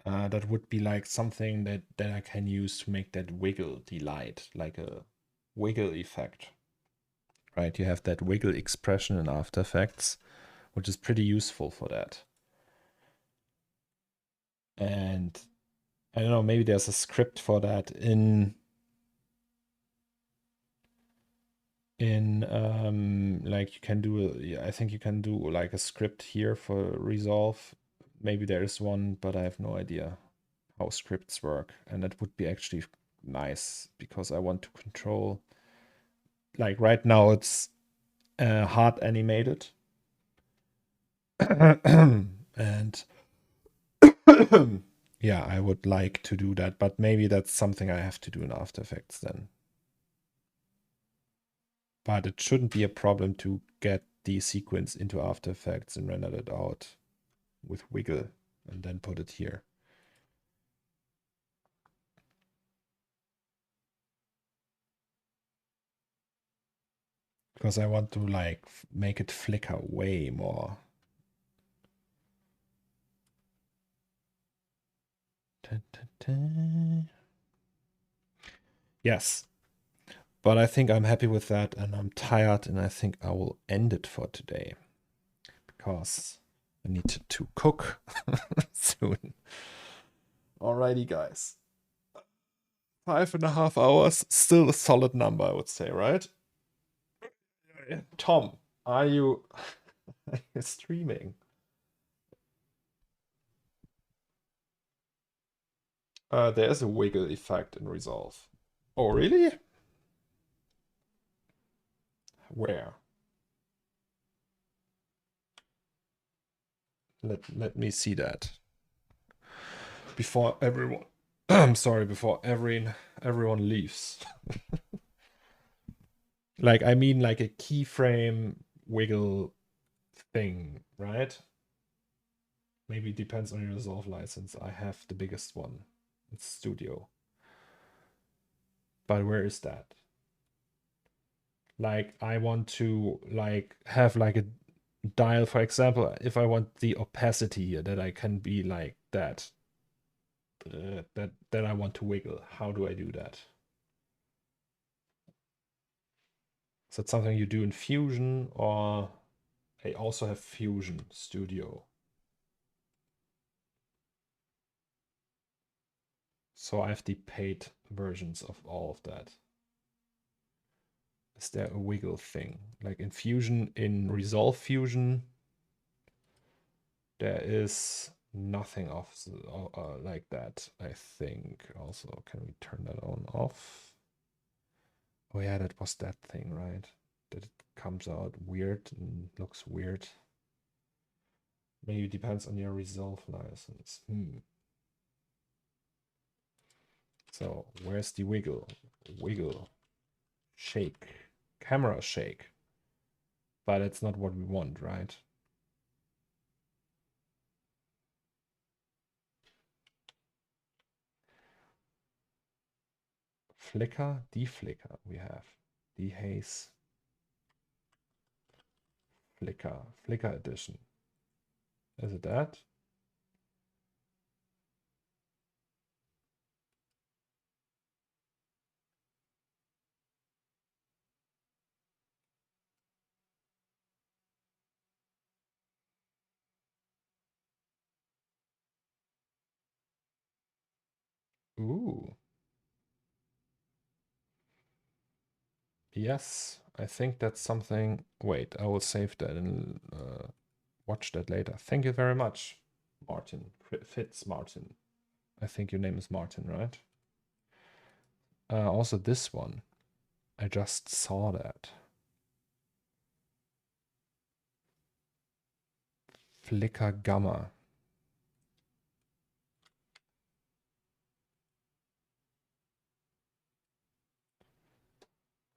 That would be like something that I can use to make that wiggle delight, like a wiggle effect. Right, you have that wiggle expression in After Effects, which is pretty useful for that. And I don't know, maybe there's a script for that in like you can do I think you can do like a script here for Resolve. Maybe there is one, but I have no idea how scripts work, and that would be actually nice because I want to control, like right now it's hard animated and yeah, I would like to do that, but maybe that's something I have to do in After Effects then. But it shouldn't be a problem to get the sequence into After Effects and render it out with wiggle and then put it here. Because I want to like make it flicker way more. Dun, dun, dun. Yes, but I think I'm happy with that and I'm tired and I think I will end it for today because I need to cook soon. Alrighty, guys. 5.5 hours, still a solid number, I would say, right? Tom, are you streaming? There's a wiggle effect in Resolve. Oh, really? Where? Let me see that. Before everyone... I'm sorry, before everyone leaves. Like, I mean like a keyframe wiggle thing, right? Maybe it depends on your Resolve license. I have the biggest one. It's Studio. But where is that? Like, I want to like have like a dial, for example, if I want the opacity here, that I can be like that. That I want to wiggle. How do I do that? Is that something you do in Fusion, or I also have Fusion Studio? So I have the paid versions of all of that. Is there a wiggle thing? Like in Fusion, in Resolve Fusion, there is nothing of like that, I think. Also, can we turn that on off? Oh yeah, that was that thing, right? That it comes out weird and looks weird. Maybe it depends on your Resolve license. So where's the wiggle? Wiggle. Shake. Camera shake. But it's not what we want, right? Flicker, deflicker we have. Dehaze. Flicker. Flicker edition. Is it that? Ooh. Yes, I think that's something. Wait, I will save that and watch that later. Thank you very much, Martin. Fitz Martin. I think your name is Martin, right? Also this one. I just saw that. Flicker Gamma.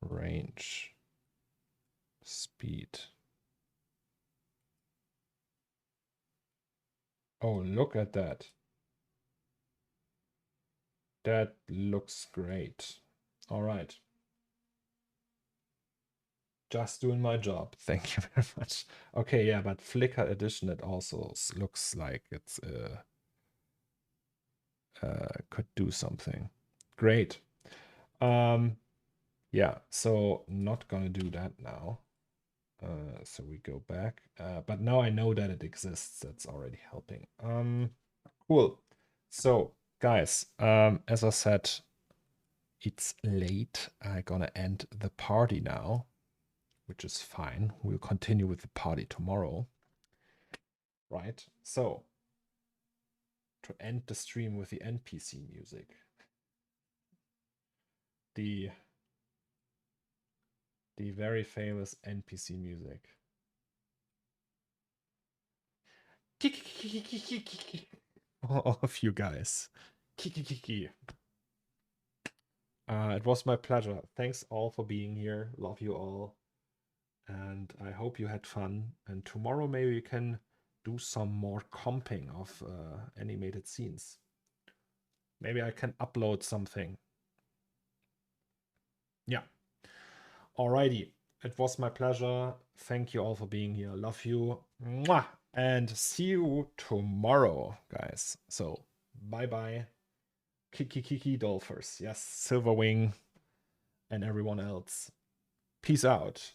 Range. Speed. Oh, look at that. That looks great. All right. Just doing my job. Thank you very much. Okay, yeah, but Flickr Edition, it also looks like it's could do something. Great. Yeah, so not gonna do that now. So we go back. But now I know that it exists. That's already helping. Cool. So, guys, as I said, it's late. I'm gonna end the party now, which is fine. We'll continue with the party tomorrow. Right? So, to end the stream with the NPC music. The very famous NPC music. All of you guys. It was my pleasure. Thanks all for being here. Love you all. And I hope you had fun. And tomorrow maybe we can do some more comping of animated scenes. Maybe I can upload something. Yeah. Alrighty. It was my pleasure. Thank you all for being here. Love you. Mwah! And see you tomorrow, guys. So, bye-bye. Kiki Dolphers. Yes, Silverwing and everyone else. Peace out.